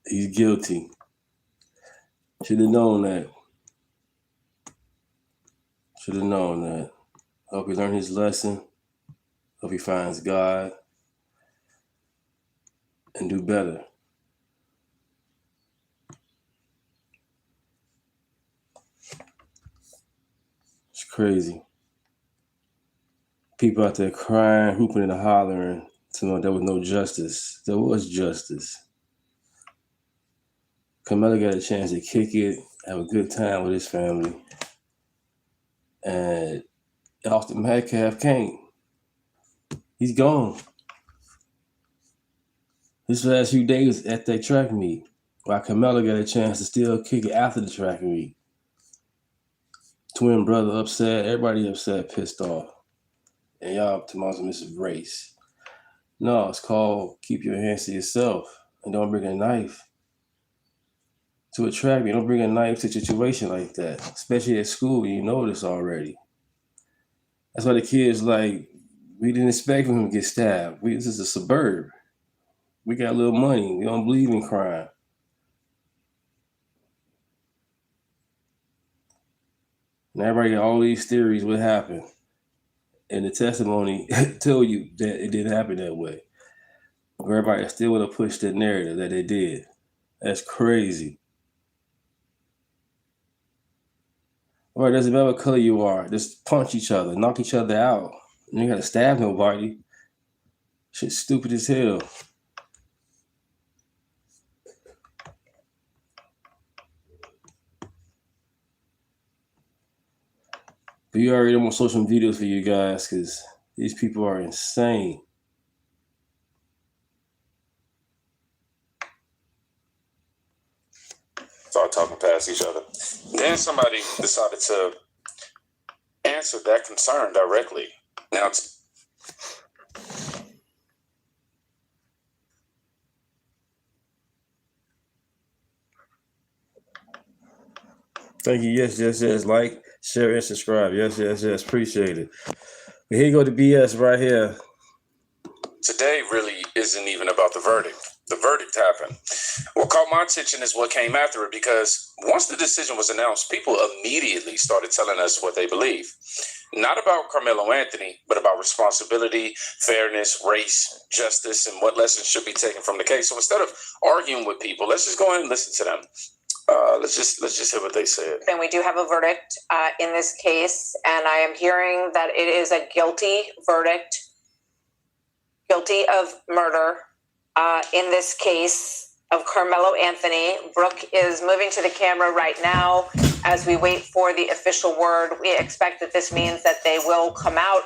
He's guilty. Should have known that. Should have known that. Hope he learned his lesson. Hope he finds God and do better. It's crazy. People out there crying, hooping and hollering to know there was no justice. There was justice. Carmelo got a chance to kick it, have a good time with his family. And Austin Metcalf can't. He's gone. This last few days at that track meet, while Carmelo got a chance to still kick it after the track meet. Twin brother upset, everybody upset, pissed off. And y'all tomorrow's Mrs. Race. No, it's called keep your hands to yourself and don't bring a knife to a track meet. Don't bring a knife to a situation like that, especially at school. You know this already. That's why the kids like, we didn't expect him to get stabbed. This is a suburb. We got a little money. We don't believe in crime. And everybody got all these theories what happened. And the testimony tell you that it didn't happen that way. Everybody still want to push the narrative that they did. That's crazy. All right, doesn't matter what color you are. Just punch each other, knock each other out. You ain't got to stab nobody. Shit's stupid as hell. But you already want social videos for you guys because these people are insane. Start talking past each other. Then somebody decided to answer that concern directly. Now, thank you. Yes. Like, share, and subscribe. Yes. Appreciate it. But here you go, the BS right here. Today really isn't even about the verdict. The verdict happened. What caught my attention is what came after it, because once the decision was announced, people immediately started telling us what they believe. Not about Carmelo Anthony, but about responsibility, fairness, race, justice, and what lessons should be taken from the case. So instead of arguing with people, let's just go ahead and listen to them. Let's just hear what they said. And we do have a verdict in this case, and I am hearing that it is a guilty verdict, guilty of murder. In this case of Carmelo Anthony. Brooke is moving to the camera right now as we wait for the official word. We expect that this means that they will come out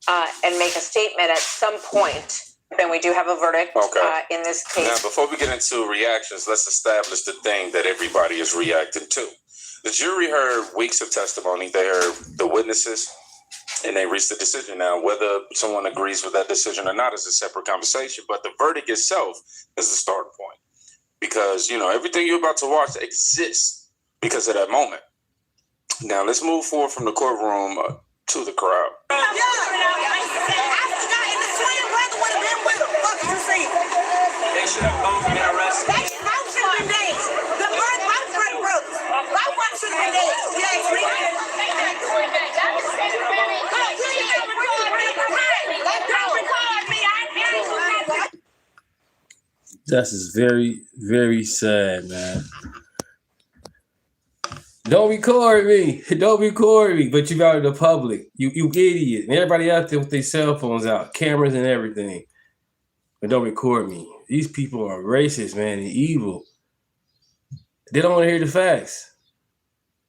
and make a statement at some point. And we do have a verdict in this case. Now, before we get into reactions, let's establish the thing that everybody is reacting to. The jury heard weeks of testimony. They heard the witnesses, and they reached a decision. Now, whether someone agrees with that decision or not is a separate conversation, but the verdict itself is the starting point. Because, you know, everything you're about to watch exists because of that moment. Now, let's move forward from the courtroom to the crowd. They should have both been arrested. They should have been days. The bird, my friend broke. My wife should have been days. You ask me? This is very, very sad, man. Don't record me. Don't record me. But you out in the public. You idiot. And everybody out there with their cell phones out, cameras and everything. But don't record me. These people are racist, man, and evil. They don't want to hear the facts.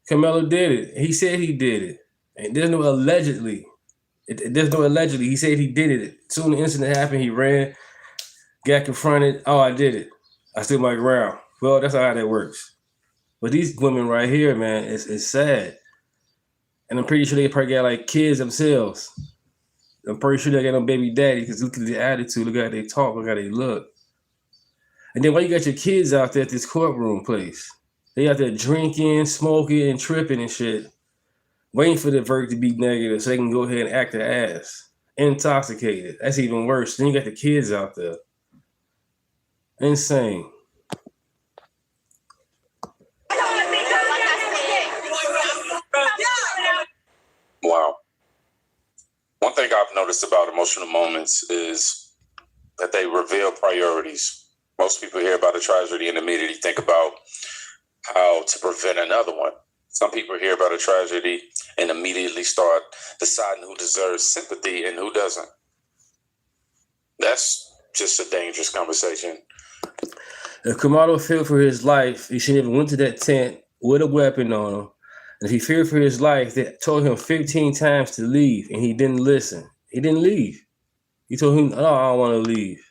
Carmelo did it. He said he did it. And there's no allegedly. There's no allegedly. He said he did it. As soon as the incident happened, he ran, got confronted. Oh, I did it. I stood my ground. Well, that's not how that works. But these women right here, man, it's sad. And I'm pretty sure they probably got like kids themselves. I'm pretty sure they got no baby daddy because look at the attitude, look at how they talk, look at how they look. And then why you got your kids out there at this courtroom place? They out there drinking, smoking, and tripping and shit, waiting for the verdict to be negative so they can go ahead and act their ass. Intoxicated. That's even worse. Then you got the kids out there. Insane. noticed about emotional moments is that they reveal priorities. Most people hear about a tragedy and immediately think about how to prevent another one. Some people hear about a tragedy and immediately start deciding who deserves sympathy and who doesn't. That's just a dangerous conversation. If Kamado feared for his life, he shouldn't have went to that tent with a weapon on him. And if he feared for his life, they told him 15 times to leave, and he didn't listen. He didn't leave. He told him, "No, I don't want to leave."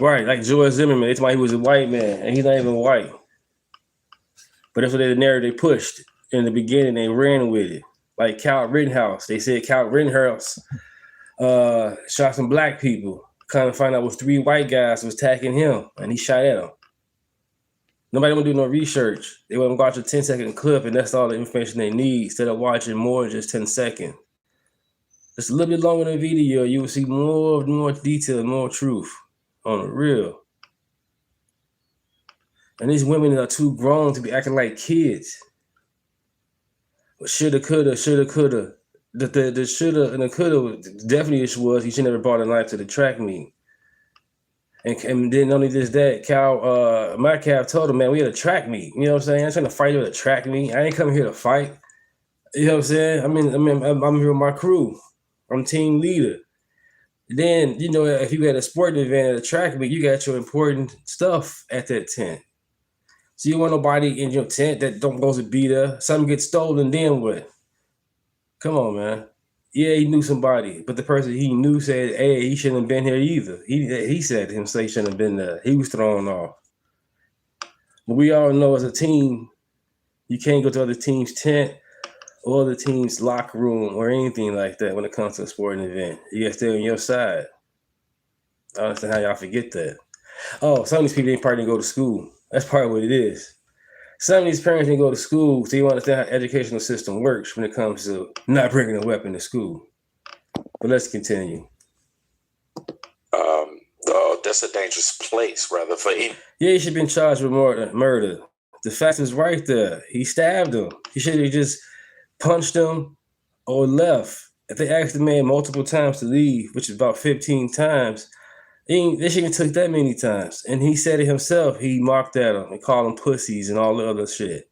Right, like George Zimmerman, they told me he was a white man, and he's not even white. But that's what the narrative they pushed in the beginning. They ran with it. Like Cal Rittenhouse, they said Cal Rittenhouse shot some black people. Kind of find out it was 3 white guys was attacking him, and he shot at them. Nobody want to do no research. They want to watch a 10-second clip, and that's all the information they need instead of watching more than just 10 seconds. Just a little bit longer than the video, you will see more detail, more truth on the real. And these women are too grown to be acting like kids. But shoulda, coulda. The shoulda and the coulda definitely was he should never brought a knife to the track meet. And then not only just that, my Cav told him, man, we had a track meet. You know what I'm saying? I'm trying to fight at a track meet. I ain't coming here to fight. You know what I'm saying? I'm here with my crew. I'm team leader. Then, you know, if you had a sporting event at a track meet, you got your important stuff at that tent. So you want nobody in your tent that don't go to be there. Something gets stolen, then what? Come on, man. Yeah, he knew somebody, but the person he knew said, hey, he shouldn't have been here either. He said to him, say he shouldn't have been there. He was thrown off. But we all know as a team, you can't go to other team's tent or the team's locker room or anything like that when it comes to a sporting event. You got to stay on your side. I don't understand how y'all forget that. Oh, some of these people ain't probably didn't go to school. That's part of what it is. Some of these parents didn't go to school, so you understand how the educational system works when it comes to not bringing a weapon to school. But let's continue. That's a dangerous place, rather, for any. Yeah, he should have been charged with murder. The fact is right there. He stabbed him. He should have just punched him or left. If they asked the man multiple times to leave, which is about 15 times, they shouldn't have took that many times. And he said it himself. He mocked at them and called them pussies and all the other shit.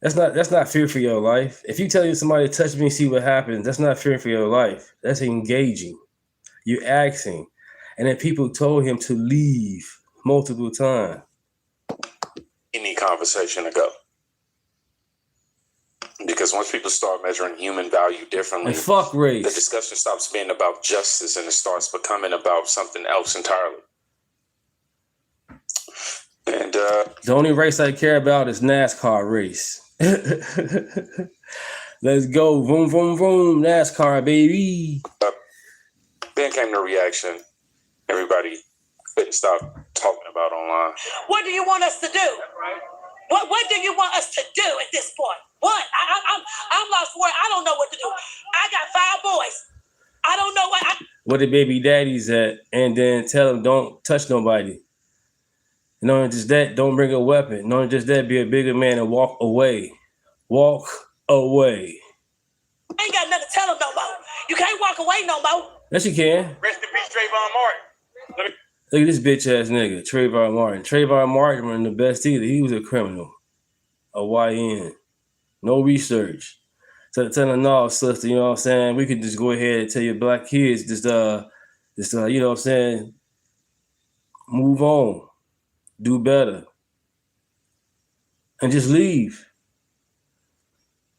That's not fear for your life. If you tell somebody to touch me and see what happens, that's not fear for your life. That's engaging. You're asking. And then people told him to leave multiple times. Any conversation to go. Because once people start measuring human value differently, and fuck race, the discussion stops being about justice and it starts becoming about something else entirely. And the only race I care about is NASCAR race. Let's go. Vroom, vroom, vroom. NASCAR, baby. Then came the reaction everybody couldn't stop talking about online. What do you want us to do? What do you want us to do at this point? What? I'm lost for it. I don't know what to do. I got 5 boys. I don't know what. Where the baby daddy's at, and then tell them don't touch nobody. Not only just that, don't bring a weapon. Not only just that, be a bigger man and walk away. Walk away. I ain't got nothing to tell them no more. You can't walk away no more. Yes, you can. Rest in peace, Trayvon Martin. Look at this bitch ass nigga, Trayvon Martin. Trayvon Martin wasn't the best either. He was a criminal, a YN. No research. So telling no, sister, you know what I'm saying? We could just go ahead and tell your black kids, just you know what I'm saying? Move on, do better, and just leave.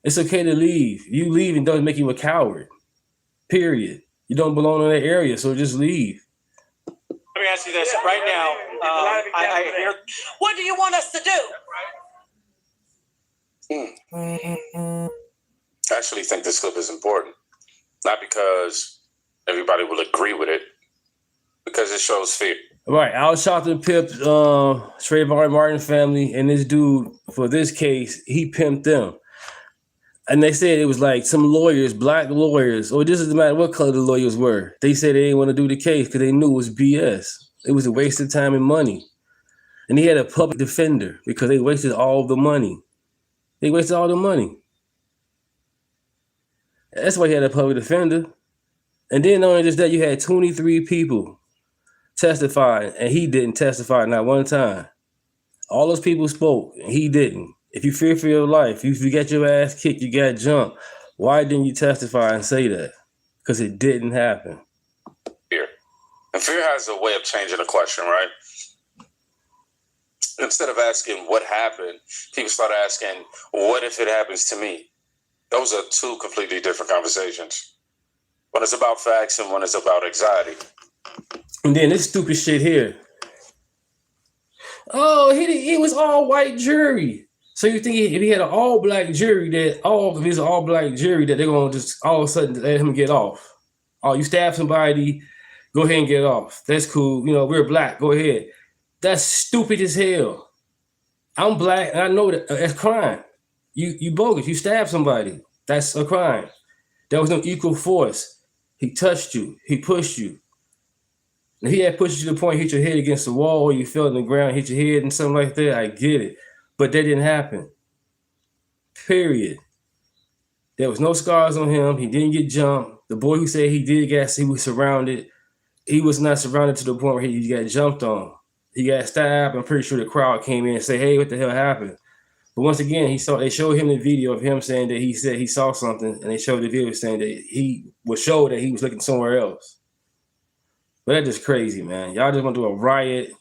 It's okay to leave. You leave and doesn't make you a coward. Period. You don't belong in that area, so just leave. Let me ask you this right now. I hear. What do you want us to do? I actually think this clip is important. Not because everybody will agree with it, because it shows fear. Right. I was shocked to pimp Trayvon Martin family, and this dude, for this case, he pimped them. And they said it was like some lawyers, black lawyers, or this doesn't matter what color the lawyers were. They said they didn't want to do the case because they knew it was BS. It was a waste of time and money. And he had a public defender because they wasted all the money. They wasted all the money. That's why he had a public defender. And then not only just that, you had 23 people testifying, and he didn't testify not one time. All those people spoke, and he didn't. If you fear for your life, if you get your ass kicked, you got jumped, why didn't you testify and say that? Because it didn't happen. Fear. And fear has a way of changing the question, right? Instead of asking what happened, people start asking, what if it happens to me? Those are two completely different conversations. One is about facts and one is about anxiety. And then this stupid shit here. Oh, he was all white jury. So you think if he had an all black jury if it's an all black jury that they're gonna just all of a sudden let him get off? Oh, you stab somebody, go ahead and get off. That's cool. You know, we're black. Go ahead. That's stupid as hell. I'm black and I know that that's crime. You bogus. You stabbed somebody. That's a crime. There was no equal force. He touched you. He pushed you. If he had pushed you to the point, hit your head against the wall, or you fell on the ground, hit your head and something like that, I get it. But that didn't happen. Period. There was no scars on him. He didn't get jumped. The boy who said he did get, he was surrounded. He was not surrounded to the point where he got jumped on. He got stabbed. I'm pretty sure the crowd came in and said, hey, what the hell happened? But once again, they showed him the video of him saying that he said he saw something, and they showed the video saying that he was showed that he was looking somewhere else. But that's just crazy, man. Y'all just want to do a riot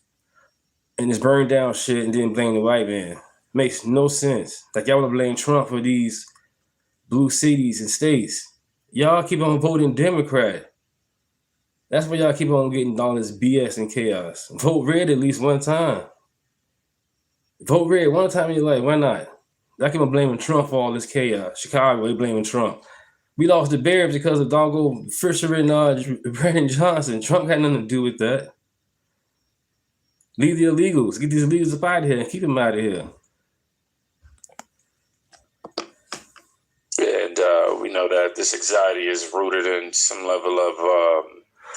and just burn down shit and then blame the white man. Makes no sense. Like y'all want to blame Trump for these blue cities and states. Y'all keep on voting Democrat. That's why y'all keep on getting all this BS and chaos. Vote red at least one time. Vote red one time in your life. Why not? Y'all keep on blaming Trump for all this chaos. Chicago, they blaming Trump. We lost the Bears because of Dongo Fisher and Brandon Johnson. Trump had nothing to do with that. Leave the illegals. Get these illegals up out of here and keep them out of here. And we know that this anxiety is rooted in some level of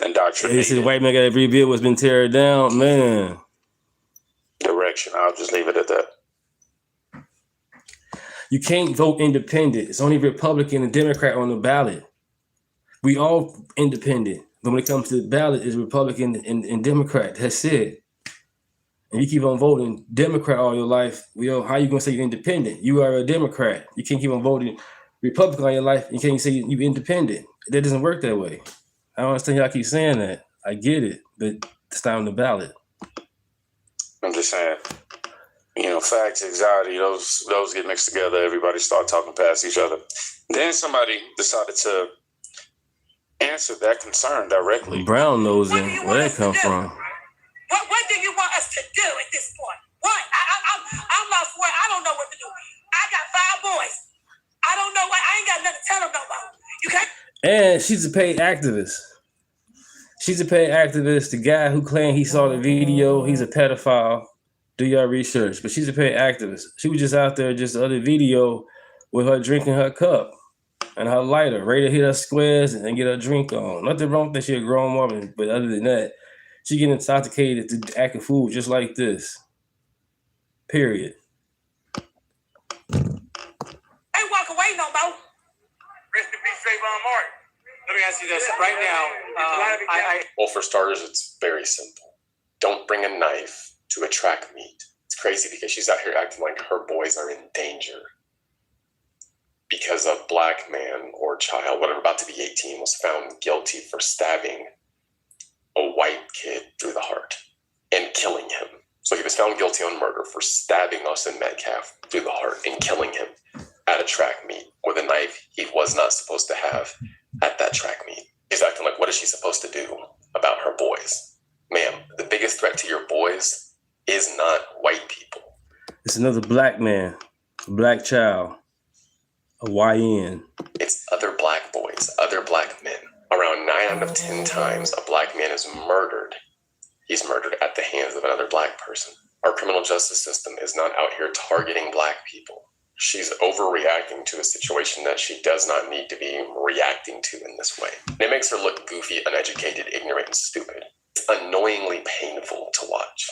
indoctrination. They said the white man got to rebuild what's been teared down. Man. Direction. I'll just leave it at that. You can't vote independent. It's only Republican and Democrat on the ballot. We all independent. But when it comes to the ballot, it's Republican and Democrat. That's it. And you keep on voting Democrat all your life, how you going to say you're independent? You are a Democrat. You can't keep on voting Republican all your life. You can't say you're independent. That doesn't work that way. I don't understand y'all keep saying that. I get it, but it's not on the ballot. I'm just saying, facts, anxiety, those get mixed together. Everybody start talking past each other. Then somebody decided to answer that concern directly. Brown nosing. Where that come from? What do you want us to do at this point? What? I'm lost for it. I don't know what to do. I got 5 boys. I don't know what. I ain't got nothing to tell them no more. You can't. And she's a paid activist. She's a paid activist. The guy who claimed he saw the video, he's a pedophile. Do your research. But she's a paid activist. She was just out there, just the other video with her drinking her cup and her lighter, ready to hit her squares and get her drink on. Nothing wrong with that. She's a grown woman, but other than that, she getting intoxicated to act a fool just like this. Period. Ain't walk away no more. Rest in peace, Trayvon Martin. Let me ask you this right now. Well, for starters, it's very simple. Don't bring a knife to a track meet. It's crazy because she's out here acting like her boys are in danger because a black man or child, whatever, about to be 18, was found guilty for stabbing a white kid through the heart and killing him. So he was found guilty on murder for stabbing Austin Metcalf through the heart and killing him at a track meet with a knife he was not supposed to have at that track meet. He's acting like, what is she supposed to do about her boys? Ma'am, the biggest threat to your boys is not white people. It's another black man, a black child, a YN. It's other black boys, other black men. Around 9 out of 10 times, a black man is murdered. He's murdered at the hands of another black person. Our criminal justice system is not out here targeting black people. She's overreacting to a situation that she does not need to be reacting to in this way. And it makes her look goofy, uneducated, ignorant, and stupid. It's annoyingly painful to watch.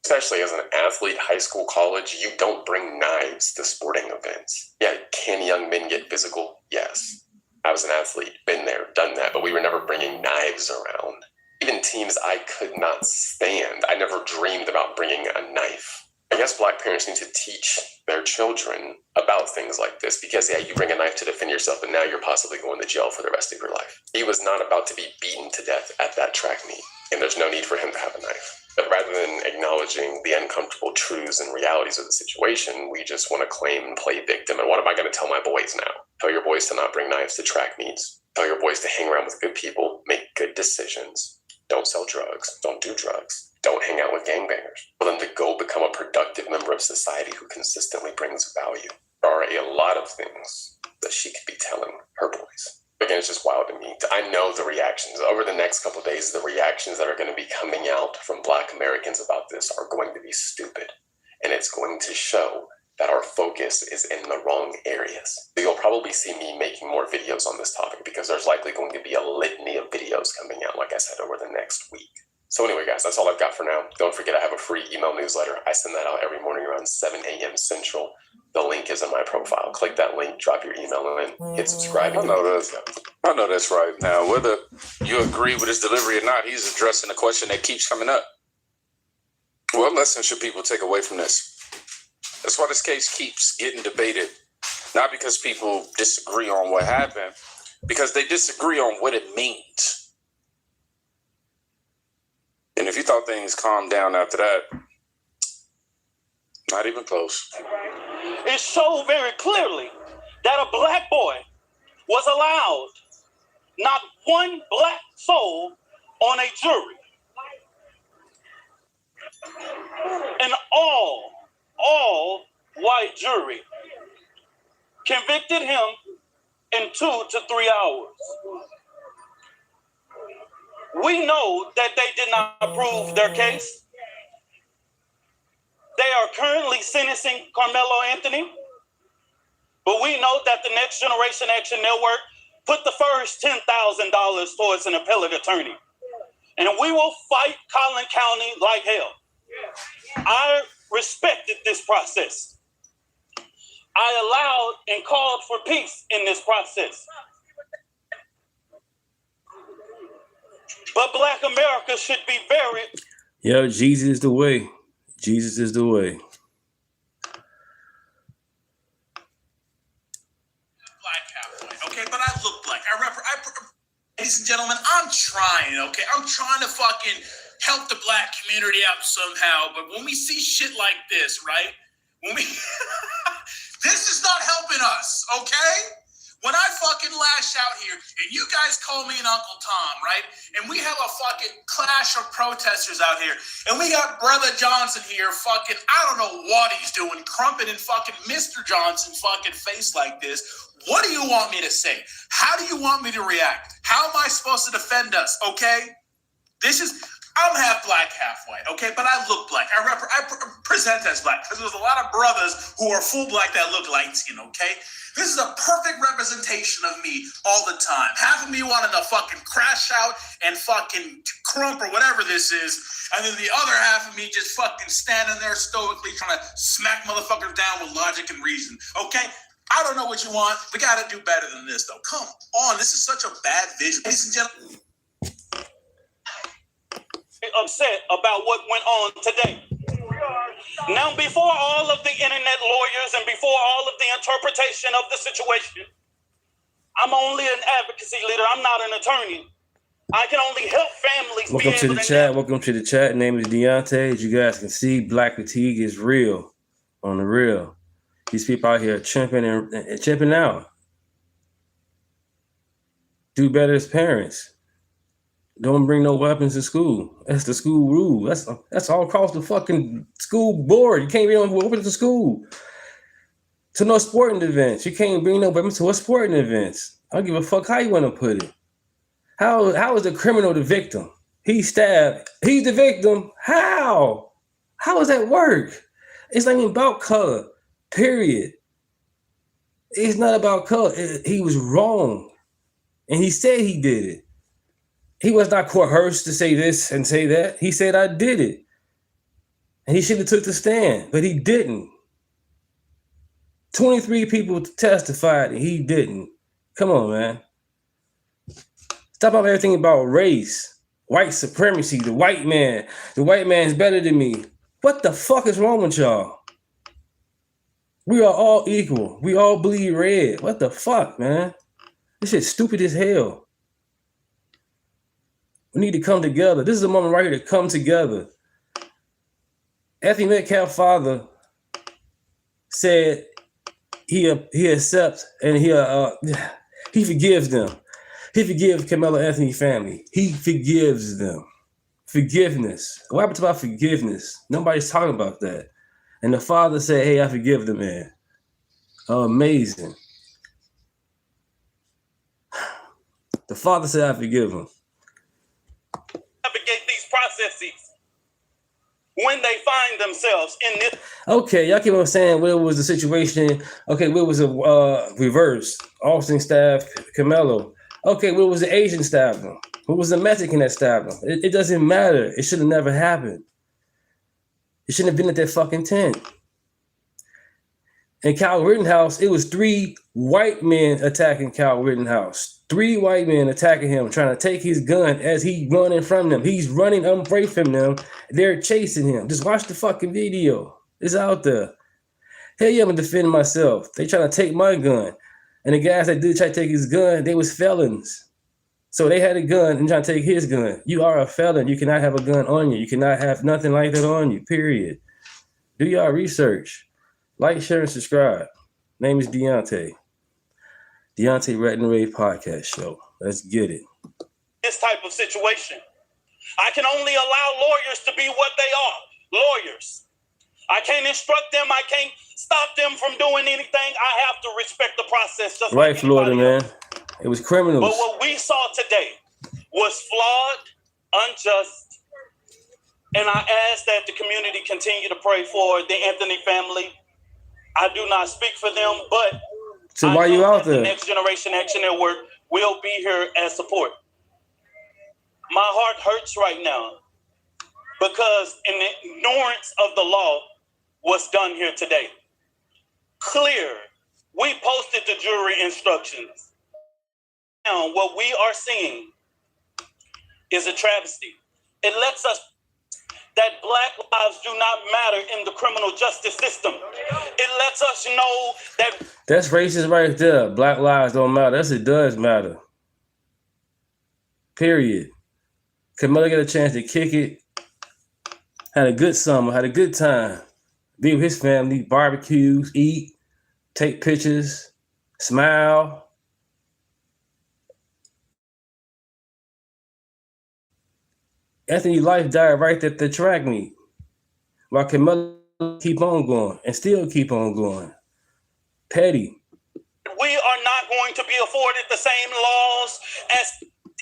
Especially as an athlete, high school, college, you don't bring knives to sporting events. Yeah, can young men get physical? Yes. I was an athlete, been there, done that, but we were never bringing knives around. Even teams I could not stand, I never dreamed about bringing a knife. I guess Black parents need to teach their children about things like this because, yeah, you bring a knife to defend yourself, but now you're possibly going to jail for the rest of your life. He was not about to be beaten to death at that track meet, and there's no need for him to have a knife. But rather than acknowledging the uncomfortable truths and realities of the situation, we just want to claim and play victim. And what am I going to tell my boys now? Tell your boys to not bring knives to track meets. Tell your boys to hang around with good people, make good decisions. Don't sell drugs. Don't do drugs. Don't hang out with gangbangers. For them to go become a productive member of society who consistently brings value. There are a lot of things that she could be telling her boys. Again, it's just wild to me. I know the reactions. Over the next couple of days, the reactions that are going to be coming out from Black Americans about this are going to be stupid. And it's going to show that our focus is in the wrong areas. So you'll probably see me making more videos on this topic because there's likely going to be a litany of videos coming out, like I said, over the next week. So anyway, guys, that's all I've got for now. Don't forget I have a free email newsletter. I send that out every morning around 7 a.m. Central. The link is in my profile. Click that link, drop your email in, hit subscribe. I know that's right. Now, whether you agree with his delivery or not, he's addressing a question that keeps coming up. What lesson should people take away from this? That's why this case keeps getting debated. Not because people disagree on what happened, because they disagree on what it means. And if you thought things calmed down after that, not even close. It showed very clearly that a Black boy was allowed, not one Black soul on a jury. An all white jury convicted him in 2 to 3 hours. We know that they did not prove their case. They are currently sentencing Carmelo Anthony, but we know that the Next Generation Action Network put the first $10,000 towards an appellate attorney. And we will fight Collin County like hell. I respected this process. I allowed and called for peace in this process. But Black America should be very... Yo, Jesus is the way. Jesus is the way. Black halfway, okay? But I look black. Ladies and gentlemen, I'm trying, okay? I'm trying to fucking help the Black community out somehow. But when we see shit like this, right? This is not helping us, okay? When I fucking lash out here, and you guys call me an Uncle Tom, right? And we have a fucking clash of protesters out here, and we got Brother Johnson here fucking, I don't know what he's doing, crumping in fucking Mr. Johnson's fucking face like this. What do you want me to say? How do you want me to react? How am I supposed to defend us, okay? I'm half Black, halfway, okay? But I look Black. I present as Black because there's a lot of brothers who are full Black that look light skin, okay? This is a perfect representation of me all the time. Half of me wanting to fucking crash out and fucking crump or whatever this is, and then the other half of me just fucking standing there stoically trying to smack motherfuckers down with logic and reason, okay? I don't know what you want. We got to do better than this, though. Come on. This is such a bad vision. Ladies and gentlemen. Upset about what went on today. Now, before all of the internet lawyers and before all of the interpretation of the situation, I'm only an advocacy leader. I'm not an attorney. I can only help families. Welcome to the chat. Welcome to the chat. Name is Deontay. As you guys can see, Black fatigue is real, on the real. These people out here chimping and chimping out. Do better as parents. Don't bring no weapons to school. That's the school rule. That's all across the fucking school board. You can't bring no weapons to school. To no sporting events. You can't bring no weapons to a sporting events. I don't give a fuck how you want to put it. How is the criminal the victim? He stabbed. He's the victim. How? How does that work? It's not even about color. Period. It's not about color. He was wrong. And he said he did it. He was not coerced to say this and say that. He said, I did it. And he should have took the stand, but he didn't. 23 people testified and he didn't. Come on, man. Stop about everything about race, white supremacy, the white man. The white man's better than me. What the fuck is wrong with y'all? We are all equal. We all bleed red. What the fuck, man? This shit's stupid as hell. We need to come together. This is a moment right here to come together. Anthony Metcalf's father said he accepts and he forgives them. He forgives Carmelo Anthony family. He forgives them. Forgiveness. What happened about forgiveness? Nobody's talking about that. And the father said, hey, I forgive the man. Amazing. The father said, I forgive him. Navigate these processes when they find themselves in this. Okay, y'all keep on saying what was the situation. Okay, what was a reverse? Austin stabbed Carmelo. Okay, what was the Asian stabbed him? Who was the Mexican that stabbed him? It doesn't matter. It should have never happened. It shouldn't have been at that fucking tent. In Kyle Rittenhouse, it was 3 white men attacking Kyle Rittenhouse. 3 white men attacking him, trying to take his gun as he running from them. He's running away from them. They're chasing him. Just watch the fucking video. It's out there. Hell yeah, I'm defending myself. They trying to take my gun. And the guys that did try to take his gun, they was felons. So they had a gun and trying to take his gun. You are a felon. You cannot have a gun on you. You cannot have nothing like that on you, period. Do y'all research. Like, share, and subscribe. Name is Deontay. Deontay Rat and Rave Podcast Show. Let's get it. This type of situation. I can only allow lawyers to be what they are. Lawyers. I can't instruct them. I can't stop them from doing anything. I have to respect the process. Just right, like Florida, man. else. It was criminals. But what we saw today was flawed, unjust, and I ask that the community continue to pray for the Anthony family. I do not speak for them, but so why you out there? The Next Generation Action Network will be here as support. My heart hurts right now because an ignorance of the law was done here today. Clear. We posted the jury instructions. Now, what we are seeing is a travesty. It lets us that Black lives do not matter in the criminal justice system. It lets us know that that's racist right there. Black lives don't matter. Yes, it does matter. Period. Carmelo get a chance to kick it. Had a good summer. Had a good time. Be with his family. Barbecues. Eat. Take pictures. Smile. Anthony's life died right at the track meet. While Carmelo keep on going and still keep on going. Petty. We are not going to be afforded the same laws as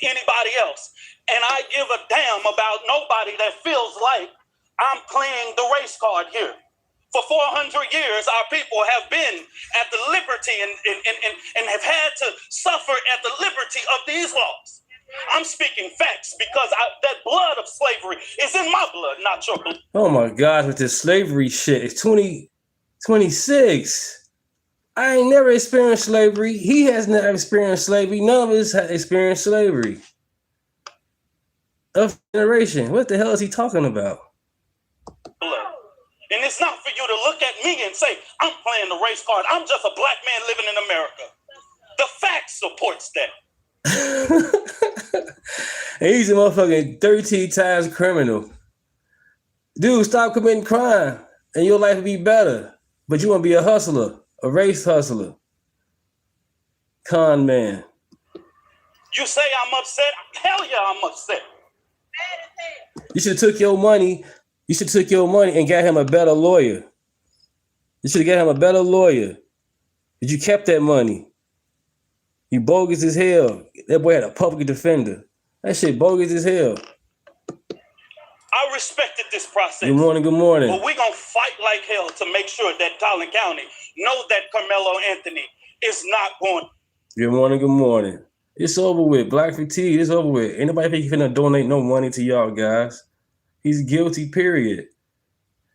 anybody else. And I give a damn about nobody that feels like I'm playing the race card here. For 400 years, our people have been at the liberty and have had to suffer at the liberty of these laws. I'm speaking facts because that blood of slavery is in my blood, not your blood. Oh my God, with this slavery shit. It's 2026. I ain't never experienced slavery. He has never experienced slavery. None of us have experienced slavery. Of generation. What the hell is he talking about? And it's not for you to look at me and say, I'm playing the race card. I'm just a black man living in America. The fact supports that. He's a motherfucking 13 times criminal. Dude, stop committing crime and your life will be better. But you want to be a hustler, a race hustler. Con man. You say I'm upset? Hell yeah, I'm upset. You should have took your money. You should have took your money and got him a better lawyer. You should have got him a better lawyer. But you kept that money. You bogus as hell. That boy had a public defender. That shit bogus as hell. I respected this process. Good morning, good morning. But we're going to fight like hell to make sure that Collin County know that Carmelo Anthony is not going. Good morning, good morning. It's over with. Black fatigue, it's over with. Ain't nobody finna donate no money to y'all guys. He's guilty, period.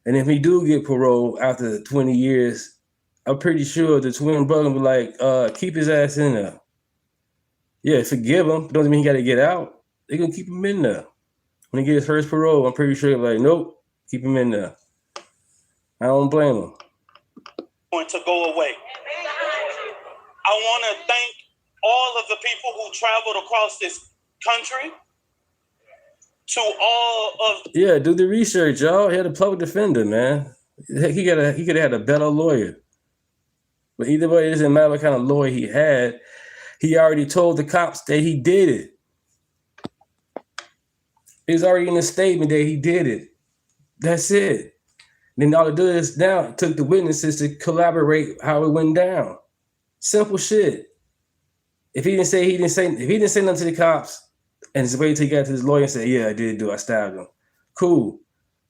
And if he do get parole after 20 years, I'm pretty sure the twin brother will be like, keep his ass in there. Yeah, forgive him. Doesn't mean he got to get out. They're going to keep him in there. When he gets his first parole, I'm pretty sure they're like, nope, keep him in there. I don't blame him. Going to go away. I want to thank all of the people who traveled across this country to all of... Yeah, do the research, y'all. He had a public defender, man. He could have had a better lawyer. But either way, it doesn't matter what kind of lawyer he had. He already told the cops that he did it. It was already in the statement that he did it. That's it. Then all it do is now it took the witnesses to collaborate how it went down. Simple shit. If he didn't say nothing to the cops and just wait till he got to his lawyer and said, yeah, I did do it, I stabbed him. Cool.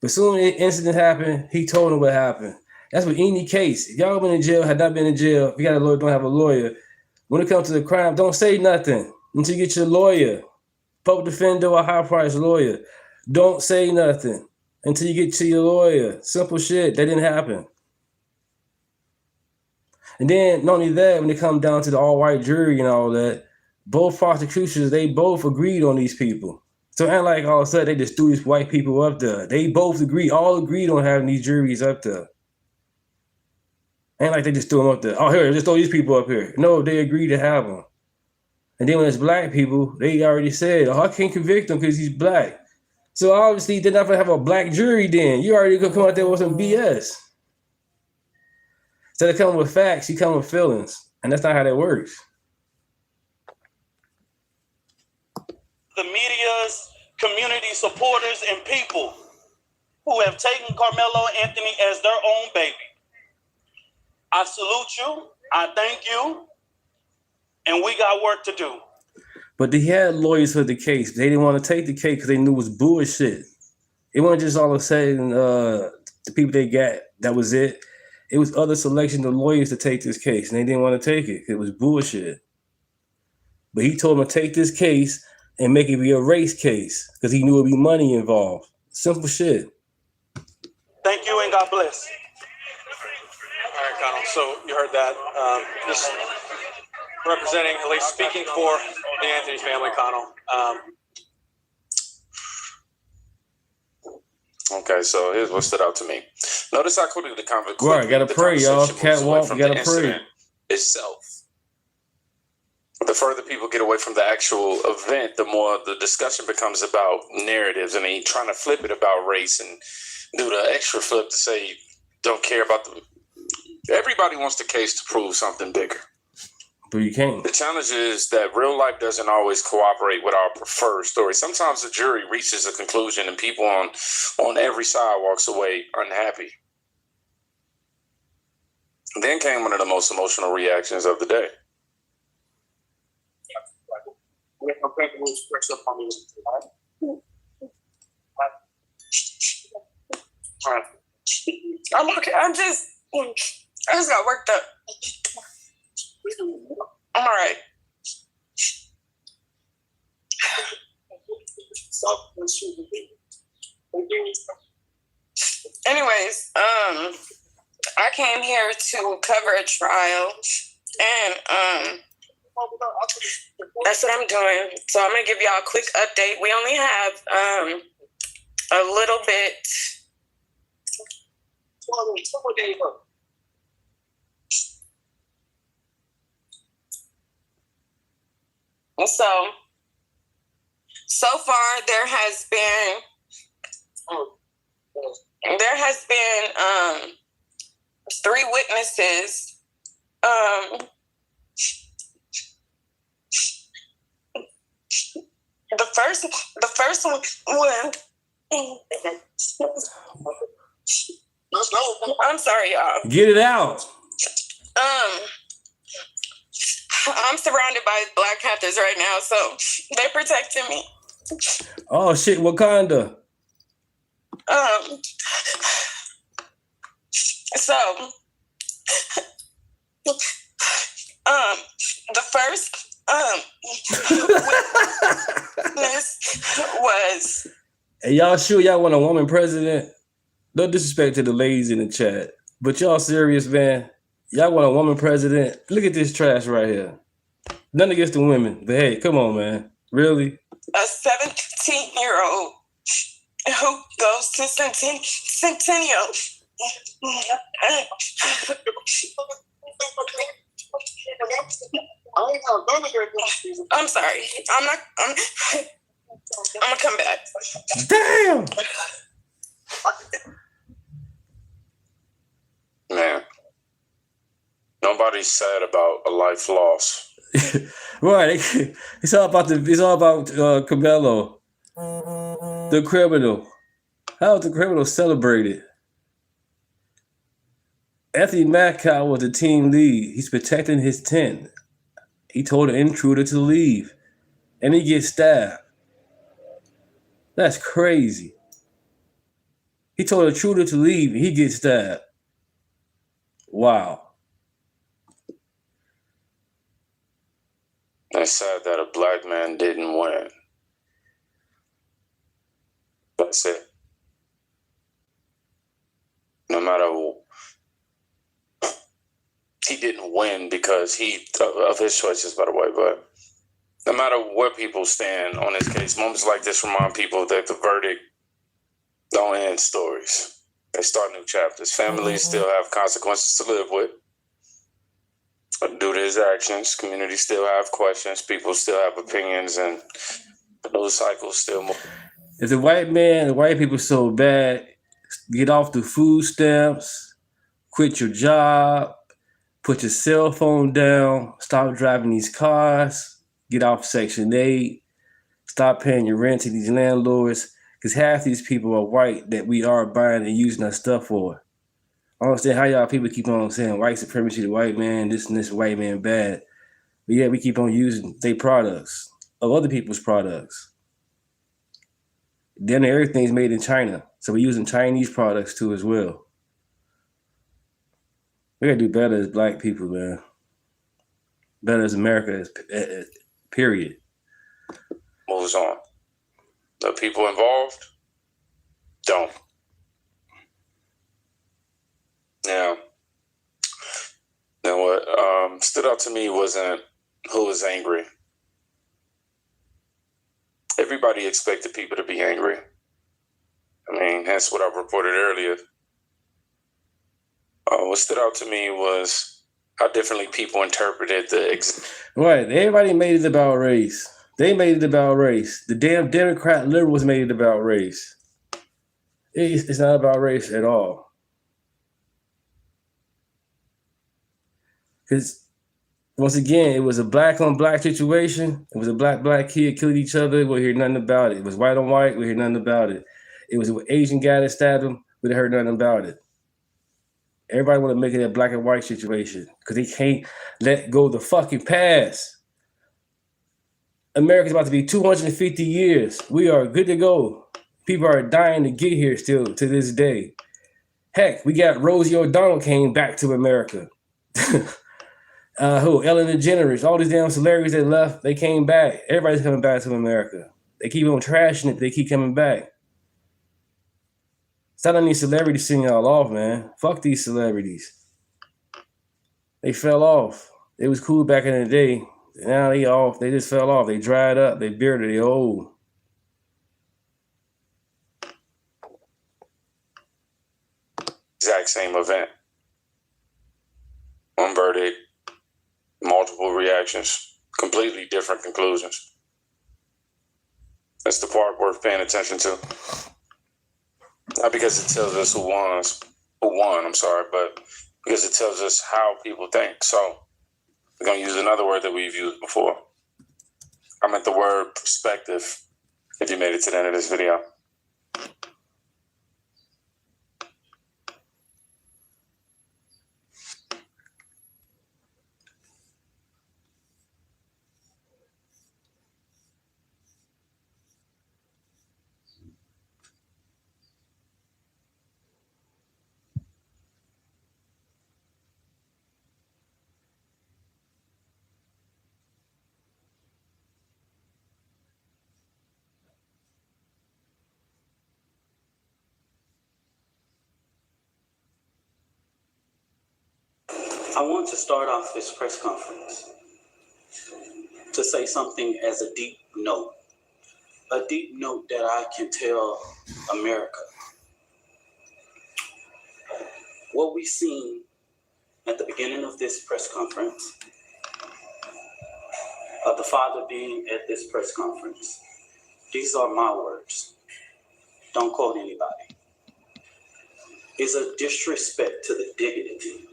But soon as the incident happened, he told him what happened. That's with any case. If y'all been in jail, had not been in jail, if you got a lawyer, don't have a lawyer. When it comes to the crime, don't say nothing until you get your lawyer. Public defender or high-priced lawyer. Don't say nothing until you get to your lawyer. Simple shit. That didn't happen. And then, not only that, when it comes down to the all-white jury and all that, both prosecutions, they both agreed on these people. So it ain't like all of a sudden they just threw these white people up there. They both all agreed on having these juries up there. Ain't like they just threw them up there. Oh, here, just throw these people up here. No, they agreed to have them. And then when it's black people, they already said, oh, I can't convict him because he's black. So obviously they're not going to have a black jury then. You already going to come out there with some BS. Instead of coming with facts, you come with feelings. And that's not how that works. The media's community supporters and people who have taken Carmelo Anthony as their own baby. I salute you. I thank you. And we got work to do. But they had lawyers for the case. They didn't want to take the case because they knew it was bullshit. It wasn't just all of a sudden the people they got, that was it. It was other selection of lawyers to take this case, and they didn't want to take it. It was bullshit. But he told them to take this case and make it be a race case because he knew it would be money involved. Simple shit. Thank you and God bless. All right, Connell. So you heard that. Just representing, at least speaking for the Anthony family, Connell. Okay, so here's what stood out to me. Notice how quickly the conversation. Right, gotta pray, y'all. Catwalk, gotta pray. Itself. The further people get away from the actual event, the more the discussion becomes about narratives, and they trying to flip it about race and do the extra flip to say don't care about the. Everybody wants the case to prove something bigger. But you can't. The challenge is that real life doesn't always cooperate with our preferred story. Sometimes the jury reaches a conclusion and people on every side walks away unhappy. Then came one of the most emotional reactions of the day. I'm okay. I just got worked up. I'm all right. Anyways, I came here to cover a trial, and that's what I'm doing. So I'm gonna give y'all a quick update. We only have a little bit. So far there has been 3 witnesses. The first one. I'm sorry, y'all. Get it out. I'm surrounded by Black Panthers right now, so they're protecting me. Oh shit, Wakanda. The first witness was. Hey, y'all sure y'all want a woman president? No disrespect to the ladies in the chat, but y'all serious, man? Y'all want a woman president? Look at this trash right here. None against the women, but hey, come on, man. Really? A 17-year-old who goes to Centennial. I'm sorry. I'm gonna come back. Damn! Man, nobody's sad about a life lost. Right. It's all about Cabello, the criminal. How was the criminal celebrated? Anthony MAGA was the team lead. He's protecting his tent. He told an intruder to leave, and he gets stabbed. That's crazy. He told an intruder to leave, and he gets stabbed. Wow. It's sad that a black man didn't win. That's it. No matter he didn't win because of his choices, by the way, but no matter where people stand on this case, moments like this remind people that the verdict don't end stories. They start new chapters. Families still have consequences to live with due to his actions. Communities still have questions. People still have opinions, and those cycles still move. If the white people so bad, get off the food stamps, quit your job, put your cell phone down, stop driving these cars, get off Section 8, stop paying your rent to these landlords, because half these people are white that we are buying and using our stuff for. I don't understand how y'all people keep on saying white supremacy, the white man, this and this white man bad. But yeah, we keep on using their products, of other people's products. Then everything's made in China. So we're using Chinese products too as well. We gotta do better as black people, man. Better as America, period. Moves on. The people involved don't. Now what stood out to me wasn't who was angry. Everybody expected people to be angry. I mean, that's what I reported earlier. What stood out to me was how differently people interpreted Right. Everybody made it about race. They made it about race. The damn Democrat liberals made it about race. It's not about race at all. Because, once again, it was a black on black situation. It was a black kid killing each other. We'll hear nothing about it. It was white on white. We hear nothing about it. It was an Asian guy that stabbed him. We heard nothing about it. Everybody want to make it a black and white situation because they can't let go of the fucking past. America's about to be 250 years. We are good to go. People are dying to get here still to this day. Heck, we got Rosie O'Donnell came back to America. Ellen DeGeneres, all these damn celebrities that left, they came back. Everybody's coming back to America. They keep on trashing it, but they keep coming back. Stop letting these celebrities sing y'all off, man. Fuck these celebrities. They fell off. It was cool back in the day. Now they off. They just fell off. They dried up. They bearded. They old. exact same event. One verdict, multiple reactions, completely different conclusions. That's the part worth paying attention to. Not because it tells us who won, but because it tells us how people think. So we're going to use another word that we've used before. I meant the word perspective, if you made it to the end of this video. I want to start off this press conference to say something as a deep note that I can tell America. What we seen at the beginning of this press conference, of the father being at this press conference, these are my words. Don't quote anybody. Is a disrespect to the dignity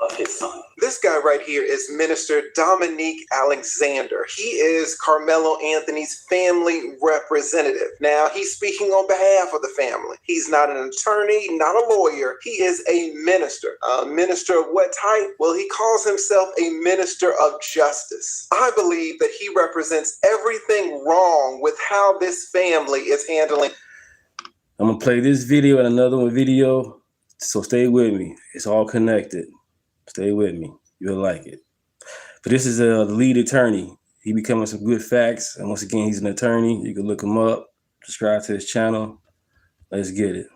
of his son. This guy right here is Minister Dominique Alexander. He is Carmelo Anthony's family representative. Now, he's speaking on behalf of the family. He's not an attorney, not a lawyer. He is a minister. A minister of what type? Well, he calls himself a minister of justice. I believe that he represents everything wrong with how this family is handling. I'm going to play this video and another video, so stay with me. It's all connected. Stay with me. You'll like it. But this is the lead attorney. He be coming with some good facts. And once again, he's an attorney. You can look him up. Subscribe to his channel. Let's get it.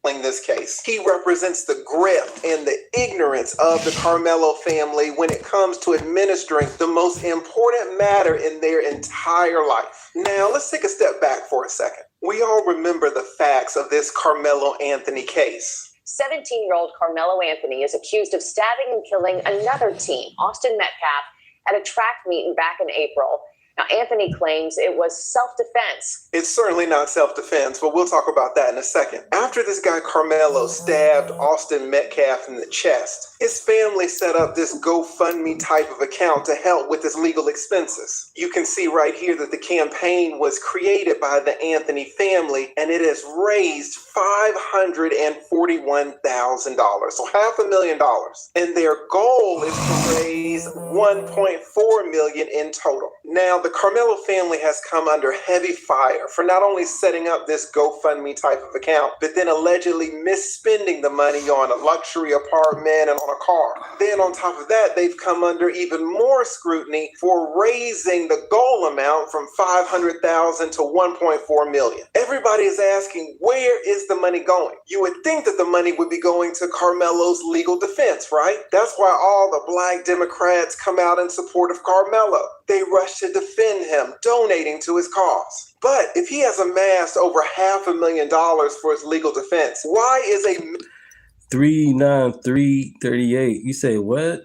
In this case, he represents the grip and the ignorance of the Carmelo family when it comes to administering the most important matter in their entire life. Now, let's take a step back for a second. We all remember the facts of this Carmelo Anthony case. 17-year-old Carmelo Anthony is accused of stabbing and killing another teen, Austin Metcalf, at a track meet back in April. Now, Anthony claims it was self-defense. It's certainly not self-defense, but we'll talk about that in a second. After this guy Carmelo stabbed Austin Metcalf in the chest, his family set up this GoFundMe type of account to help with his legal expenses. You can see right here that the campaign was created by the Anthony family, and it has raised $541,000, so $500,000. And their goal is to raise $1.4 million in total. Now, the Carmelo family has come under heavy fire for not only setting up this GoFundMe type of account, but then allegedly misspending the money on a luxury apartment and on a car. Then on top of that, they've come under even more scrutiny for raising the goal amount from $500,000 to $1.4 million. Everybody is asking, where is the money going? You would think that the money would be going to Carmelo's legal defense, right? That's why all the black Democrats come out in support of Carmelo. They rush to defend him, donating to his cause. But if he has amassed over $500,000 for his legal defense, why is a 39338? You say what?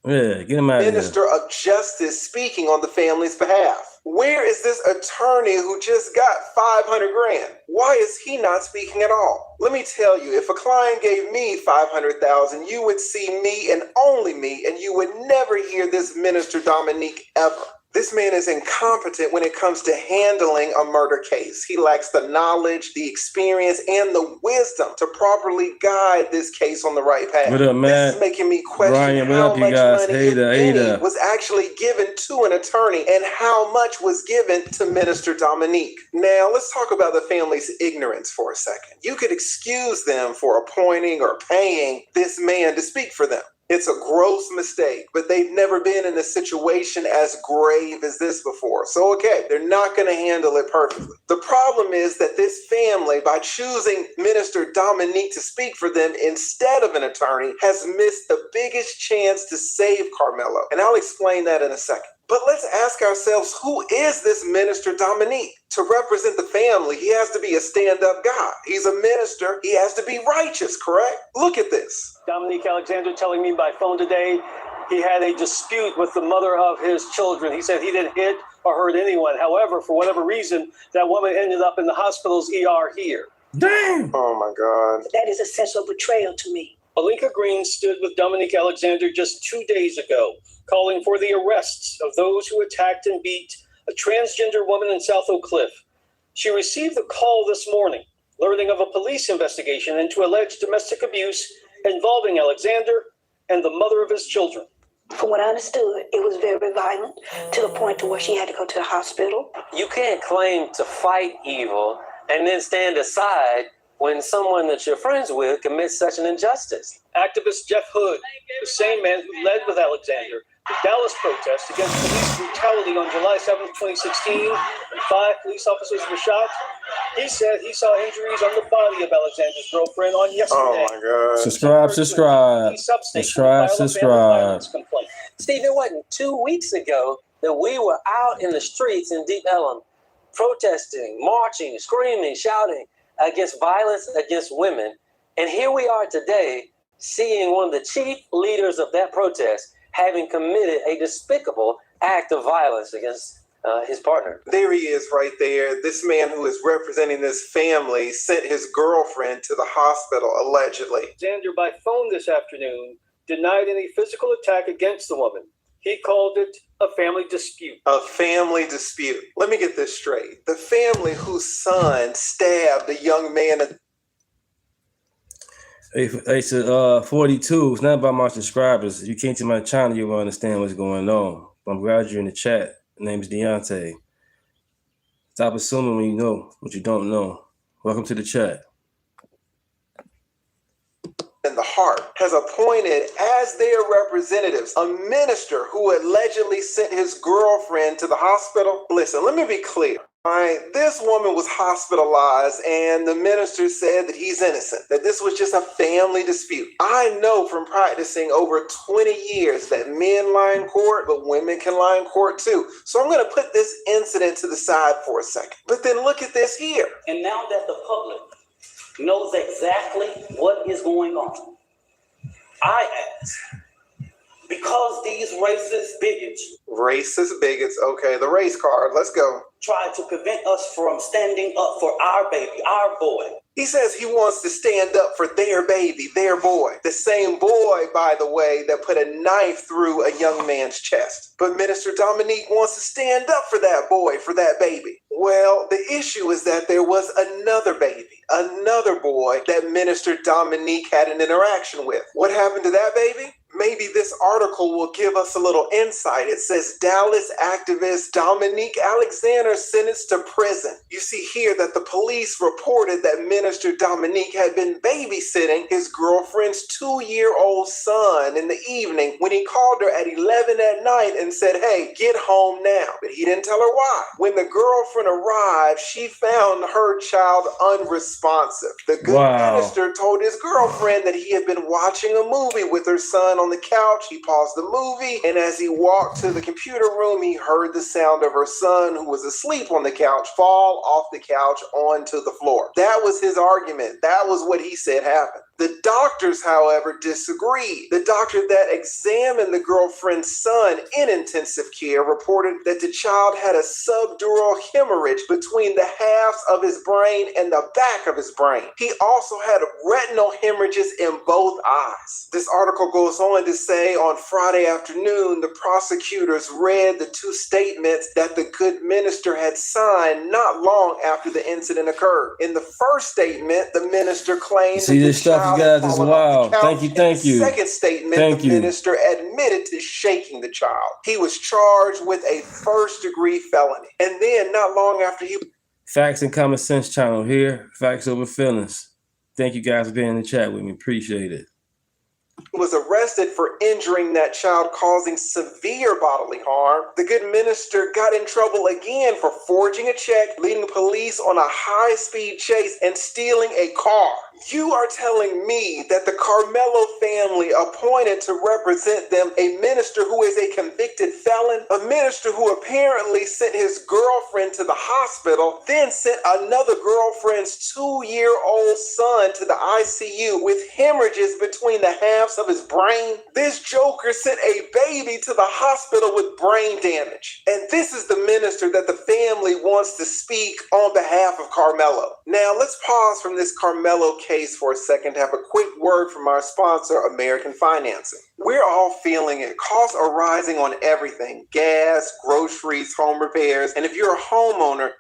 Yeah, get him out of here. Minister of Justice speaking on the family's behalf? Where is this attorney who just got $500,000? Why is he not speaking at all? Let me tell you, if a client gave me $500,000, you would see me and only me, and you would never hear this Minister Dominique ever. This man is incompetent when it comes to handling a murder case. He lacks the knowledge, the experience, and the wisdom to properly guide this case on the right path. What up, man? This is making me question Ryan, what how up, you much guys? money if any, was actually given to an attorney and how much was given to Minister Dominique. Now, let's talk about the family's ignorance for a second. You could excuse them for appointing or paying this man to speak for them. It's a gross mistake, but they've never been in a situation as grave as this before. So, okay, they're not going to handle it perfectly. The problem is that this family, by choosing Minister Dominique to speak for them instead of an attorney, has missed the biggest chance to save Carmelo. And I'll explain that in a second. But let's ask ourselves, who is this Minister Dominique? To represent the family, he has to be a stand-up guy. He's a minister. He has to be righteous, correct? Look at this. Dominique Alexander telling me by phone today he had a dispute with the mother of his children. He said he didn't hit or hurt anyone. However, for whatever reason, that woman ended up in the hospital's ER here. Damn! Oh, my God. That is a sense of betrayal to me. Alinka Green stood with Dominique Alexander just 2 days ago, calling for the arrests of those who attacked and beat a transgender woman in South Oak Cliff. She received a call this morning, learning of a police investigation into alleged domestic abuse involving Alexander and the mother of his children. From what I understood, it was very violent to the point to where she had to go to the hospital. You can't claim to fight evil and then stand aside when someone that you're friends with commits such an injustice. Activist Jeff Hood, the same man who led with Alexander the Dallas protest against police brutality on July 7, 2016, when 5 police officers were shot, He said he saw injuries on the body of Alexander's girlfriend on yesterday. Oh my God. Subscribe. Steve, it wasn't 2 weeks ago that we were out in the streets in Deep Ellum protesting, marching, screaming, shouting against violence against women. And here we are today seeing one of the chief leaders of that protest having committed a despicable act of violence against his partner. There he is right there. This man who is representing this family sent his girlfriend to the hospital, allegedly. Alexander, by phone this afternoon, denied any physical attack against the woman. He called it a family dispute. A family dispute. Let me get this straight. The family whose son stabbed a young man. Hey, so 42. It's not about my subscribers. If you came to my channel, you will understand what's going on. I'm glad you're in the chat. My name is Deontay. Stop assuming when you know what you don't know. Welcome to the chat. And the heart has appointed as their representatives a minister who allegedly sent his girlfriend to the hospital. Listen, let me be clear. All right, this woman was hospitalized and the minister said that he's innocent, that this was just a family dispute. I know from practicing over 20 years that men lie in court, but women can lie in court too. So I'm going to put this incident to the side for a second. But then look at this here. And now that the public knows exactly what is going on, I ask, because these racist bigots, okay, the race card, let's go. try to prevent us from standing up for our baby, our boy. He says he wants to stand up for their baby, their boy. The same boy, by the way, that put a knife through a young man's chest. But Minister Dominique wants to stand up for that boy, for that baby. Well, the issue is that there was another baby, another boy that Minister Dominique had an interaction with. What happened to that baby? Maybe this article will give us a little insight. It says Dallas activist Dominique Alexander sentenced to prison. You see here that the police reported that Minister Dominique had been babysitting his girlfriend's 2-year-old son in the evening when he called her at 11 at night and said, "Hey, get home now." But he didn't tell her why. When the girlfriend arrived, she found her child unresponsive. The good minister told his girlfriend that he had been watching a movie with her son on the couch. He paused the movie, and as he walked to the computer room, he heard the sound of her son, who was asleep on the couch, fall off the couch onto the floor. That was his argument. That was what he said happened. The doctors, however, disagreed. The doctor that examined the girlfriend's son in intensive care reported that the child had a subdural hemorrhage between the halves of his brain and the back of his brain. He also had retinal hemorrhages in both eyes. This article goes on to say on Friday afternoon, the prosecutors read the 2 statements that the good minister had signed not long after the incident occurred. In the first statement, the minister claimed that the child you guys is wild. Thank you. Second statement, the minister admitted to shaking the child. He was charged with a first-degree felony. And then, not long after he... Facts and Common Sense channel here. Facts over feelings. Thank you guys for being in the chat with me. Appreciate it. Was arrested for injuring that child, causing severe bodily harm. The good minister got in trouble again for forging a check, leading police on a high-speed chase, and stealing a car. You are telling me that the Carmelo family appointed to represent them a minister who is a convicted felon, a minister who apparently sent his girlfriend to the hospital, then sent another girlfriend's 2-year-old son to the ICU with hemorrhages between the halves of his brain? This joker sent a baby to the hospital with brain damage. And this is the minister that the family wants to speak on behalf of Carmelo. Now, let's pause from this Carmelo case for a second to have a quick word from our sponsor, American Financing. We're all feeling it. Costs are rising on everything: gas, groceries, home repairs. And if you're a homeowner,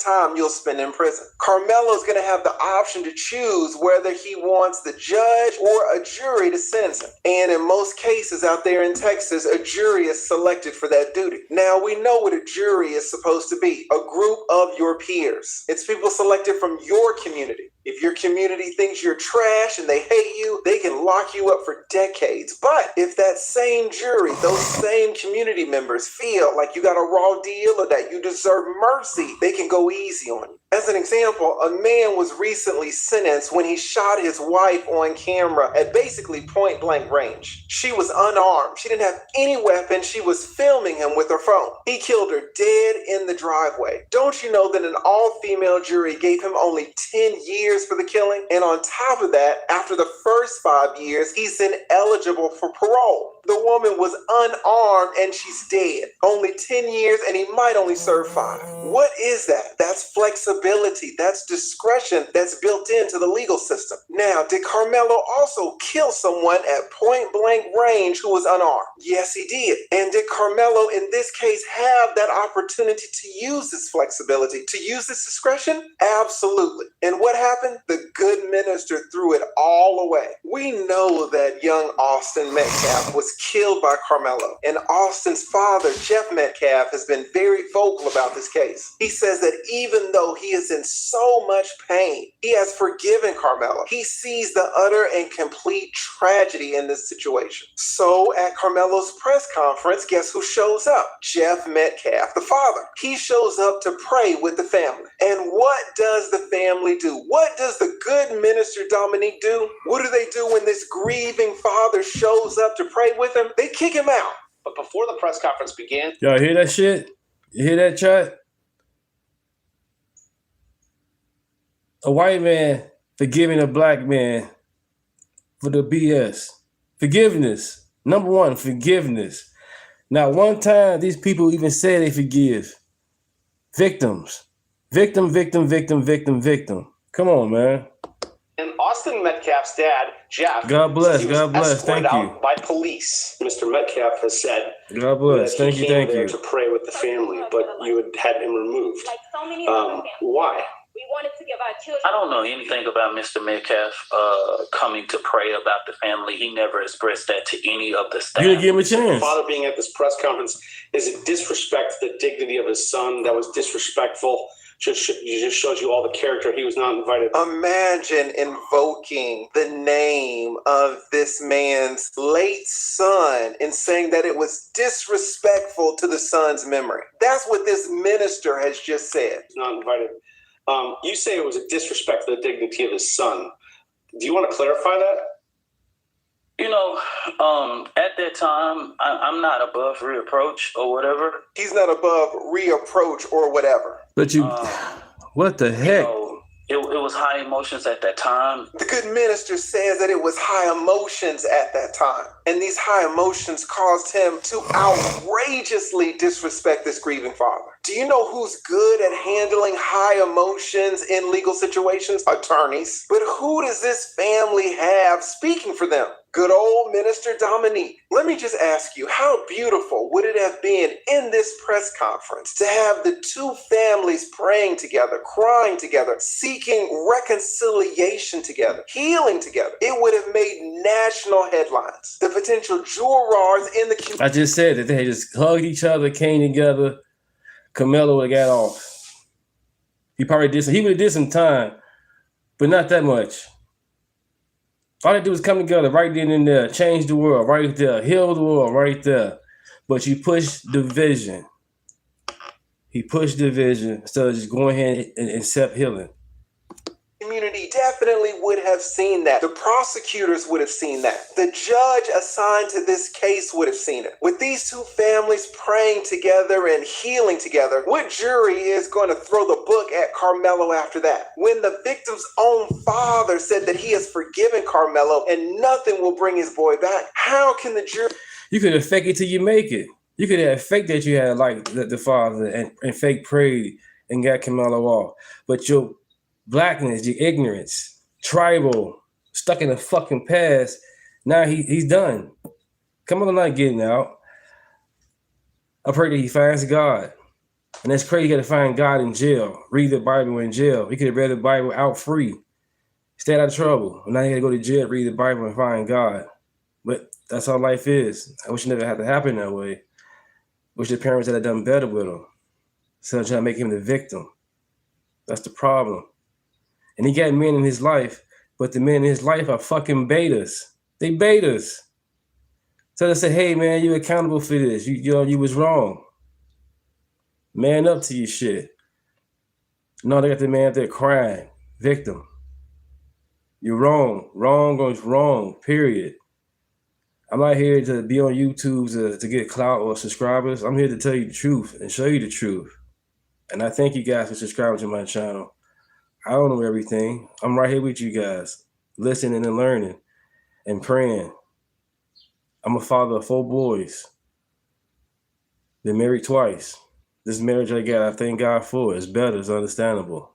time you'll spend in prison. Carmelo's going to have the option to choose whether he wants the judge or a jury to sentence him. And in most cases out there in Texas, a jury is selected for that duty. Now, we know what a jury is supposed to be: a group of your peers. It's people selected from your community. If your community thinks you're trash and they hate you, they can lock you up for decades. But if that same jury, those same community members feel like you got a raw deal or that you deserve mercy, they can go easy on you. As an example, a man was recently sentenced when he shot his wife on camera at basically point blank range. She was unarmed. She didn't have any weapon. She was filming him with her phone. He killed her dead in the driveway. Don't you know that an all-female jury gave him only 10 years for the killing? And on top of that, after the first 5 years, he's ineligible for parole. The woman was unarmed and she's dead. Only 10 years and he might only serve 5. What is that? That's flexibility. That's discretion that's built into the legal system. Now, did Carmelo also kill someone at point blank range who was unarmed? Yes, he did. And did Carmelo in this case have that opportunity to use this flexibility, to use this discretion? Absolutely. And what happened? The good minister threw it all away. We know that young Austin Metcalf was killed by Carmelo. And Austin's father, Jeff Metcalf, has been very vocal about this case. He says that even though he is in so much pain, he has forgiven Carmelo. He sees the utter and complete tragedy in this situation. So at Carmelo's press conference, guess who shows up? Jeff Metcalf, the father. He shows up to pray with the family. And what does the family do? What does the good minister Dominique do? What do they do when this grieving father shows up to pray with him? They kick him out. But before the press conference began, Y'all hear that shit? You hear that, chat? A white man forgiving a black man for the BS. Forgiveness. Number one, forgiveness. Not one time these people even say they forgive. Victims. Victim, victim, victim, victim, victim. Come on, man. and Austin Metcalf's dad, Jeff, God bless. he was God bless. escorted Thank out you. by police. Mr. Metcalf has said God bless. that Thank he you. came Thank there you. to pray with the family, but you had had him removed. Like so many other families. Why? We wanted to give our children. I don't know anything about Mr. Metcalf coming to pray about the family. He never expressed that to any of the staff. You didn't give him a chance. Father being at this press conference, is it disrespect to the dignity of his son that was disrespectful? Just shows you all the character. He was not invited. Imagine invoking the name of this man's late son and saying that it was disrespectful to the son's memory. That's what this minister has just said. He's not invited. You say it was a disrespect to the dignity of his son. Do you want to clarify that? You know, at that time, I'm not above reproach or whatever. He's not above reapproach or whatever. But you, what the heck? You know, it was high emotions at that time. The good minister says that it was high emotions at that time. And these high emotions caused him to outrageously disrespect this grieving father. Do you know who's good at handling high emotions in legal situations? Attorneys. But who does this family have speaking for them? Good old Minister Dominique. Let me just ask you, how beautiful would it have been in this press conference to have the two families praying together, crying together, seeking reconciliation together, healing together? It would have made national headlines. The potential jurors in the community. I just said that they just hugged each other, came together. Carmelo would have got off. He probably did some, he would have did some time, but not that much. All they do is come together right then and there, change the world right there, heal the world right there. But you push division. He pushed division instead of just going ahead and accept healing. Community definitely would have seen that. The prosecutors would have seen that. The judge assigned to this case would have seen it. With these two families praying together and healing together, what jury is going to throw the book at Carmelo after that? When the victim's own father said that he has forgiven Carmelo and nothing will bring his boy back, how can the jury? You could have faked it till you make it. You could have faked that you had like the father and fake prayed and got Carmelo off. But your blackness, your ignorance, tribal, stuck in the fucking past. Now he's done. Carmelo not getting out. I pray that he finds God. And that's crazy. You got to find God in jail. Read the Bible in jail. He could have read the Bible out free. Stay out of trouble. Now he got to go to jail, read the Bible, and find God. But that's how life is. I wish it never had to happen that way. Wish the parents had done better with him. So I'm trying to make him the victim. That's the problem. And he got men in his life, but the men in his life are fucking betas. They betas. So they say, hey, man, you're accountable for this. You was wrong. Man up to your shit. No, they got the man out there crying. Victim. You're wrong. Wrong goes wrong, period. I'm not here to be on YouTube to get clout or subscribers. I'm here to tell you the truth and show you the truth. And I thank you guys for subscribing to my channel. I don't know everything. I'm right here with you guys, listening and learning and praying. I'm a father of 4 boys. Been married twice. This marriage I got, I thank God for. It's better, it's understandable.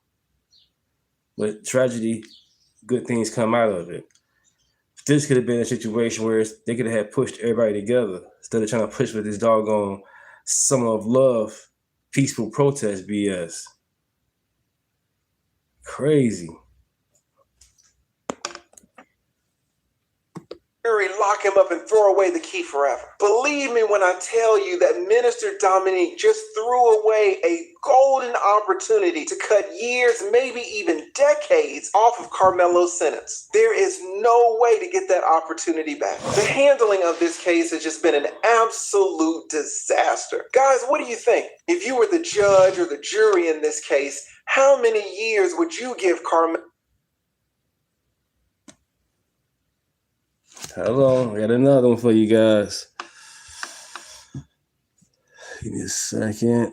But tragedy, good things come out of it. This could have been a situation where they could have pushed everybody together instead of trying to push with this doggone summer of love, peaceful protest BS. Crazy. Lock him up and throw away the key forever. Believe me when I tell you that Minister Dominique just threw away a golden opportunity to cut years, maybe even decades off of Carmelo's sentence. There is no way to get that opportunity back. The handling of this case has just been an absolute disaster. Guys, what do you think? If you were the judge or the jury in this case, how many years would you give Carmelo? Hello, I got another one for you guys. Give me a second.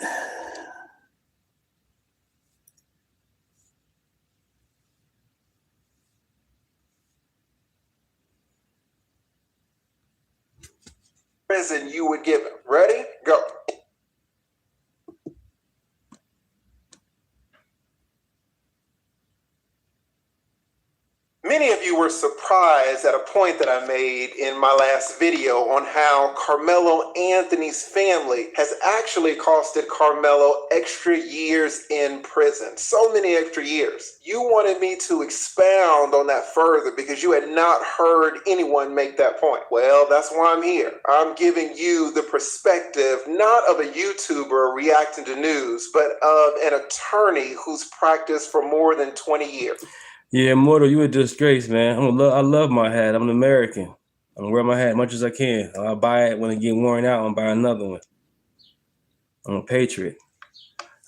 Prison you would give him. Ready? Go. Many of you were surprised at a point that I made in my last video on how Carmelo Anthony's family has actually costed Carmelo extra years in prison. So many extra years. You wanted me to expound on that further because you had not heard anyone make that point. Well, that's why I'm here. I'm giving you the perspective not of a YouTuber reacting to news, but of an attorney who's practiced for more than 20 years. Yeah, Mortal, you a disgrace, man. I love my hat. I'm an American. I'm gonna wear my hat as much as I can. I'll buy it when it get worn out and buy another one. I'm a patriot.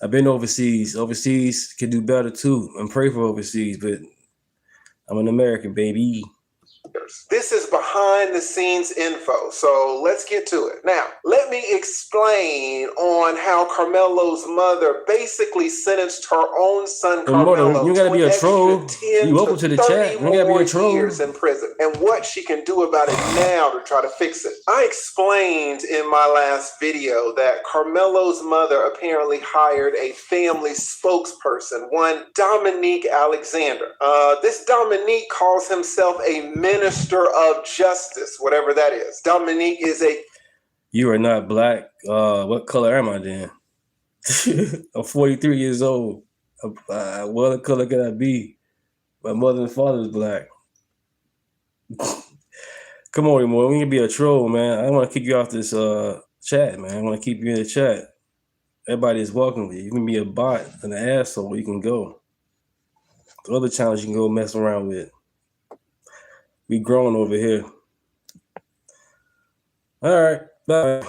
I've been overseas. Overseas can do better too, and pray for overseas, but I'm an American, baby. This is behind the scenes info, so let's get to it. Now, let me explain on how Carmelo's mother basically sentenced her own son Carmelo you gotta to be an a troll. extra 10 You open to the chat. You gotta be a troll. years in prison, and what she can do about it now to try to fix it. I explained in my last video that Carmelo's mother apparently hired a family spokesperson, one Dominique Alexander. This Dominique calls himself a minister of justice, whatever that is. Dominique is a... You are not black. What color am I then? I'm 43 years old. What color can I be? My mother and father is black. Come on, anymore. We can be a troll, man. I don't want to kick you off this chat, man. I want to keep you in the chat. Everybody is welcome. You can be a bot and an asshole. You can go. The other channels you can go mess around with. We growing over here. All right, bye.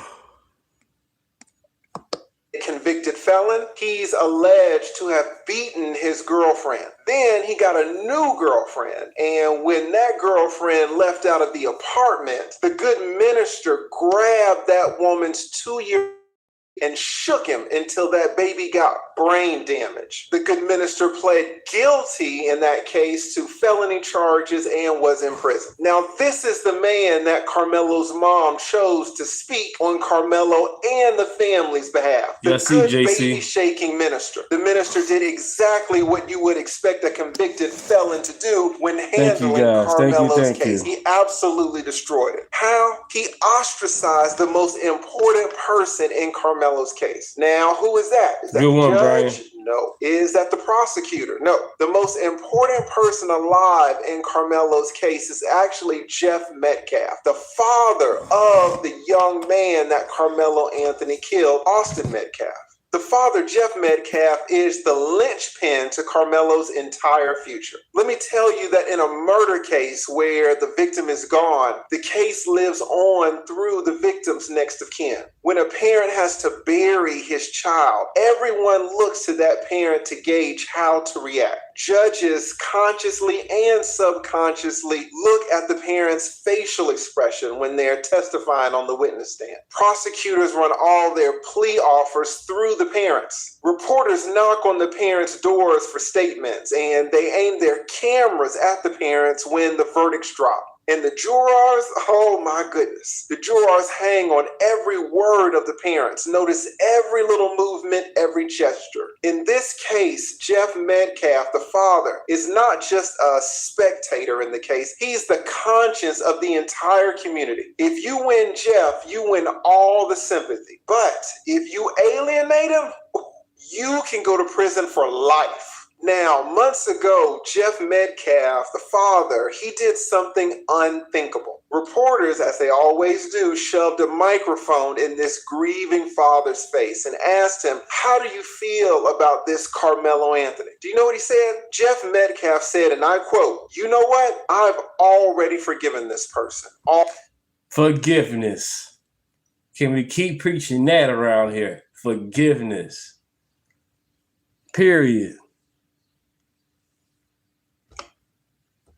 Convicted felon. He's alleged to have beaten his girlfriend. Then he got a new girlfriend. And when that girlfriend left out of the apartment, the good minister grabbed that woman's 2-year-old and shook him until that baby got brain damage. The good minister pled guilty in that case to felony charges and was in prison. Now, this is the man that Carmelo's mom chose to speak on Carmelo and the family's behalf. The good baby-shaking minister. The minister did exactly what you would expect a convicted felon to do when handling Carmelo's case. He absolutely destroyed it. How? He ostracized the most important person in Carmelo's case. Now, who is that? Is that the judge? No. Is that the prosecutor? No. The most important person alive in Carmelo's case is actually Jeff Metcalf, the father of the young man that Carmelo Anthony killed, Austin Metcalf. The father, Jeff Metcalf, is the linchpin to Carmelo's entire future. Let me tell you that in a murder case where the victim is gone, the case lives on through the victim's next of kin. When a parent has to bury his child, everyone looks to that parent to gauge how to react. Judges consciously and subconsciously look at the parent's facial expression when they're testifying on the witness stand. Prosecutors run all their plea offers through the parents. Reporters knock on the parents' doors for statements, and they aim their cameras at the parents when the verdicts drop. And the jurors, oh my goodness, the jurors hang on every word of the parents. Notice every little movement, every gesture. In this case, Jeff Metcalf, the father, is not just a spectator in the case. He's the conscience of the entire community. If you win Jeff, you win all the sympathy. But if you alienate him, you can go to prison for life. Now, months ago, Jeff Metcalf, the father, he did something unthinkable. Reporters, as they always do, shoved a microphone in this grieving father's face and asked him, "How do you feel about this Carmelo Anthony?" Do you know what he said? Jeff Metcalf said, and I quote, "You know what? I've already forgiven this person." Forgiveness. Can we keep preaching that around here? Forgiveness. Period.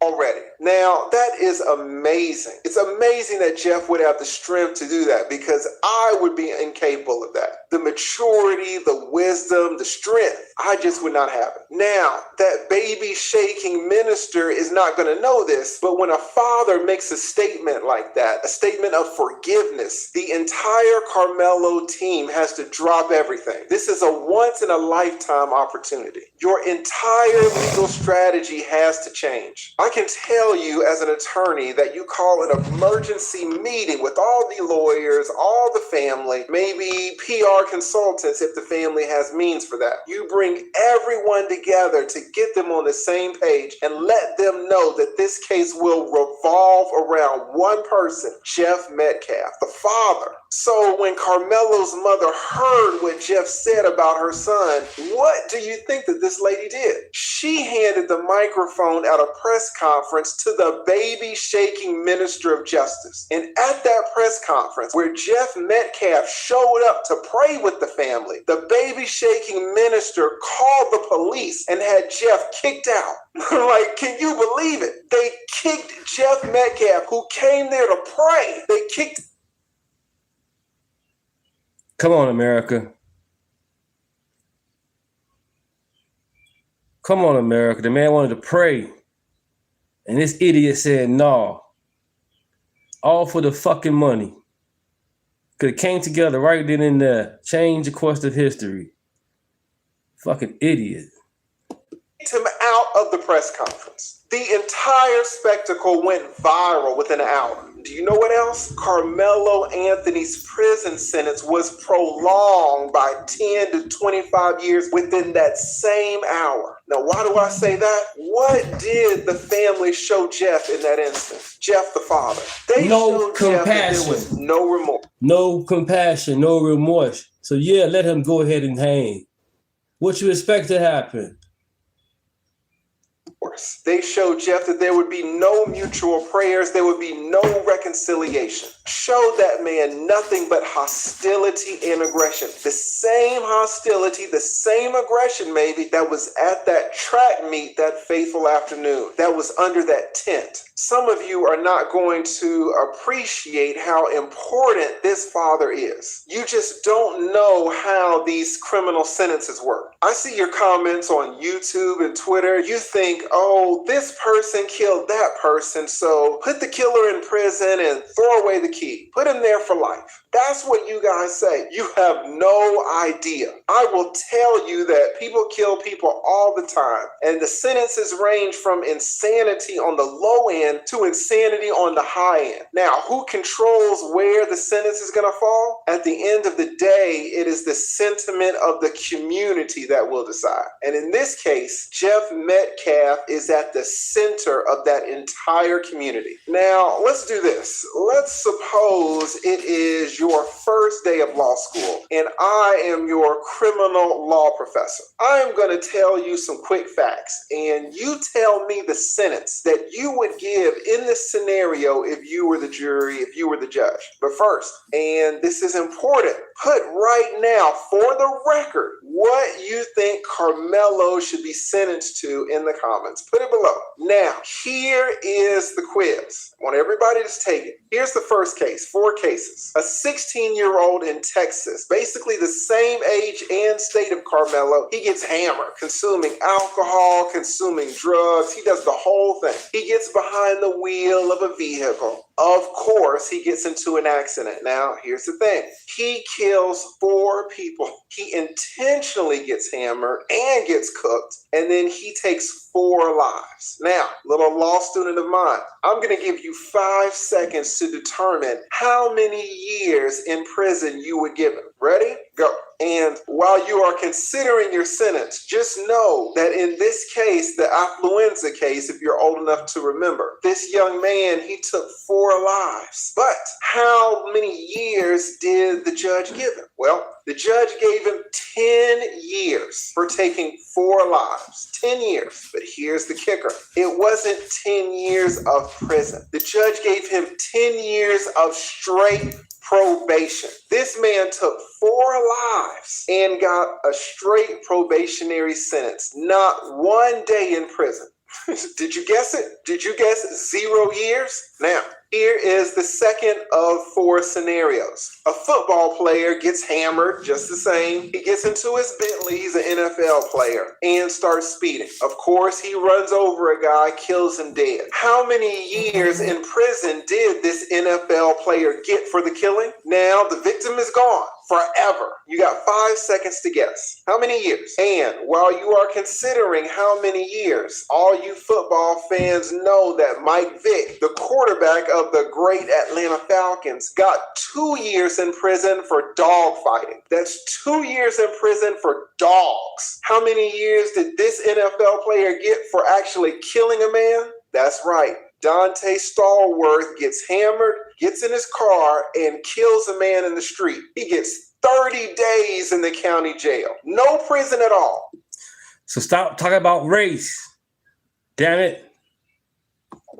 Already. Now, that is amazing. It's amazing that Jeff would have the strength to do that, because I would be incapable of that. The maturity, the wisdom, the strength, I just would not have it. Now, that baby shaking minister is not going to know this, but when a father makes a statement like that, a statement of forgiveness, the entire Carmelo team has to drop everything. This is a once-in-a-lifetime opportunity. Your entire legal strategy has to change. I can tell you as an attorney that you call an emergency meeting with all the lawyers, all the family, maybe PR consultants if the family has means for that. You bring everyone together to get them on the same page and let them know that this case will revolve around one person, Jeff Metcalf, the father. So when Carmelo's mother heard what Jeff said about her son, what do you think that this lady did? She handed the microphone at a press conference to the baby shaking minister of justice. And at that press conference where Jeff Metcalf showed up to pray with the family, the baby shaking minister called the police and had Jeff kicked out. Like, can you believe it? They kicked Jeff Metcalf, who came there to pray. They kicked. Come on, America. Come on, America. The man wanted to pray. And this idiot said, no. All for the fucking money. Could have came together right then and there. Changed the course of history. Fucking idiot. Him out of the press conference. The entire spectacle went viral within an hour. Do you know what else? Carmelo Anthony's prison sentence was prolonged by 10 to 25 years within that same hour. Now, why do I say that? What did the family show Jeff in that instance? Jeff, the father. They showed Jeff that there was no remorse. No compassion, no remorse. So yeah, let him go ahead and hang. What you expect to happen? They showed Jeff that there would be no mutual prayers, there would be no reconciliation. Showed that man nothing but hostility and aggression. The same hostility, the same aggression maybe that was at that track meet that fateful afternoon, that was under that tent. Some of you are not going to appreciate how important this father is. You just don't know how these criminal sentences work. I see your comments on YouTube and Twitter. You think, oh, this person killed that person, so put the killer in prison and throw away the key. Put him there for life. That's what you guys say. You have no idea. I will tell you that people kill people all the time, and the sentences range from insanity on the low end to insanity on the high end. Now, who controls where the sentence is going to fall? At the end of the day, it is the sentiment of the community that will decide. And in this case, Jeff Metcalf is at the center of that entire community. Now, let's do this. Let's suppose it is your first day of law school, and I am your criminal law professor. I am going to tell you some quick facts, and you tell me the sentence that you would give in this scenario if you were the jury, if you were the judge. But first, and this is important, put right now for the record what you think Carmelo should be sentenced to in the comments. Put it below. Now, here is the quiz. I want everybody to take it. Here's the first case, 4 cases. A 16-year-old in Texas, basically the same age and state of Carmelo. He gets hammered, consuming alcohol, consuming drugs. He does the whole thing. He gets behind the wheel of a vehicle. Of course, he gets into an accident. Now, here's the thing. He kills 4 people. He intentionally gets hammered and gets cooked, and then he takes 4 lives. Now, little law student of mine, I'm going to give you 5 seconds to determine how many years in prison you would give him. Ready? Go. And while you are considering your sentence, just know that in this case, the affluenza case, if you're old enough to remember, this young man, he took 4 lives. But how many years did the judge give him? Well, the judge gave him 10 years for taking 4 lives. 10 years. But here's the kicker. It wasn't 10 years of prison. The judge gave him 10 years of straight probation. This man took 4 lives and got a straight probationary sentence. Not 1 day in prison. Did you guess it? Did you guess 0 years? Now, here is the second of 4 scenarios. A football player gets hammered just the same. He gets into his Bentley, he's an NFL player, and starts speeding. Of course, he runs over a guy, kills him dead. How many years in prison did this NFL player get for the killing? Now, the victim is gone forever. You got 5 seconds to guess. How many years? And while you are considering how many years, all you football fans know that Mike Vick, the quarterback of the great Atlanta Falcons, got 2 years in prison for dog fighting. That's 2 years in prison for dogs. How many years did this NFL player get for actually killing a man? That's right. Dante Stallworth gets hammered, gets in his car, and kills a man in the street. He gets 30 days in the county jail. No prison at all. So stop talking about race. Damn it.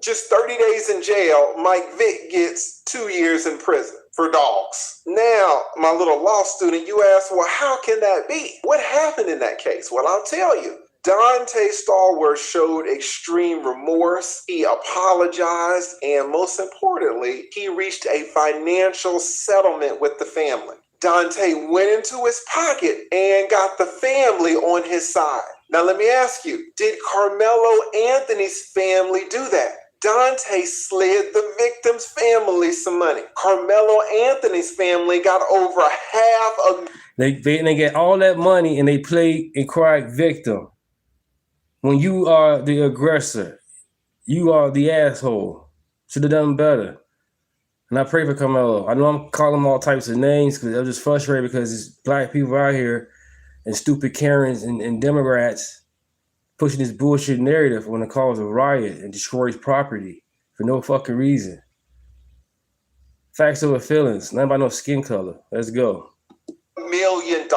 Just 30 days in jail. Mike Vick gets 2 years in prison for dogs. Now, my little law student, you ask, well, how can that be? What happened in that case? Well, I'll tell you. Dante Stallworth showed extreme remorse. He apologized, and most importantly, he reached a financial settlement with the family. Dante went into his pocket and got the family on his side. Now, let me ask you, did Carmelo Anthony's family do that? Dante slid the victim's family some money. Carmelo Anthony's family got over $500,000. They get all that money and they play and cry victim. When you are the aggressor, you are the asshole. Should have done better. And I pray for Carmelo. I know I'm calling him all types of names because I'm just frustrated because there's black people out here and stupid Karens and Democrats pushing this bullshit narrative when it causes a riot and destroys property for no fucking reason. Facts over feelings, not about no skin color. Let's go. $1 million.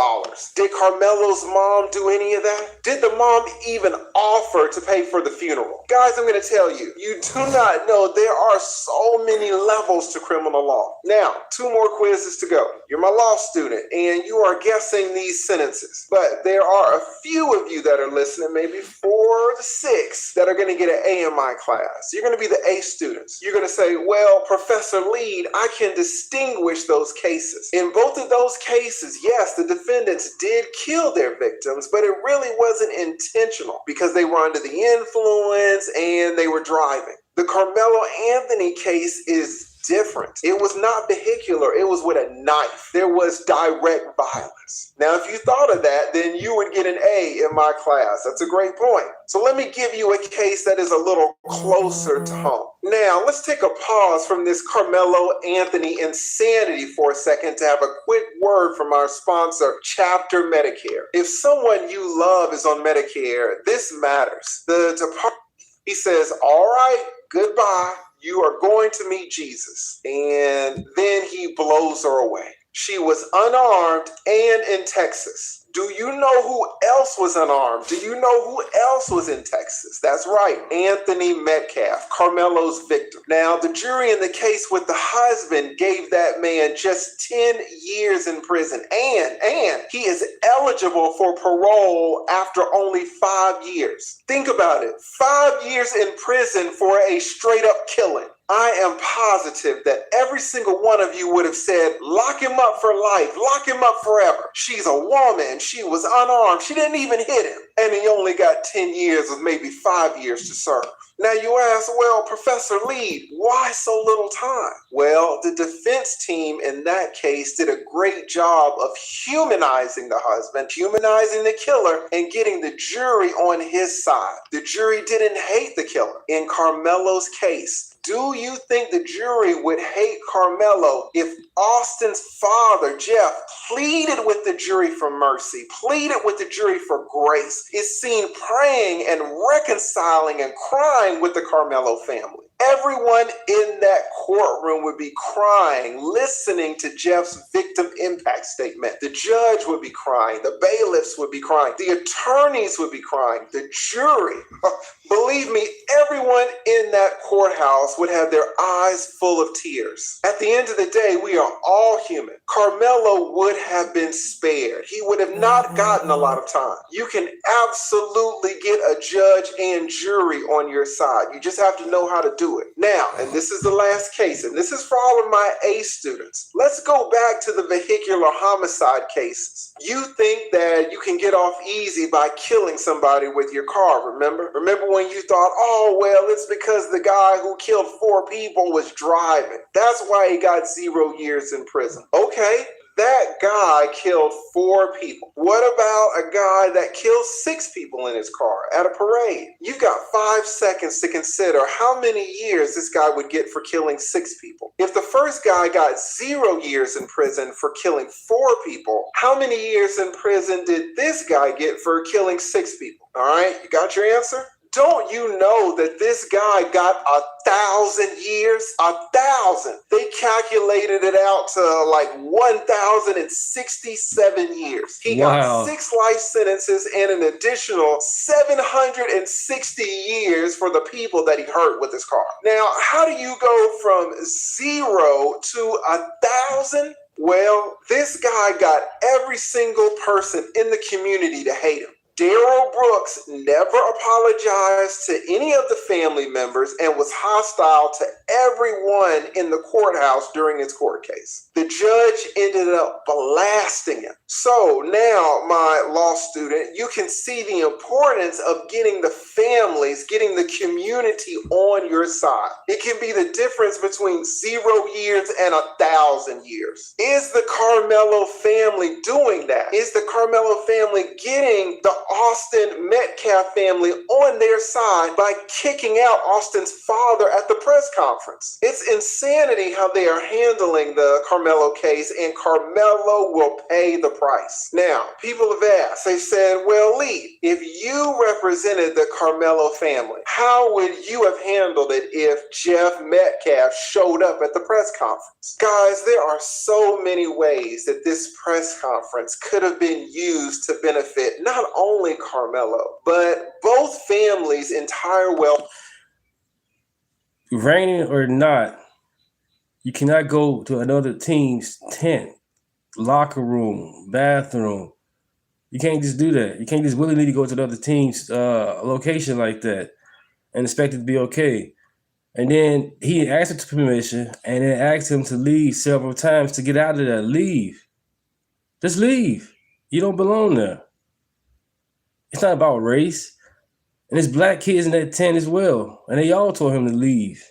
Did Carmelo's mom do any of that? Did the mom even offer to pay for the funeral? Guys, I'm going to tell you, you do not know there are so many levels to criminal law. Now, 2 more quizzes to go. You're my law student, and you are guessing these sentences. But there are a few of you that are listening, maybe 4 to 6, that are going to get an A in my class. You're going to be the A students. You're going to say, well, Professor Lead, I can distinguish those cases. In both of those cases, yes, the defendants did kill their victims, but it really wasn't intentional because they were under the influence and they were driving. The Carmelo Anthony case is different. It was not vehicular. It was with a knife. There was direct violence. Now, if you thought of that, then you would get an A in my class. That's a great point. So let me give you a case that is a little closer to home. Now, let's take a pause from this Carmelo Anthony insanity for a second to have a quick word from our sponsor, Chapter Medicare. If someone you love is on Medicare, this matters. The department, he says, all right, goodbye. you are going to meet Jesus. And then he blows her away. She was unarmed and in Texas. Do you know who else was unarmed? Do you know who else was in Texas? That's right, Anthony Metcalf, Carmelo's victim. Now, the jury in the case with the husband gave that man just 10 years in prison, and he is eligible for parole after only 5 years. Think about it, 5 years in prison for a straight-up killing. I am positive that every single one of you would have said, lock him up for life, lock him up forever. She's a woman, she was unarmed, she didn't even hit him. And he only got 10 years with maybe 5 years to serve. Now you ask, well, Professor Lee, why so little time? Well, the defense team in that case did a great job of humanizing the husband, humanizing the killer, and getting the jury on his side. The jury didn't hate the killer. In Carmelo's case, do you think the jury would hate Carmelo if Austin's father, Jeff, pleaded with the jury for mercy, pleaded with the jury for grace, is seen praying and reconciling and crying with the Carmelo family? Everyone in that courtroom would be crying, listening to Jeff's victim impact statement. The judge would be crying. The bailiffs would be crying. The attorneys would be crying. The jury, believe me, everyone in that courthouse would have their eyes full of tears. At the end of the day, we are all human. Carmelo would have been spared. He would have not gotten a lot of time. You can absolutely get a judge and jury on your side. You just have to know how to do it. Now, and this is the last case, and this is for all of my A students. Let's go back to the vehicular homicide cases. You think that you can get off easy by killing somebody with your car, remember? Remember when you thought, oh, well, it's because the guy who killed 4 people was driving. That's why he got 0 years in prison. Okay. That guy killed 4 people. What about a guy that killed 6 people in his car at a parade? You've got 5 seconds to consider how many years this guy would get for killing 6 people. If the first guy got 0 years in prison for killing 4 people, how many years in prison did this guy get for killing 6 people? All right, you got your answer? Don't you know that this guy got 1,000 years? 1,000. They calculated it out to like 1,067 years. He got 6 life sentences and an additional 760 years for the people that he hurt with his car. Now, how do you go from 0 to 1,000? Well, this guy got every single person in the community to hate him. Daryl Brooks never apologized to any of the family members and was hostile to everyone in the courthouse during his court case. The judge ended up blasting him. So now, my law student, you can see the importance of getting the families, getting the community on your side. It can be the difference between 0 years and 1,000 years. Is the Carmelo family doing that? Is the Carmelo family getting the Austin Metcalf family on their side by kicking out Austin's father at the press conference? It's insanity how they are handling the Carmelo case, and Carmelo will pay the price. Now, people have asked, they said, well, Lee, if you represented the Carmelo family, how would you have handled it if Jeff Metcalf showed up at the press conference? Guys, there are so many ways that this press conference could have been used to benefit not only Carmelo, but both families' entire wealth. Raining or not, you cannot go to another team's tent, locker room, bathroom. You can't just do that. You can't just willingly go to another team's location like that and expect it to be okay. And then he asked him for permission and then asked him to leave several times to get out of there. Leave. Just leave. You don't belong there. It's not about race. And there's black kids in that tent as well. And they all told him to leave.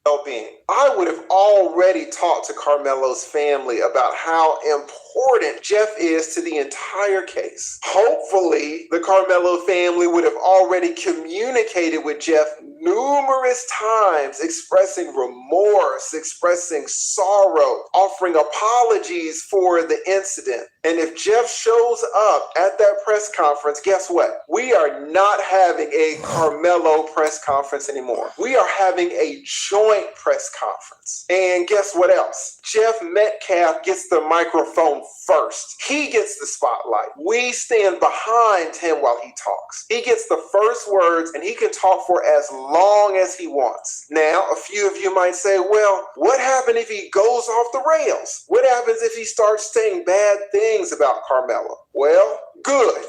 Well-being. I would have already talked to Carmelo's family about how important Jeff is to the entire case. Hopefully, the Carmelo family would have already communicated with Jeff numerous times, expressing remorse, expressing sorrow, offering apologies for the incident. And if Jeff shows up at that press conference, guess what? We are not having a Carmelo press conference anymore. We are having a joint press conference. And guess what else? Jeff Metcalf gets the microphone first. He gets the spotlight. We stand behind him while he talks. He gets the first words and he can talk for as long as he wants. Now, a few of you might say, well, what happens if he goes off the rails? What happens if he starts saying bad things about Carmelo? Well, good.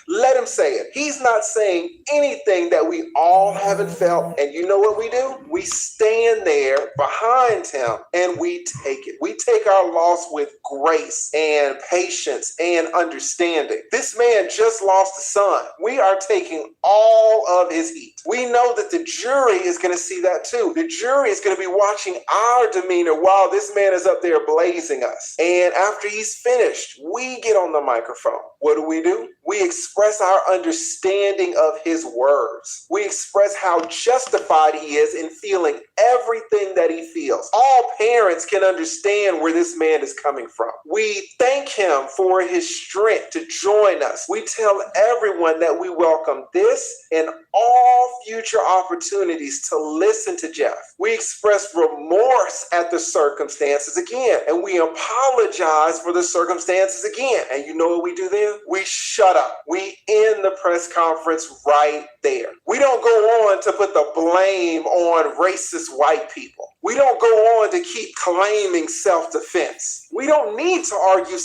Let him say it. He's not saying anything that we all haven't felt. And you know what we do? We stand there behind him and we take it. We take our loss with grace and patience and understanding. This man just lost a son. We are taking all of his heat. We know that the jury is going to see that too. The jury is going to be watching our demeanor while this man is up there blazing us. And after he's finished, we get on the microphone. What do? We express our understanding of his words. We express how justified he is in feeling everything that he feels. All parents can understand where this man is coming from. We thank him for his strength to join us. We tell everyone that we welcome this and all future opportunities to listen to Jeff. We express remorse at the circumstances again, and we apologize for the circumstances again. And you know what we do then? We shut up. We end the press conference right there. We don't go on to put the blame on racist white people. We don't go on to keep claiming self-defense. We don't need to argue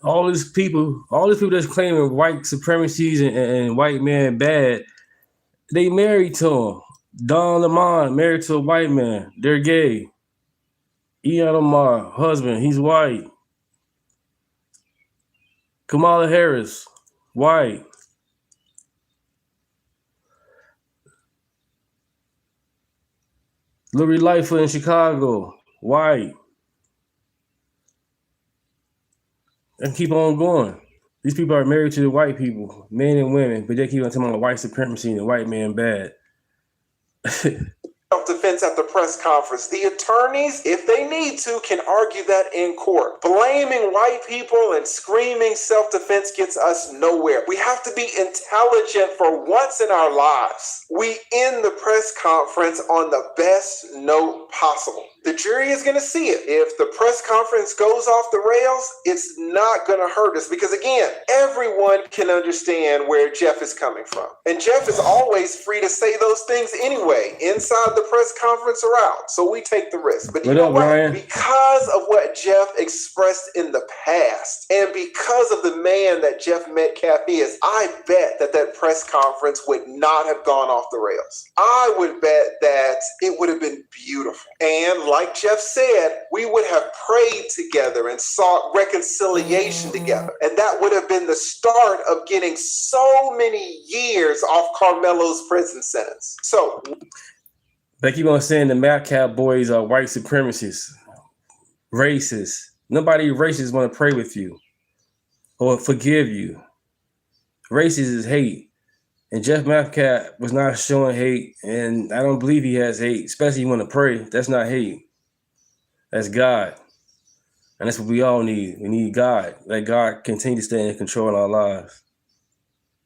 all these people that's claiming white supremacies and white man bad, they married to him. Don Lemon married to a white man. They're gay. Ian Lamar, husband, he's white. Kamala Harris, white. Lori Lightfoot in Chicago, white. And keep on going. These people are married to the white people, men and women, but they keep on talking about white supremacy and the white man bad. Self-defense at the press conference. The attorneys, if they need to, can argue that in court. Blaming white people and screaming self-defense gets us nowhere. We have to be intelligent for once in our lives. We end the press conference on the best note possible. The jury is going to see it. If the press conference goes off the rails, it's not going to hurt us because, again, everyone can understand where Jeff is coming from. And Jeff is always free to say those things anyway, inside the press conference or out. So we take the risk. But you know what? Because of what Jeff expressed in the past and because of the man that Jeff Metcalf is, I bet that press conference would not have gone off the rails. I would bet that it would have been beautiful. And like Jeff said, we would have prayed together and sought reconciliation together. And that would have been the start of getting so many years off Carmelo's prison sentence. So they keep on saying the Metcalf boys are white supremacists, racist. Nobody racist want to pray with you or forgive you. Racist is hate. And Jeff Metcalf was not showing hate, and I don't believe he has hate, especially when to pray. That's not hate. That's God. And that's what we all need. We need God. Let God continue to stay in control of our lives.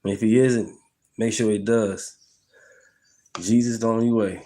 And if he isn't, make sure he does. Jesus is the only way.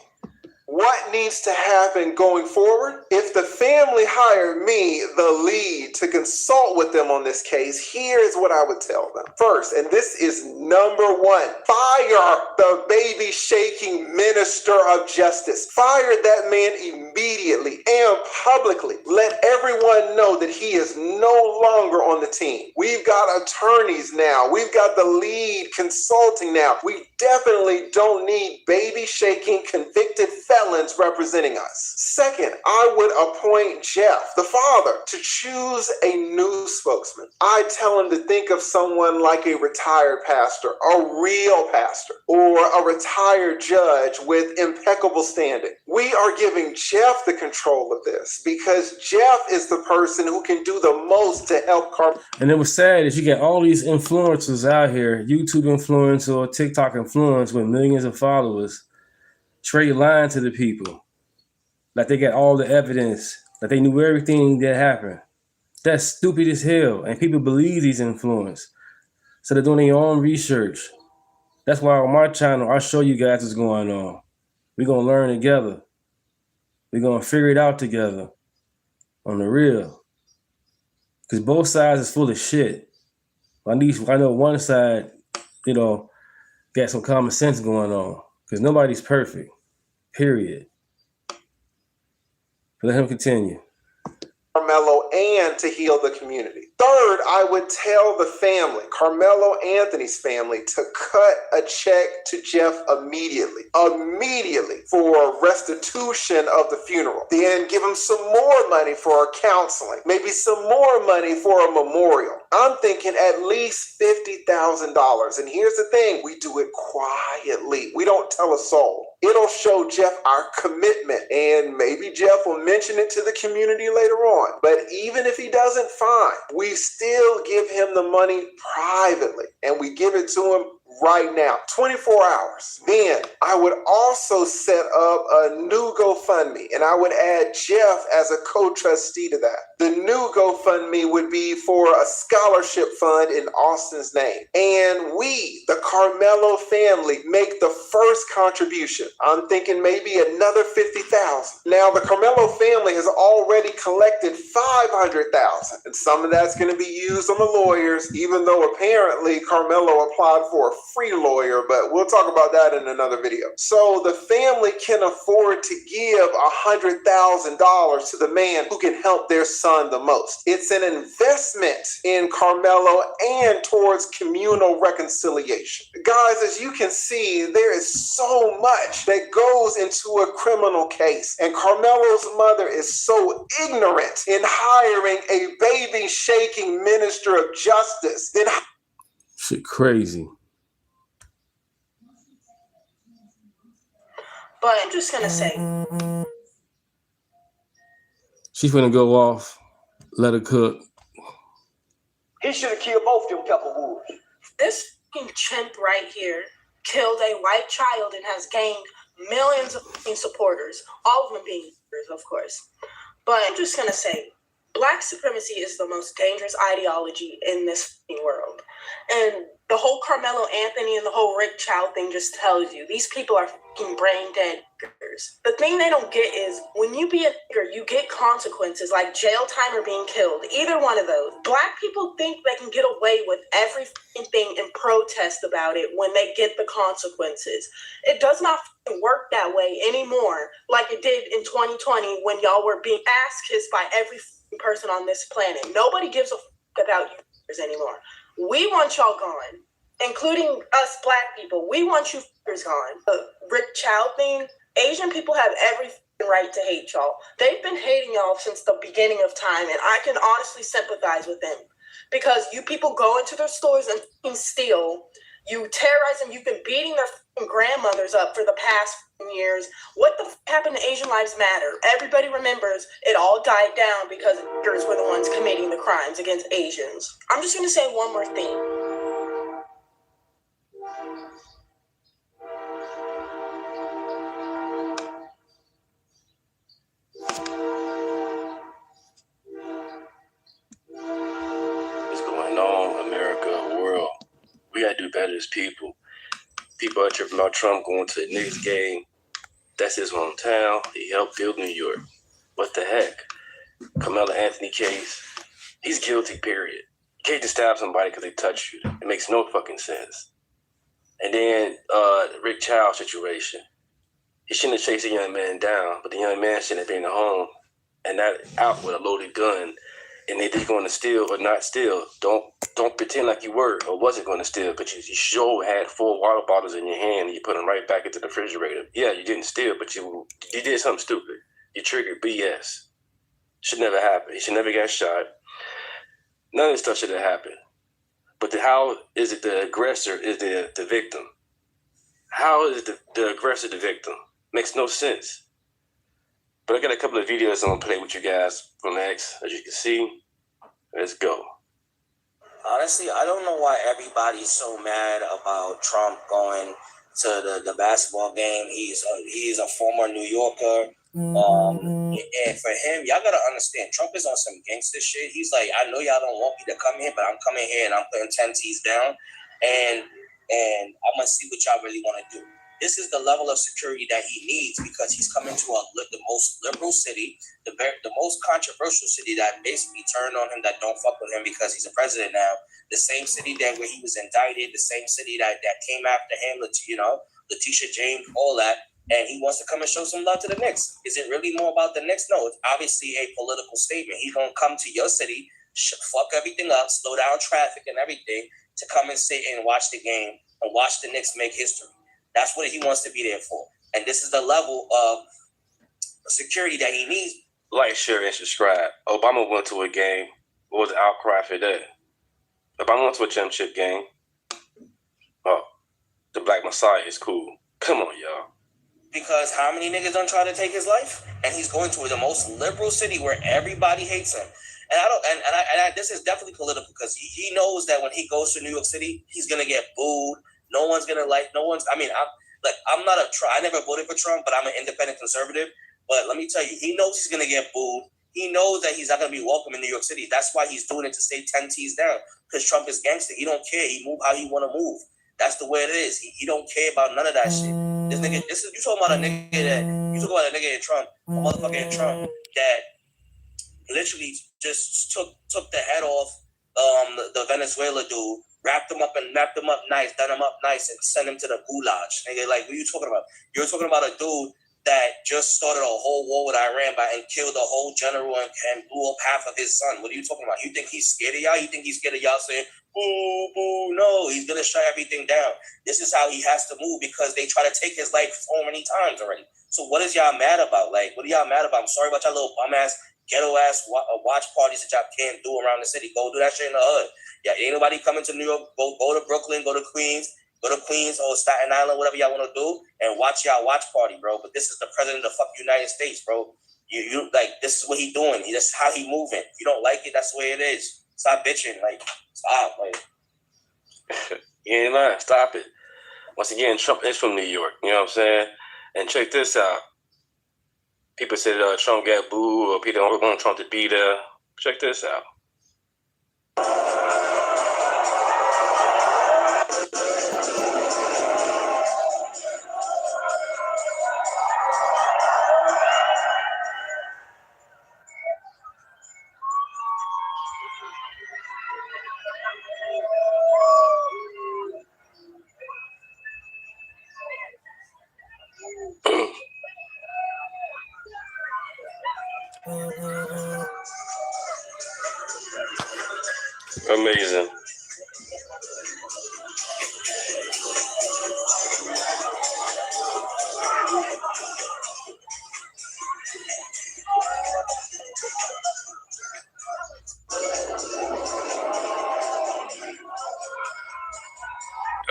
What needs to happen going forward? If the family hired me, the lead, to consult with them on this case, here's what I would tell them. First, and this is number one, fire the baby shaking minister of justice. Fire that man immediately and publicly. Let everyone know that he is no longer on the team. We've got attorneys now. We've got the lead consulting now. We definitely don't need baby shaking convicted felons felons representing us. Second, I would appoint Jeff, the father, to choose a new spokesman. I tell him to think of someone like a retired pastor, a real pastor, or a retired judge with impeccable standing. We are giving Jeff the control of this because Jeff is the person who can do the most to help Carmelo. And it was sad that you get all these influencers out here, YouTube influencers or TikTok influencers with millions of followers, straight lying to the people. Like they got all the evidence, that they knew everything that happened. That's stupid as hell. And people believe these influencers. So they're doing their own research. That's why on my channel, I show you guys what's going on. We're going to learn together. We're going to figure it out together on the real. Because both sides is full of shit. At least I know one side, got some common sense going on. Because nobody's perfect. Period. Let him continue. Carmelo and to heal the community. Third, I would tell the family, Carmelo Anthony's family, to cut a check to Jeff immediately for restitution of the funeral. Then give him some more money for counseling, maybe some more money for a memorial. I'm thinking at least $50,000. And here's the thing, we do it quietly. We don't tell a soul. It'll show Jeff our commitment, and maybe Jeff will mention it to the community later on. But even if he doesn't, fine. We still give him the money privately, and we give it to him right now, 24 hours. Then I would also set up a new GoFundMe, and I would add Jeff as a co-trustee to that. The new GoFundMe would be for a scholarship fund in Austin's name. And we, the Carmelo family, make the first contribution. I'm thinking maybe another $50,000. Now, the Carmelo family has already collected $500,000, and some of that's going to be used on the lawyers, even though apparently Carmelo applied for a free lawyer, but we'll talk about that in another video. So the family can afford to give $100,000 to the man who can help their son the most. It's an investment in Carmelo and towards communal reconciliation. Guys, as you can see, there is so much that goes into a criminal case, and Carmelo's mother is so ignorant in hiring a baby-shaking minister of justice. Shit crazy. But I'm just going to say. She's going to go off, let her cook. He should have killed both them couple wolves. This chimp right here killed a white child and has gained millions of supporters. All of them being supporters, of course. But I'm just going to say, Black supremacy is the most dangerous ideology in this world. And the whole Carmelo Anthony and the whole Rick Chow thing just tells you these people are fucking brain dead niggers. The thing they don't get is when you be a nigger, you get consequences like jail time or being killed. Either one of those. Black people think they can get away with everything and protest about it when they get the consequences. It does not work that way anymore like it did in 2020 when y'all were being ass-kissed by every person on this planet. Nobody gives a fuck about you anymore. We want y'all gone, including us Black people. We want you fuckers gone. The Rick Chow thing, Asian people have every right to hate y'all. They've been hating y'all since the beginning of time, and I can honestly sympathize with them because you people go into their stores and steal. You terrorize them. You've been beating their grandmothers up for the past years. What the happened to Asian Lives Matter? Everybody remembers it all died down because niggers were the ones committing the crimes against Asians. I'm just going to say one more thing. What's going on, America, world? We gotta do better as people. People are tripping about Trump going to the Knicks game. That's his hometown. He helped build New York. What the heck? Carmelo Anthony case. He's guilty, period. You can't just stab somebody because they touched you. It makes no fucking sense. And then Rick Chow situation. He shouldn't have chased the young man down, but the young man shouldn't have been at home and not out with a loaded gun and they're going to steal or not steal. Don't pretend like you were or wasn't going to steal, but you sure had 4 water bottles in your hand and you put them right back into the refrigerator. Yeah, you didn't steal, but you did something stupid. You triggered BS. Should never happen. He should never get shot. None of this stuff should have happened. But how is it the aggressor is the victim? How is the aggressor the victim? Makes no sense. But I got a couple of videos I'm going to play with you guys from X, as you can see. Let's go. Honestly, I don't know why everybody's so mad about Trump going to the basketball game. He's a former New Yorker. And for him, y'all gotta understand, Trump is on some gangster shit. He's like, I know y'all don't want me to come here, but I'm coming here and I'm putting 10 T's down, and I'm gonna see what y'all really want to do. This is the level of security that he needs because he's coming to the most liberal city, the most controversial city that basically turned on him, that don't fuck with him because he's a president now. The same city that where he was indicted, the same city that came after him, Letitia James, all that. And he wants to come and show some love to the Knicks. Is it really more about the Knicks? No, it's obviously a political statement. He's going to come to your city, fuck everything up, slow down traffic and everything to come and sit and watch the game and watch the Knicks make history. That's what he wants to be there for. And this is the level of security that he needs. Like, share, and subscribe. Obama went to a game. What was the outcry for that? Obama went to a championship game. Oh, the Black Messiah is cool. Come on, y'all. Because how many niggas don't try to take his life? And he's going to the most liberal city where everybody hates him. And this is definitely political because he knows that when he goes to New York City, he's gonna get booed. I never voted for Trump, but I'm an independent conservative. But let me tell you, he knows he's gonna get booed. He knows that he's not gonna be welcome in New York City. That's why he's doing it to stay 10 T's down. Because Trump is gangster. He don't care. He move how he wanna move. That's the way it is. He don't care about none of that shit. You talking about a nigga in Trump, a motherfucker in Trump that literally just took the head off the Venezuela dude, wrapped him up nice, done him up nice, and sent him to the gulag. Nigga, like, what are you talking about? You're talking about a dude that just started a whole war with Iran and killed a whole general and blew up half of his son. What are you talking about? You think he's scared of y'all? You think he's scared of y'all saying, boo, boo? No, he's going to shut everything down. This is how he has to move because they try to take his life so many times already. So what is y'all mad about? Like, what are y'all mad about? I'm sorry about y'all little bum-ass, ghetto-ass watch parties that y'all can't do around the city. Go do that shit in the hood. Yeah, ain't nobody coming to New York. Go to Brooklyn, go to Queens or Staten Island, whatever y'all want to do, and watch y'all watch party, bro. But this is the president of the fucking United States, bro. You like, this is what he doing. That's how he moving. If you don't like it, that's the way it is. Stop bitching. Like, stop. Like, you ain't lying. Stop it. Once again, Trump is from New York. You know what I'm saying? And check this out. People said Trump got booed or people don't want Trump to be there. Check this out. Amazing.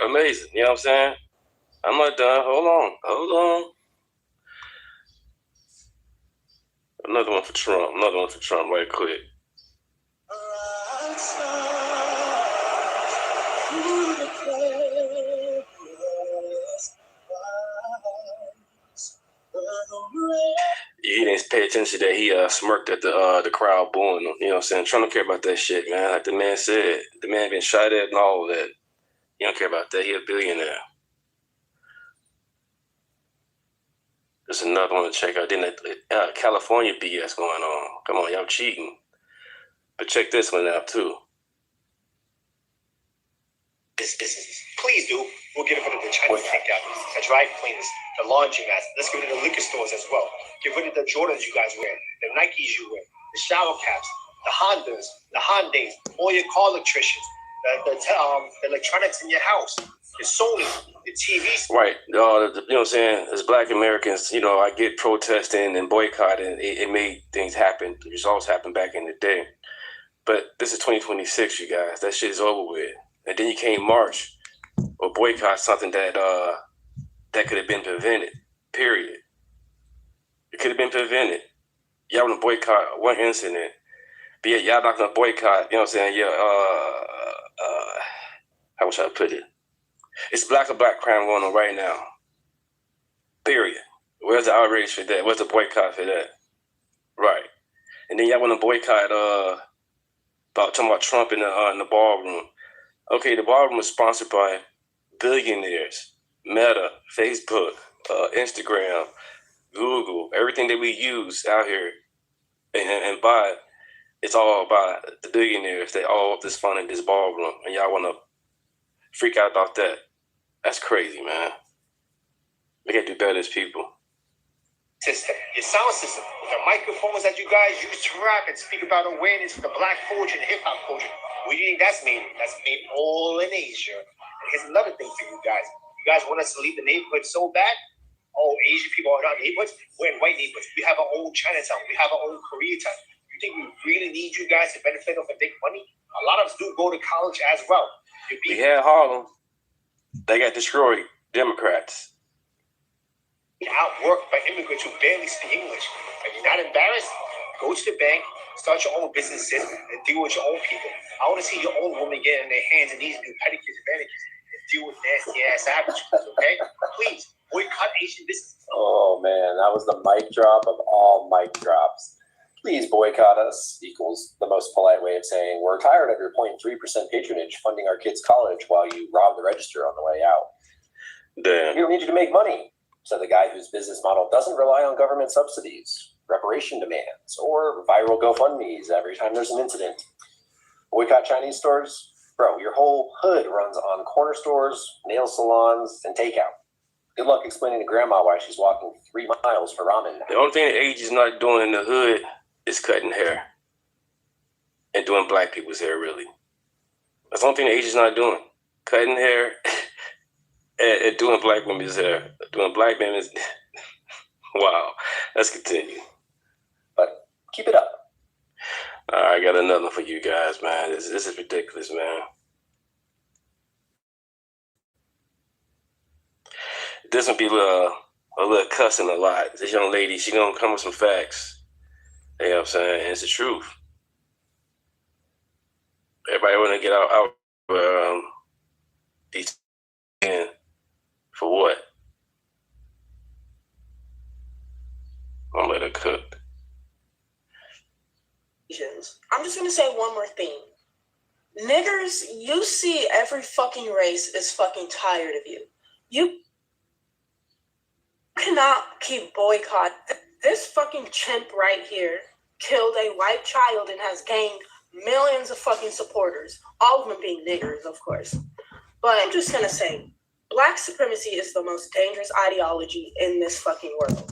Amazing. You know what I'm saying? I'm not done. Hold on. Another one for Trump right quick. He didn't pay attention that he smirked at the crowd booing him. You know what I'm saying? Trump don't care about that shit, man. Like the man said, the man been shot at and all of that. He don't care about that. He a billionaire. There's another one to check out. Then California BS going on. Come on, y'all cheating. But check this one out too. This business. Please do. We'll get rid of the Chinese takeout, the dry cleaners, the laundromats. Let's get rid of the liquor stores as well. Get rid of the Jordans you guys wear, the Nikes you wear, the shower caps, the Hondas, the Hyundais, all your car electricians, the electronics in your house, the Sony, the TVs. Right. You know what I'm saying? As Black Americans, you know, I get protesting and boycotting. It made things happen. The results happened back in the day. But this is 2026, you guys. That shit is over with. And then you can't march or boycott something that could have been prevented. Period. It could have been prevented. Y'all want to boycott one incident, but yeah, y'all not gonna boycott. You know what I'm saying? Yeah. How should I put it? It's black crime going on right now. Period. Where's the outrage for that? Where's the boycott for that? Right. And then y'all want to boycott talking about Trump in the ballroom. Okay, the ballroom was sponsored by billionaires, Meta, Facebook, Instagram, Google, everything that we use out here and buy, it's all by the billionaires. They all this fun in this ballroom, and y'all want to freak out about that. That's crazy, man. We got to do better as people. System, your sound system, the microphones that you guys use to rap and speak about awareness for the black culture and hip hop culture. Where do you think that's made? That's made all in Asia. And here's another thing for you guys. You guys want us to leave the neighborhood so bad? Oh, Asian people are not neighborhoods. We're in white neighborhoods. We have our own Chinatown. We have our own Koreatown. You think we really need you guys to benefit off and make money? A lot of us do go to college as well. We had Harlem. They got destroyed. Democrats. Outworked by immigrants who barely speak English. Are you not embarrassed? Go to the bank, start your own businesses, and deal with your own people. I want to see your own women get in their hands and knees and do pedicures and manicures and deal with nasty ass savages. Okay? Please boycott Asian business. Oh man, that was the mic drop of all mic drops. Please boycott us equals the most polite way of saying we're tired of your 0.3% patronage funding our kids' college while you rob the register on the way out. Damn. We don't need you to make money, said the guy whose business model doesn't rely on government subsidies, reparation demands, or viral GoFundMes every time there's an incident. Boycott Chinese stores? Bro, your whole hood runs on corner stores, nail salons, and takeout. Good luck explaining to grandma why she's walking 3 miles for ramen now. The only thing that age is not doing in the hood is cutting hair. And doing black people's hair, really. That's the only thing the age is not doing. Cutting hair and doing black women's hair. Doing black women's... Wow. Let's continue. But keep it up. All right, I got another one for you guys, man. This is ridiculous, man. This will be a little cussing a lot. This young lady, she gonna come with some facts. You know what I'm saying? And it's the truth. Everybody want to get out these for what? I'm gonna let her cook. I'm just gonna say one more thing. Niggers, you see every fucking race is fucking tired of you. You cannot keep boycott. This fucking chimp right here killed a white child and has gained millions of fucking supporters. All of them being niggers, of course. But I'm just gonna say, black supremacy is the most dangerous ideology in this fucking world.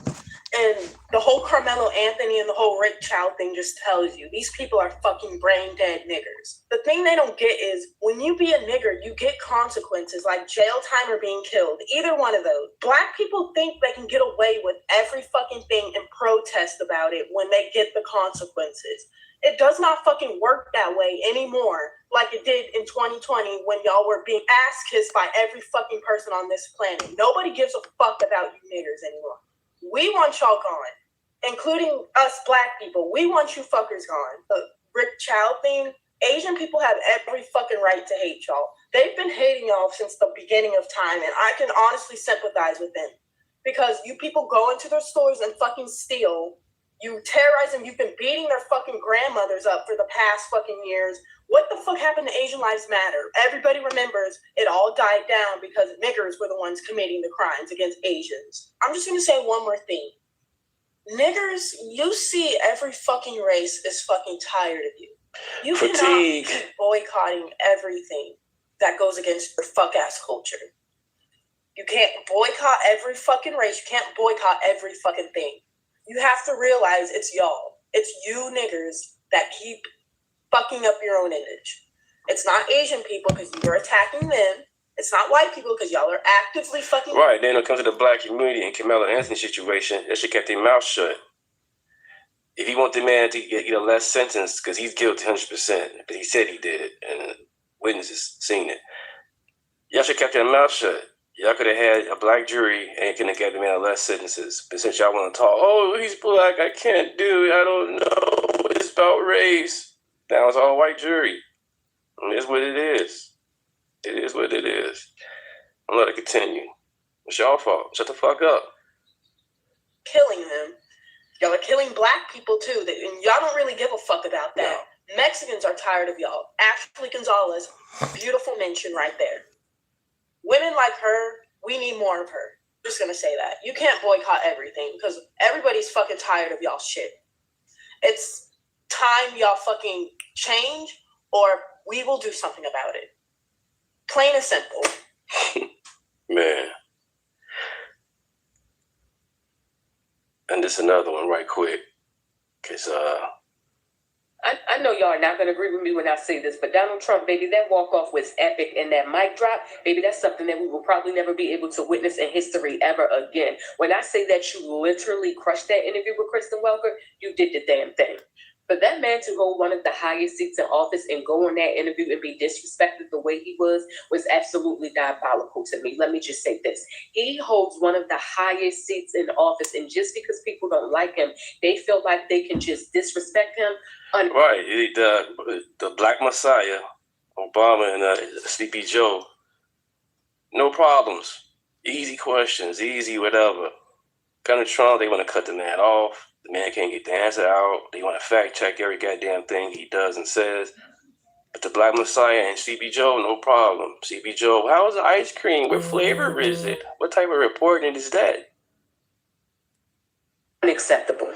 And the whole Carmelo Anthony and the whole Rick Chow thing just tells you these people are fucking brain dead niggers. The thing they don't get is when you be a nigger, you get consequences like jail time or being killed. Either one of those. Black people think they can get away with every fucking thing and protest about it when they get the consequences. It does not fucking work that way anymore like it did in 2020 when y'all were being ass kissed by every fucking person on this planet. Nobody gives a fuck about you niggers anymore. We want y'all gone, including us black people. We want you fuckers gone. The Rick Chow thing, Asian people have every fucking right to hate y'all. They've been hating y'all since the beginning of time, and I can honestly sympathize with them. Because you people go into their stores and fucking steal. You terrorize them. You've been beating their fucking grandmothers up for the past fucking years. What the fuck happened to Asian Lives Matter? Everybody remembers it all died down because niggers were the ones committing the crimes against Asians. I'm just going to say one more thing. Niggers, you see every fucking race is fucking tired of you. You cannot keep boycotting everything that goes against your fuck-ass culture. You can't boycott every fucking race. You can't boycott every fucking thing. You have to realize it's y'all. It's you niggers that keep fucking up your own image. It's not Asian people because you're attacking them. It's not white people because y'all are actively fucking. Right. Then when it comes to the black community and Carmelo Anthony situation, they should kept their mouth shut. If you want the man to get a less sentence, because he's guilty 100%, but he said he did it, and witnesses seen it, y'all should kept their mouth shut. Y'all could have had a black jury and could have got the man less sentences. But since y'all want to talk, oh, he's black, I can't do it, I don't know, it's about race. Now it's all white jury. And it's what it is. It is what it is. I'm going to let it continue. It's y'all fault. Shut the fuck up. Killing them. Y'all are killing black people too, and y'all don't really give a fuck about that. No. Mexicans are tired of y'all. Ashley Gonzalez, beautiful mention right there. Women like her, we need more of her. Just gonna say that. You can't boycott everything because everybody's fucking tired of y'all shit. It's time y'all fucking change or we will do something about it. Plain and simple. Man. And this another one right quick. Because I know y'all are not going to agree with me when I say this, but Donald Trump, baby, that walk-off was epic, and that mic drop, baby, that's something that we will probably never be able to witness in history ever again. When I say that you literally crushed that interview with Kristen Welker, you did the damn thing. For that man to hold one of the highest seats in office and go on that interview and be disrespected the way he was absolutely diabolical to me. Let me just say this. He holds one of the highest seats in office, and just because people don't like him, they feel like they can just disrespect him. Right. The Black Messiah, Obama and Sleepy Joe, no problems. Easy questions, easy whatever. Kind of Trump, they want to cut the man off. The man can't get the answer out. They want to fact check every goddamn thing he does and says. But the Black Messiah and CB Joe, no problem. CB Joe, how is the ice cream? What flavor is it? What type of reporting is that? Unacceptable.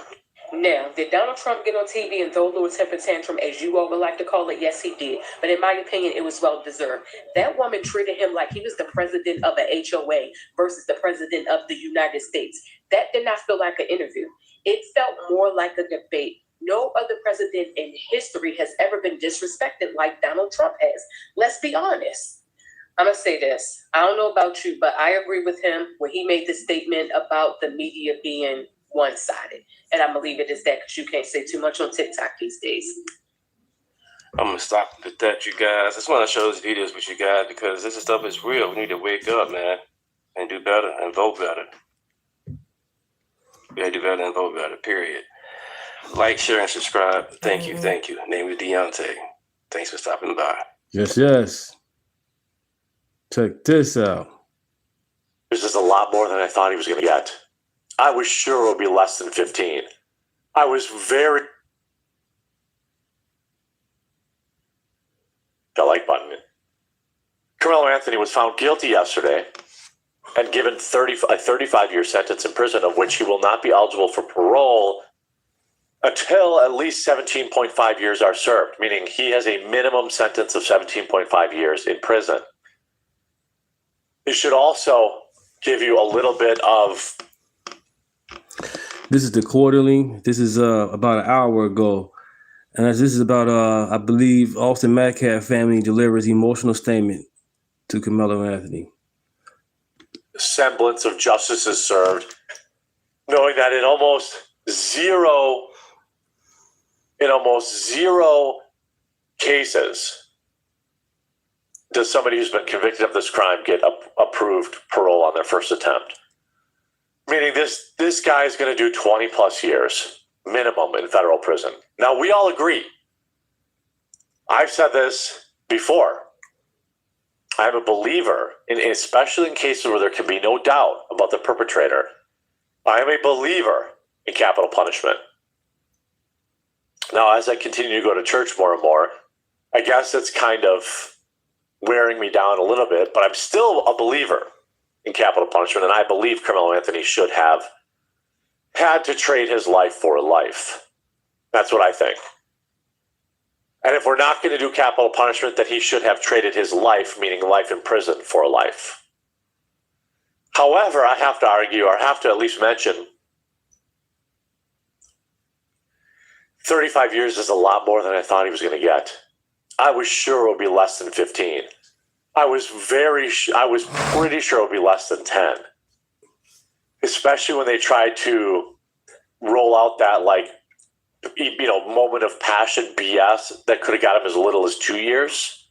Now, did Donald Trump get on TV and throw a little temper tantrum, as you all would like to call it? Yes, he did. But in my opinion, it was well deserved. That woman treated him like he was the president of a HOA versus the president of the United States. That did not feel like an interview. It felt more like a debate. No other president in history has ever been disrespected like Donald Trump has. Let's be honest. I'm going to say this. I don't know about you, but I agree with him when he made the statement about the media being one-sided. And I'm going to leave it as that because you can't say too much on TikTok these days. I'm going to stop with that, you guys. I just want to show these videos with you guys because this stuff is real. We need to wake up, man, and do better and vote better. We gotta do better and vote better, period. Like, share, and subscribe. Thank you, thank you. Name is Deontay. Thanks for stopping by. Yes, yes. Check this out. This is a lot more than I thought he was going to get. I was sure it would be less than 15. I was very... The like button. Carmelo Anthony was found guilty yesterday and given a 35-year sentence in prison, of which he will not be eligible for parole until at least 17.5 years are served, meaning he has a minimum sentence of 17.5 years in prison. It should also give you a little bit of... This is the quarterly. This is about an hour ago. And this is about, I believe, Austin Metcalf family delivers emotional statement to Carmelo Anthony. Semblance of justice is served, knowing that in almost zero cases does somebody who's been convicted of this crime get approved parole on their first attempt. Meaning this guy is going to do 20 plus years minimum in federal prison. Now, we all agree. I've said this before. I'm a believer, especially in cases where there can be no doubt about the perpetrator. I am a believer in capital punishment. Now, as I continue to go to church more and more, I guess it's kind of wearing me down a little bit, but I'm still a believer in capital punishment, and I believe Carmelo Anthony should have had to trade his life for life. That's what I think. And if we're not going to do capital punishment, then he should have traded his life, meaning life in prison, for life. However, I have to argue, or have to at least mention, 35 years is a lot more than I thought he was going to get. I was sure it would be less than 15. I was pretty sure it would be less than 10. Especially when they tried to roll out that, like, you know, moment of passion BS that could have got him as little as 2 years.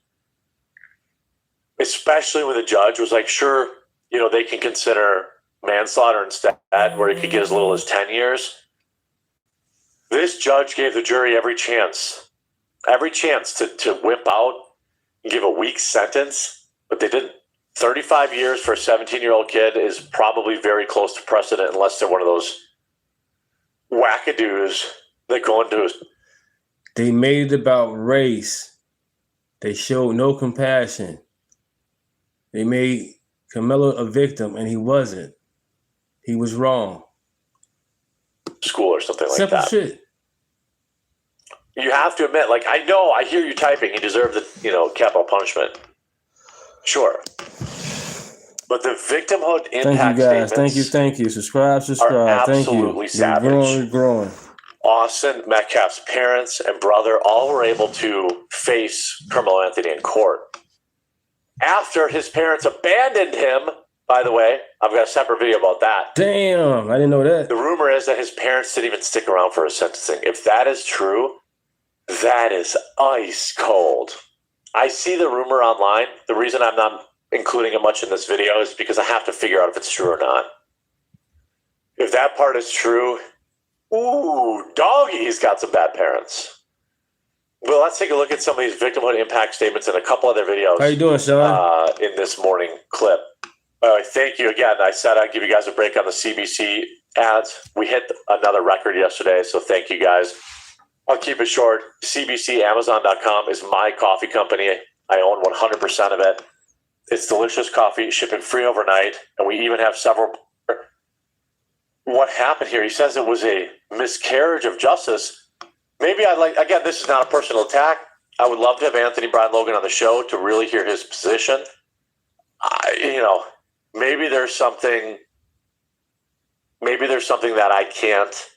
Especially when the judge was like, sure, you know, they can consider manslaughter instead, where he could get as little as 10 years. This judge gave the jury every chance to whip out and give a weak sentence, but they didn't. 35 years for a 17-year-old kid is probably very close to precedent, unless they're one of those wackadoos that go into it. They made it about race. They showed no compassion. They made Carmelo a victim, and he wasn't. He was wrong. School or something like Simple that. shit. You have to admit, like, I know, I hear you typing. He deserved the, you know, capital punishment. Sure. But the victimhood impact Thank you, guys. statements Thank you. Subscribe. are Thank you. absolutely savage. We're growing. Austin Metcalf's parents and brother all were able to face Carmelo Anthony in court. After his parents abandoned him, by the way, I've got a separate video about that. Damn, I didn't know that. The rumor is that his parents didn't even stick around for his sentencing. If that is true, that is ice cold. I see the rumor online. The reason I'm not including it much in this video is because I have to figure out if it's true or not. If that part is true, ooh, doggy, he's got some bad parents. Well, let's take a look at some of these victimhood impact statements and a couple other videos. How you doing, Sean? In this morning clip. Thank you again. I said I'd give you guys a break on the CBC ads. We hit another record yesterday, so thank you guys. I'll keep it short. CBCAmazon.com is my coffee company. I own 100% of it. It's delicious coffee, shipping free overnight, and we even have several. What happened here? He says it was a miscarriage of justice. Maybe I'd like, again, this is not a personal attack. I would love to have Anthony Brian Logan on the show to really hear his position. Maybe there's something that I can't,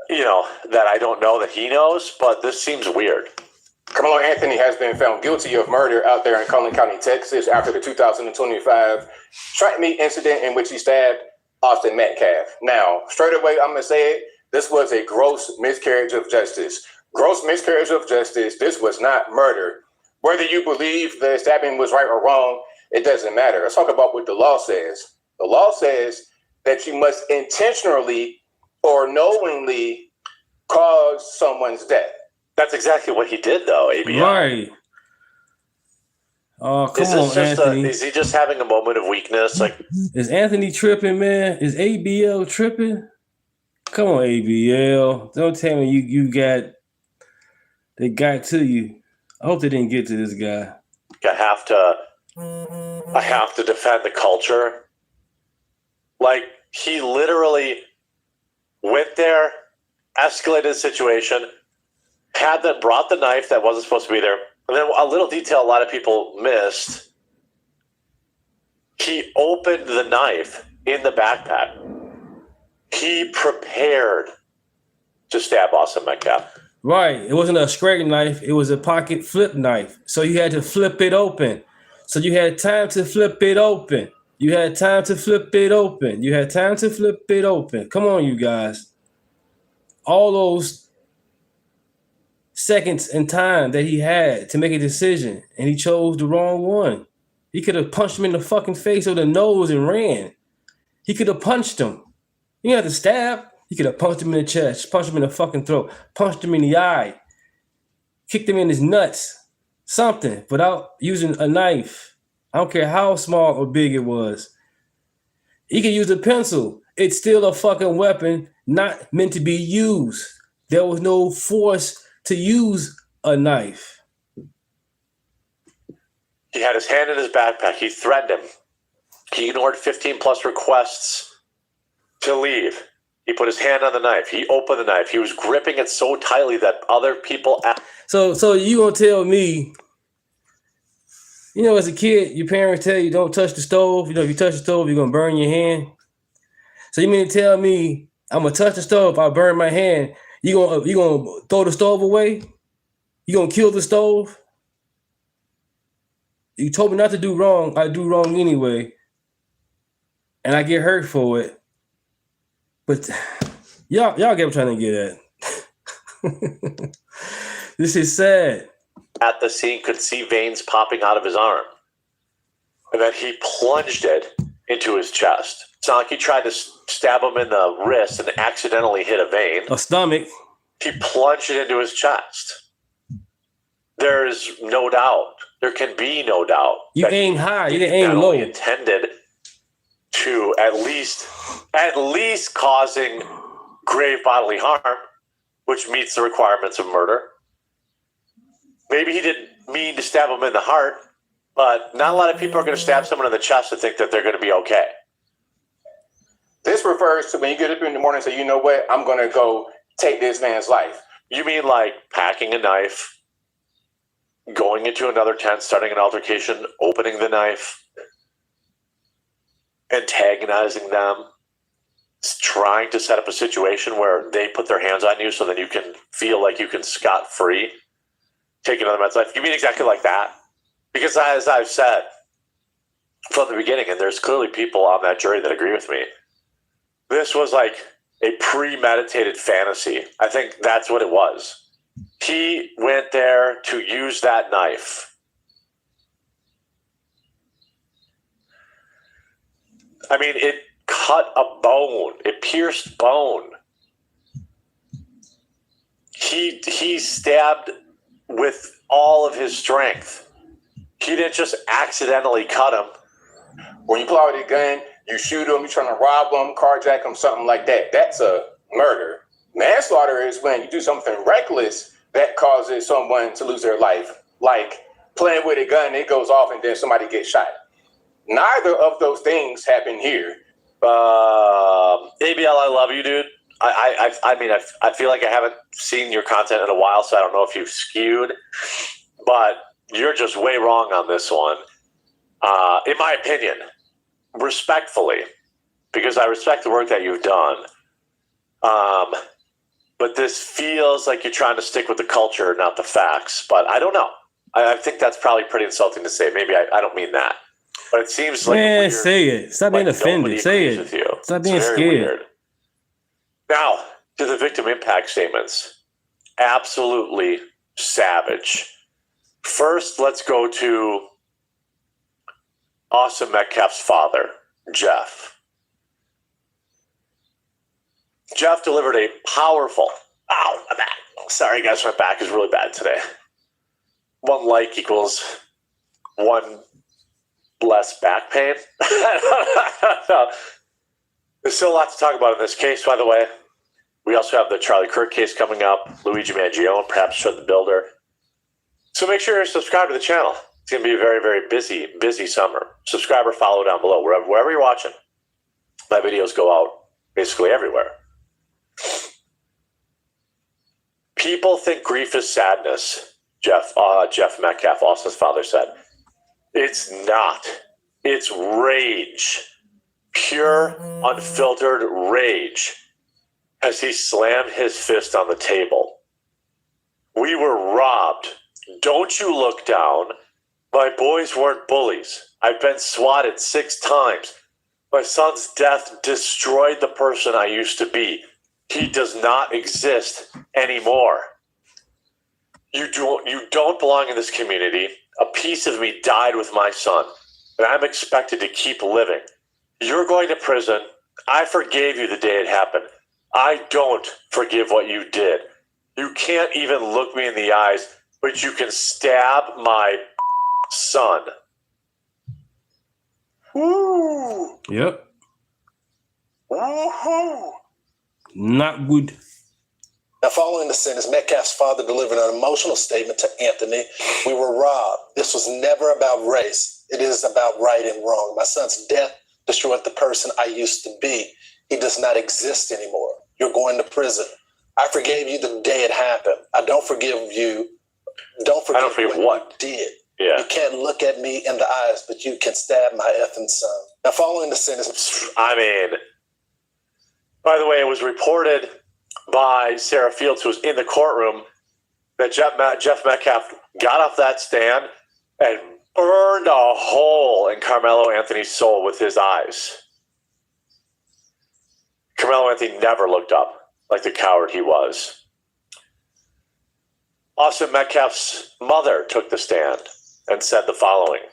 that I don't know that he knows, but this seems weird. Carmelo Anthony has been found guilty of murder out there in Collin County, Texas, after the 2025 track meet incident in which he stabbed Austin Metcalf. Now, straight away, I'm going to say it. This was a gross miscarriage of justice. Gross miscarriage of justice. This was not murder. Whether you believe the stabbing was right or wrong, it doesn't matter. Let's talk about what the law says. The law says that you must intentionally or knowingly cause someone's death. That's exactly what he did, though, ABL. Right. Oh, come on, Anthony. Is he just having a moment of weakness? Like, is Anthony tripping, man? Is ABL tripping? Come on, ABL. Don't tell me they got to you. I hope they didn't get to this guy. I have to defend the culture. Like, he literally went there, escalated the situation, brought the knife that wasn't supposed to be there. And then a little detail a lot of people missed. He opened the knife in the backpack. He prepared to stab Austin Metcalf. Right. It wasn't a scrape knife. It was a pocket flip knife. So you had to flip it open. So you had time to flip it open. You had time to flip it open. You had time to flip it open. Come on, you guys. All those seconds in time that he had to make a decision, and he chose the wrong one. He could have punched him in the fucking face or the nose and ran. He could have punched him. He didn't have to stab. He could have punched him in the chest, punched him in the fucking throat, punched him in the eye, kicked him in his nuts, something, without using a knife. I don't care how small or big it was. He could use a pencil. It's still a fucking weapon, not meant to be used. There was no force to use a knife. He had his hand in his backpack. He threatened him. He ignored 15 plus requests to leave. He put his hand on the knife. He opened the knife. He was gripping it so tightly that other people... So you gonna tell me, as a kid, your parents tell you don't touch the stove. If you touch the stove, you're gonna burn your hand. So you mean to tell me I'm gonna touch the stove, I'll burn my hand. You gonna throw the stove away? You gonna kill the stove? You told me not to do wrong. I do wrong anyway, and I get hurt for it. But y'all get what I'm trying to get at. This is sad. At the scene, could see veins popping out of his arm, and then he plunged it into his chest. It's not like he tried to stab him in the wrist and accidentally hit a vein. A stomach. He plunged it into his chest. There is no doubt. There can be no doubt. You aim high. You didn't aim low. Intended to at least causing grave bodily harm, which meets the requirements of murder. Maybe he didn't mean to stab him in the heart, but not a lot of people are going to stab someone in the chest and think that they're going to be okay. This refers to when you get up in the morning and say, you know what, I'm going to go take this man's life. You mean like packing a knife, going into another tent, starting an altercation, opening the knife, antagonizing them, trying to set up a situation where they put their hands on you so that you can feel like you can scot-free take another man's life. You mean exactly like that? Because as I've said from the beginning, and there's clearly people on that jury that agree with me, this was like a premeditated fantasy. I think that's what it was. He went there to use that knife. I mean, it cut a bone. It pierced bone. He stabbed with all of his strength. He didn't just accidentally cut him. When you pull out a gun, you shoot him, you're trying to rob him, carjack him, something like that. That's a murder. Manslaughter is when you do something reckless that causes someone to lose their life. Like playing with a gun, it goes off and then somebody gets shot. Neither of those things happen here. ABL, I love you, dude. I feel like I haven't seen your content in a while, so I don't know if you've skewed, but you're just way wrong on this one. In my opinion, respectfully, because I respect the work that you've done. But this feels like you're trying to stick with the culture, not the facts. But I don't know. I think that's probably pretty insulting to say. Maybe I don't mean that. But it seems like man, say it. Stop being offended. Say it. Stop being scared. Weird. Now, to the victim impact statements. Absolutely savage. First, let's go to Austin Metcalf's father, Jeff. Jeff delivered a powerful, ow, my back. Sorry, guys, my back is really bad today. 1 like equals 1 less back pain. There's still a lot to talk about in this case, by the way. We also have the Charlie Kirk case coming up, Luigi Mangione, perhaps Shred the Builder. So make sure you're subscribed to the channel. It's going to be a very, very busy summer. Subscribe or follow down below, wherever you're watching. My videos go out basically everywhere. People think grief is sadness, Jeff Metcalf, Austin's father, said. It's not. It's rage. Pure, unfiltered rage as he slammed his fist on the table. We were robbed. Don't you look down. My boys weren't bullies. I've been swatted 6 times. My son's death destroyed the person I used to be. He does not exist anymore. You don't belong in this community. A piece of me died with my son, and I'm expected to keep living. You're going to prison. I forgave you the day it happened. I don't forgive what you did. You can't even look me in the eyes, but you can stab my son. Woo! Yep. Woohoo! Not good. Now, following the sentence, Metcalf's father delivered an emotional statement to Anthony. We were robbed. This was never about race. It is about right and wrong. My son's death destroyed the person I used to be. He does not exist anymore. You're going to prison. I forgave you the day it happened. I don't forgive you. Don't forgive what you did. Yeah. You can't look at me in the eyes, but you can stab my effing son. Now, following the sentence. I mean, by the way, it was reported by Sarah Fields, who was in the courtroom, that Jeff Metcalf got off that stand and burned a hole in Carmelo Anthony's soul with his eyes. Carmelo Anthony never looked up like the coward he was. Austin Metcalf's mother took the stand and said the following: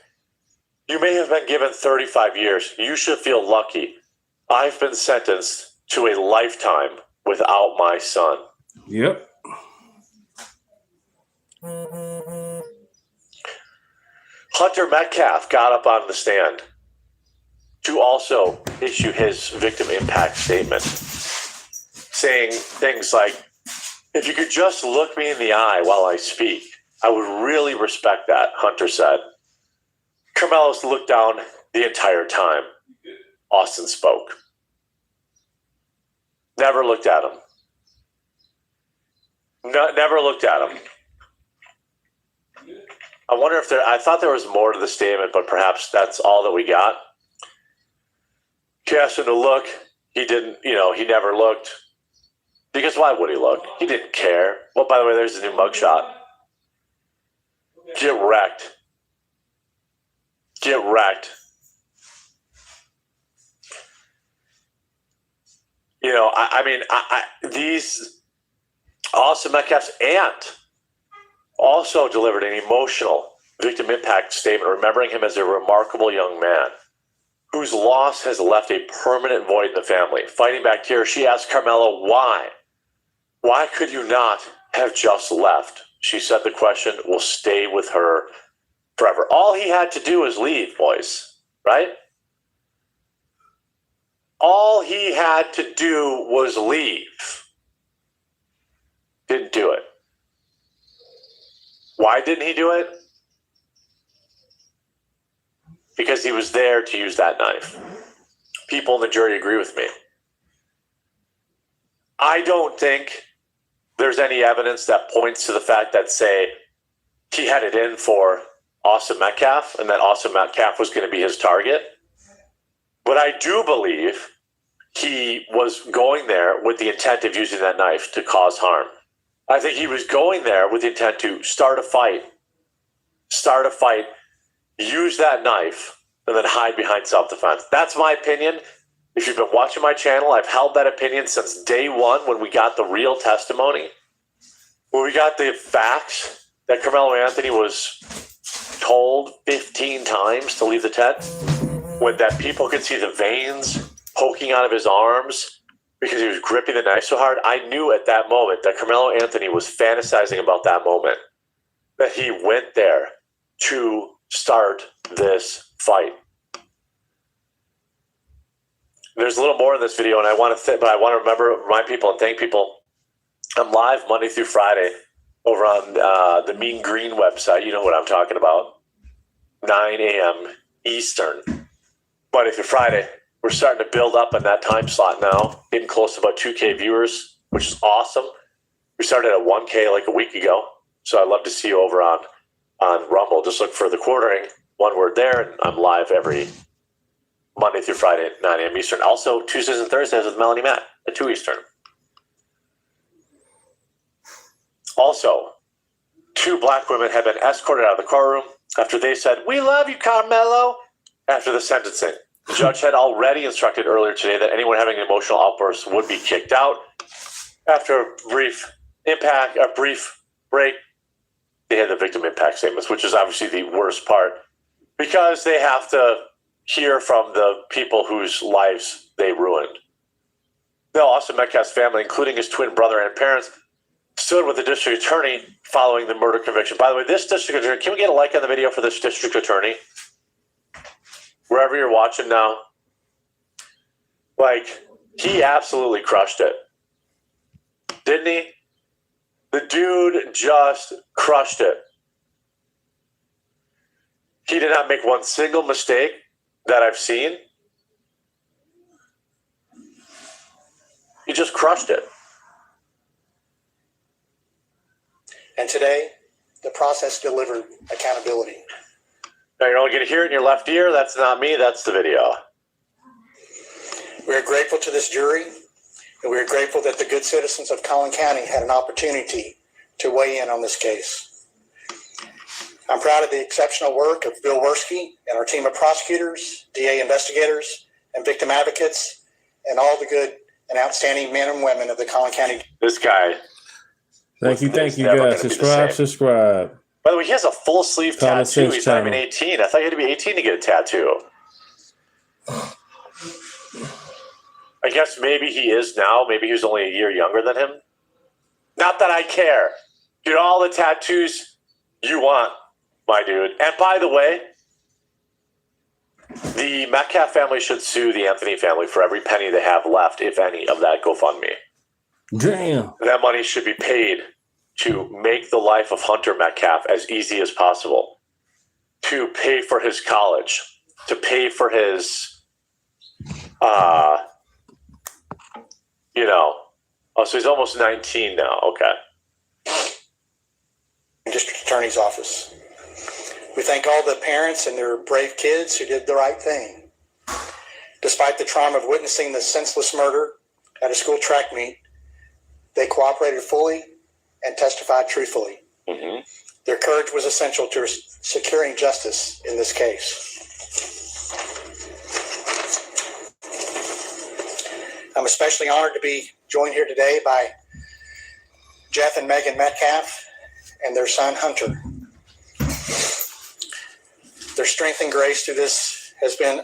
"You may have been given 35 years. You should feel lucky. I've been sentenced to a lifetime without my son." Yep. Hunter Metcalf got up on the stand to also issue his victim impact statement, saying things like, "If you could just look me in the eye while I speak, I would really respect that," Hunter said. Carmelo's looked down the entire time Austin spoke. Never looked at him. Never looked at him. I wonder if I thought there was more to the statement, but perhaps that's all that we got. He asked him to look. He didn't, he never looked. Because why would he look? He didn't care. Well, by the way, there's a new mugshot. Get wrecked. Get wrecked. These Austin Metcalf's aunt also delivered an emotional victim impact statement, remembering him as a remarkable young man whose loss has left a permanent void in the family. Fighting back tears, she asked Carmelo, why? Why could you not have just left? She said the question will stay with her forever. All he had to do was leave, boys, right? All he had to do was leave. Didn't do it. Why didn't he do it? Because he was there to use that knife. People in the jury agree with me. I don't think there's any evidence that points to the fact that, say, he had it in for Austin Metcalf and that Austin Metcalf was going to be his target. But I do believe he was going there with the intent of using that knife to cause harm. I think he was going there with the intent to start a fight, use that knife, and then hide behind self-defense. That's my opinion. If you've been watching my channel, I've held that opinion since day one when we got the real testimony, when we got the facts that Carmelo Anthony was told 15 times to leave the tent, when that people could see the veins poking out of his arms because he was gripping the knife so hard. I knew at that moment that Carmelo Anthony was fantasizing about that moment, that he went there to start this fight. There's a little more in this video, and I want to remind people and thank people. I'm live Monday through Friday over on the Mean Green website. You know what I'm talking about. 9 a.m. Eastern, Monday through Friday. We're starting to build up in that time slot now, getting close to about 2K viewers, which is awesome. We started at 1K like a week ago, so I'd love to see you over on Rumble. Just look for the quartering, one word there, and I'm live every Monday through Friday at 9 a.m. Eastern. Also, Tuesdays and Thursdays with Melanie Matt at 2 Eastern. Also, 2 black women have been escorted out of the courtroom after they said, "We love you, Carmelo," after the sentencing. The judge had already instructed earlier today that anyone having an emotional outburst would be kicked out. After a brief break, they had the victim impact statements, which is obviously the worst part, because they have to hear from the people whose lives they ruined. Now, Austin Metcalf's family, including his twin brother and parents, stood with the district attorney following the murder conviction. By the way, this district attorney, can we get a like on the video for this district attorney? Wherever you're watching now, he absolutely crushed it. Didn't he? The dude just crushed it. He did not make one single mistake that I've seen. He just crushed it. And today, the process delivered accountability. Now, you're only going to hear it in your left ear. That's not me. That's the video. We are grateful to this jury And we are grateful that the good citizens of Collin County had an opportunity to weigh in on this case. I'm proud of the exceptional work of Bill Worski and our team of prosecutors, DA investigators, and victim advocates, and all the good and outstanding men and women of the Collin County. This guy. Thank you, never guys. gonna be the same. Subscribe. By the way, he has a full sleeve Common tattoo. Sense He's not even channel. 18. I thought you had to be 18 to get a tattoo. I guess maybe he is now. Maybe he was only a year younger than him. Not that I care. Get all the tattoos you want, my dude. And by the way, the Metcalf family should sue the Anthony family for every penny they have left, if any, of that GoFundMe. Damn. That money should be paid to make the life of Hunter Metcalf as easy as possible, to pay for his college, to pay for his, so he's almost 19 now. Okay. District Attorney's Office. We thank all the parents and their brave kids who did the right thing. Despite the trauma of witnessing the senseless murder at a school track meet, they cooperated fully and testified truthfully. Mm-hmm. Their courage was essential to securing justice in this case. I'm especially honored to be joined here today by Jeff and Megan Metcalf and their son Hunter. Their strength and grace through this has been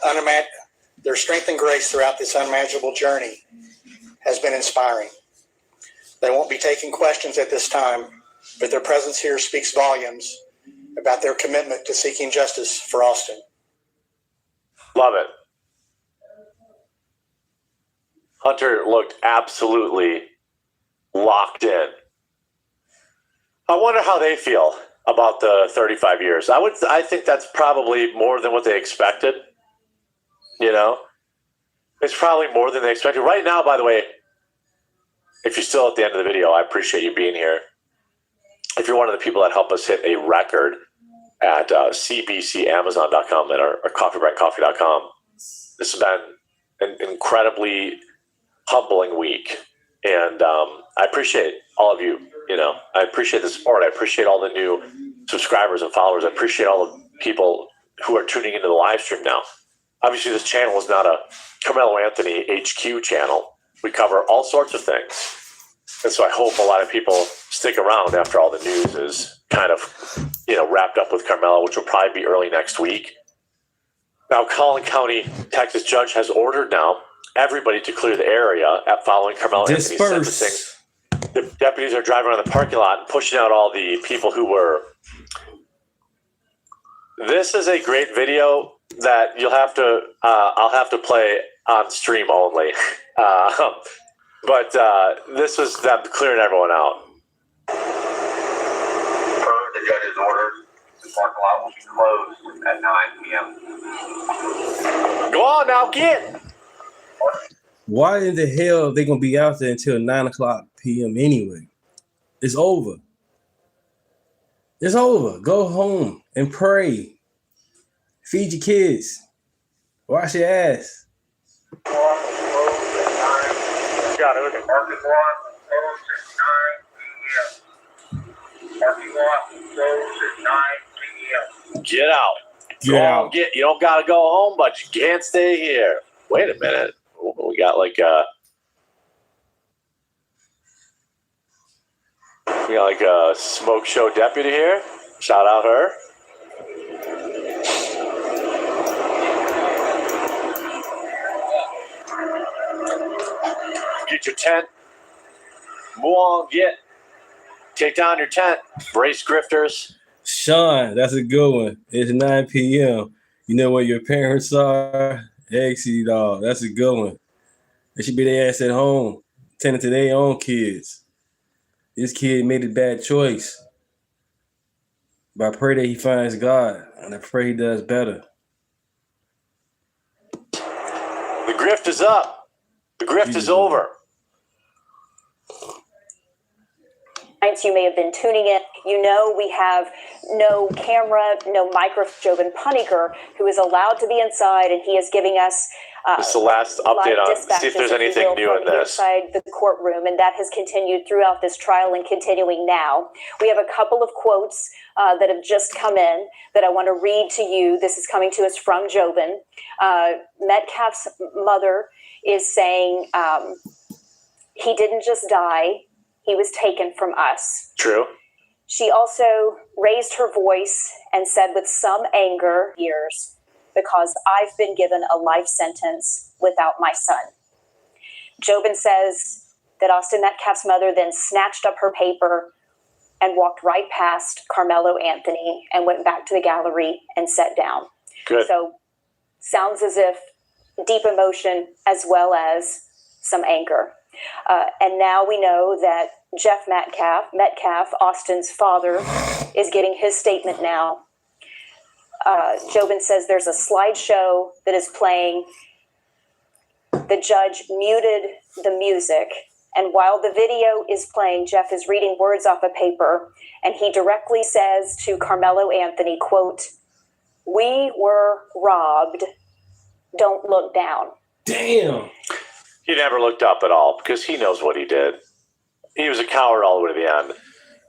Their strength and grace throughout this unimaginable journey has been inspiring. They won't be taking questions at this time, but their presence here speaks volumes about their commitment to seeking justice for Austin. Love it. Hunter looked absolutely locked in. I wonder how they feel about the 35 years. I think that's probably more than what they expected. It's probably more than they expected. Right now, by the way, if you're still at the end of the video, I appreciate you being here. If you're one of the people that help us hit a record at cbcamazon.com and our coffeebrandcoffee.com, this has been an incredibly humbling week. And I appreciate all of you. I appreciate the support. I appreciate all the new subscribers and followers. I appreciate all the people who are tuning into the live stream now. Obviously, this channel is not a Carmelo Anthony HQ channel. We cover all sorts of things. And so I hope a lot of people stick around after all the news is kind of, wrapped up with Carmelo, which will probably be early next week. Now, Collin County, Texas judge has ordered now everybody to clear the area following Carmelo Anthony's sentencing. The deputies are driving around the parking lot and pushing out all the people who were. This is a great video that I'll have to play on stream only. But this was them clearing everyone out. The judge's order, the parking lot will be closed at 9 p.m. Go on now, get. Why in the hell are they gonna be out there until 9:00 p.m. anyway? It's over. It's over. Go home and pray. Feed your kids. Wash your ass. Got it. Parking lot closed at 9 p.m. Parking lot closed at 9 p.m. Get out. Get out. You don't gotta go home, but you can't stay here. Wait a minute. We got like a smoke show deputy here. Shout out her. Get your tent. Move on, take down your tent. Brace grifters. Sean, that's a good one. It's 9 p.m. You know where your parents are? Exit dog. That's a good one. They should be their ass at home, tending to their own kids. This kid made a bad choice. But I pray that he finds God, and I pray he does better. The grift is up. The grift is over. You may have been tuning in. You know we have no camera, no microphone. Jobin Puniger, who is allowed to be inside, and he is giving us this is the last update on see if there's anything new in this. Inside the courtroom, and that has continued throughout this trial and continuing now. We have a couple of quotes that have just come in that I want to read to you. This is coming to us from Jobin. Metcalf's mother is saying he didn't just die. He was taken from us. True. She also raised her voice and said with some anger, years, because I've been given a life sentence without my son. Jobin says that Austin Metcalf's mother then snatched up her paper and walked right past Carmelo Anthony and went back to the gallery and sat down. Good. So sounds as if deep emotion as well as some anger. And now we know that Jeff Metcalf, Austin's father, is getting his statement now. Jobin says there's a slideshow that is playing. The judge muted the music. And while the video is playing, Jeff is reading words off a paper. And he directly says to Carmelo Anthony, quote, "We were robbed. Don't look down." Damn. He never looked up at all because he knows what he did. He was a coward all the way to the end.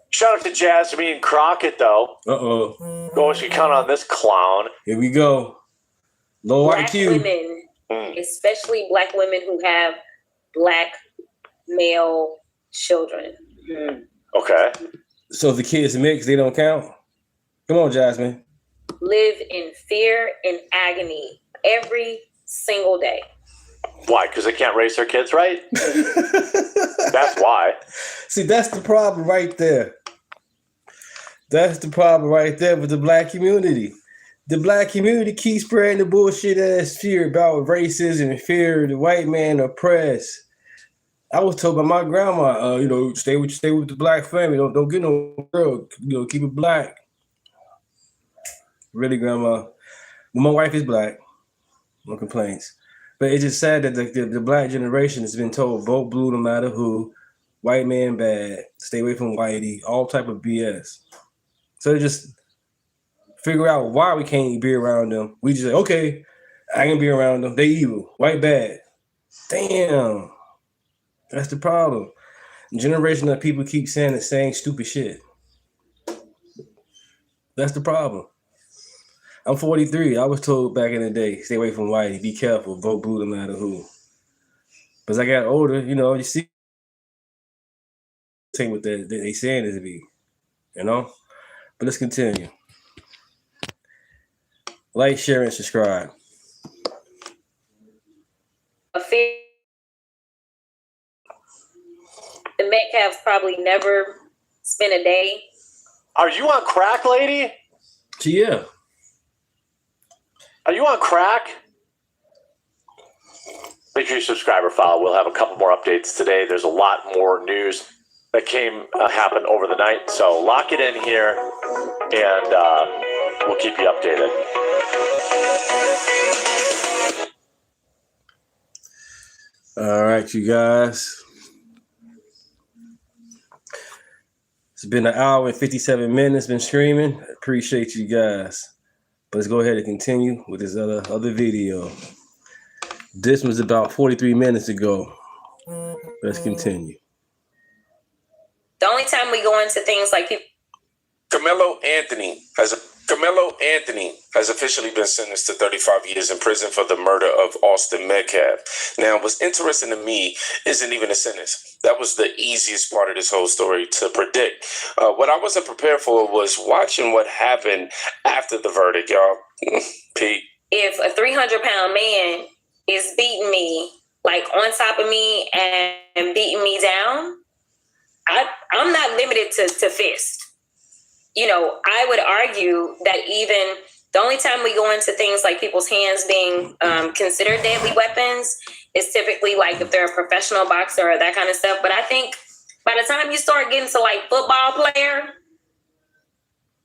Shout out to Jasmine Crockett, though. Uh-oh. Go, she count on this clown. Here we go. Low Black IQ. women, especially black women who have black male children. Okay. So if the kids mix, they don't count? Come on, Jasmine. Live in fear and agony every single day. Why? Because they can't raise their kids right? That's why. See, that's the problem right there. That's the problem right there with the black community. The black community keeps spreading the bullshit ass fear about racism and fear of the white man oppressed. I was told by my grandma, stay with the black family. Don't get no girl. Keep it black. Really, grandma. Well, my wife is black. No complaints. But it's just sad that the black generation has been told vote blue no matter who, white man bad, stay away from whitey, all type of BS. So they just figure out why we can't be around them. We just say, okay, I can be around them. They evil, white bad. Damn, that's the problem. The generation of people keep saying the same stupid shit. That's the problem. I'm 43. I was told back in the day, stay away from whitey, be careful, vote blue no matter who. But as I got older, you see what they saying it to be, But let's continue. Like, share, and subscribe. The Metcalfs probably never spent a day. Are you on crack, lady? Yeah. Are you on crack? Make sure you subscribe or follow. We'll have a couple more updates today. There's a lot more news that happened over the night. So lock it in here, and we'll keep you updated. All right, you guys. It's been 1 hour and 57 minutes. Been streaming. Appreciate you guys. But let's go ahead and continue with this other video. This was about 43 minutes ago. Let's continue. The only time we go into things like people. Carmelo Anthony has officially been sentenced to 35 years in prison for the murder of Austin Metcalf. Now, what's interesting to me isn't even a sentence. That was the easiest part of this whole story to predict. What I wasn't prepared for was watching what happened after the verdict, y'all. Pete. If a 300-pound man is beating me, like on top of me and beating me down, I'm not limited to fist. I would argue that even the only time we go into things like people's hands being considered deadly weapons is typically like if they're a professional boxer or that kind of stuff. But I think by the time you start getting to like football player,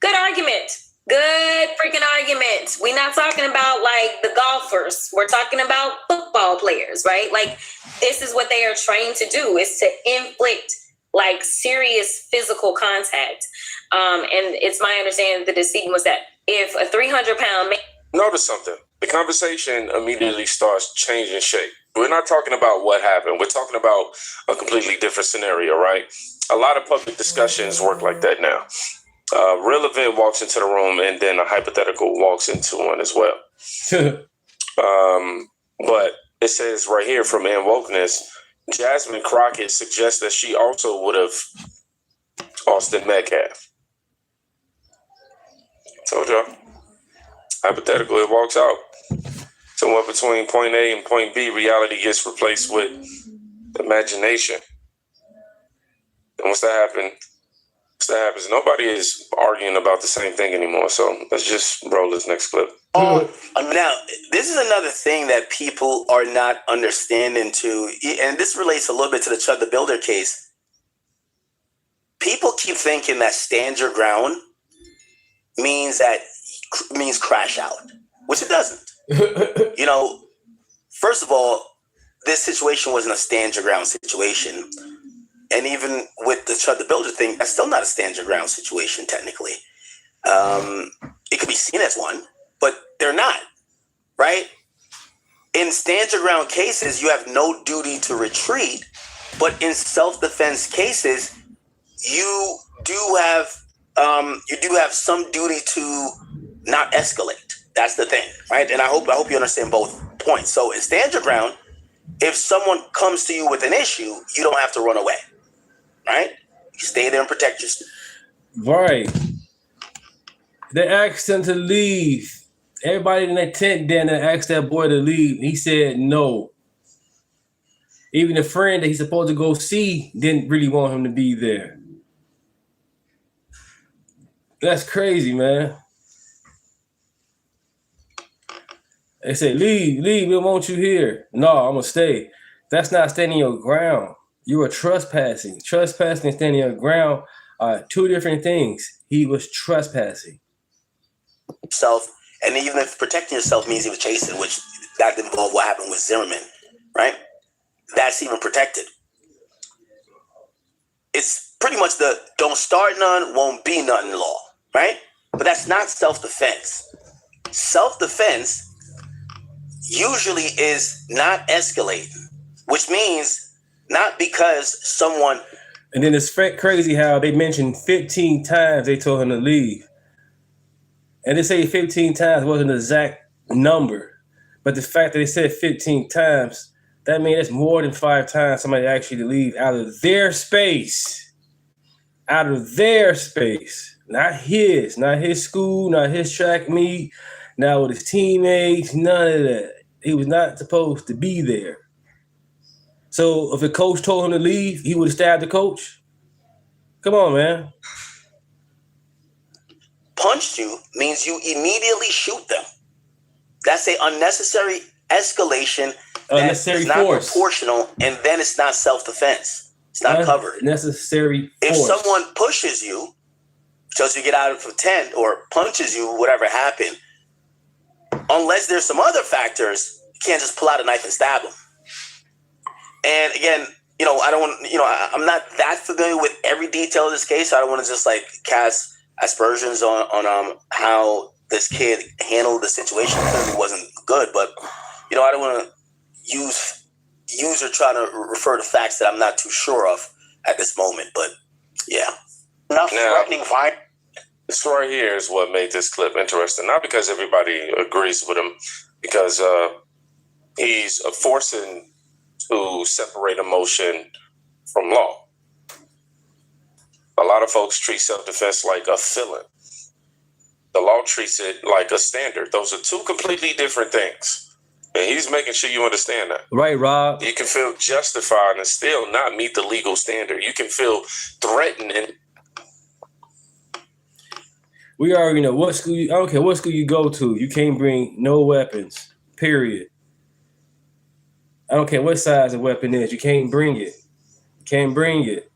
good argument. Good freaking argument. We're not talking about like the golfers. We're talking about football players, right? Like this is what they are trained to do, is to inflict like serious physical contact. And it's my understanding that the decedent was that if a 300-pound man. Notice something. The conversation immediately starts changing shape. We're not talking about what happened. We're talking about a completely different scenario, right? A lot of public discussions work like that now. Real event walks into the room, and then a hypothetical walks into one as well. But it says right here from Ann Wokeness, Jasmine Crockett suggests that she also would have Austin Metcalf. Told y'all. Hypothetical, it walks out. Somewhere between point A and point B, reality gets replaced with imagination. And once that happens, nobody is arguing about the same thing anymore. So let's just roll this next clip. Now, this is another thing that people are not understanding too, and this relates a little bit to the Chud the Builder case. People keep thinking that stand your ground means crash out, which it doesn't. You know, first of all, this situation wasn't a stand your ground situation. And even with the Chud the Builder thing, that's still not a stand your ground situation, technically. It could be seen as one, but they're not, right? In stand your ground cases, you have no duty to retreat, but in self-defense cases, you do have some duty to not escalate. That's the thing, right? And I hope you understand both points. So in stand your ground, if someone comes to you with an issue, you don't have to run away, right? You stay there and protect yourself. Right. They asked him to leave. Everybody in that tent then asked that boy to leave. He said no. Even the friend that he's supposed to go see didn't really want him to be there. That's crazy, man. They said, leave, we don't want you here. No, I'm going to stay. That's not standing your ground. You are trespassing. Trespassing and standing your ground are two different things. He was trespassing. And even if protecting yourself means he was chasing, which that involved what happened with Zimmerman, right? That's even protected. It's pretty much the don't start none, won't be none law, right? But that's not self-defense. Self-defense usually is not escalating, which means not because someone. And then it's crazy how they mentioned 15 times they told him to leave. And they say 15 times wasn't an exact number. But the fact that they said 15 times, that means that's more than 5 times somebody asked you to leave out of their space. Out of their space. Not his school, not his track meet, not with his teammates, none of that. He was not supposed to be there. So if a coach told him to leave, he would have stabbed the coach? Come on, man. Punched you means you immediately shoot them. That's an unnecessary escalation. Unnecessary that is not force. Proportional, and then it's not self-defense. It's not covered. Necessary if force. Someone pushes you, tells you to get out of the tent, or punches you, whatever happened, unless there's some other factors, you can't just pull out a knife and stab them. And again, I'm not that familiar with every detail of this case. So I don't want to just cast aspersions on how this kid handled the situation. It clearly wasn't good, but I don't want to use or try to refer to facts that I'm not too sure of at this moment. But yeah, enough threatening fight. This right here is what made this clip interesting. Not because everybody agrees with him, because he's forcing to separate emotion from law. A lot of folks treat self-defense like a feeling. The law treats it like a standard. Those are two completely different things. And he's making sure you understand that. Right, Rob. You can feel justified and still not meet the legal standard. You can feel threatened and we already know what school. I don't care what school you go to. You can't bring no weapons. Period. I don't care what size the weapon is. You can't bring it. You can't bring it.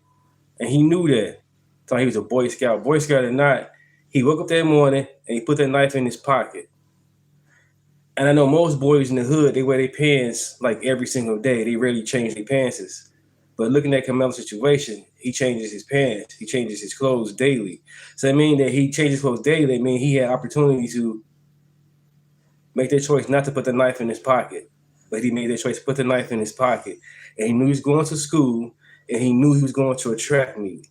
And he knew that. Thought he was a Boy Scout. Boy Scout or not, he woke up that morning and he put that knife in his pocket. And I know most boys in the hood, they wear their pants like every single day. They rarely change their pantses. But looking at Carmelo's situation, he changes his pants, he changes his clothes daily. So that means that he changes clothes daily. I mean, he had opportunity to make that choice not to put the knife in his pocket, but he made that choice to put the knife in his pocket. And he knew he was going to school, and he knew he was going to a track meet.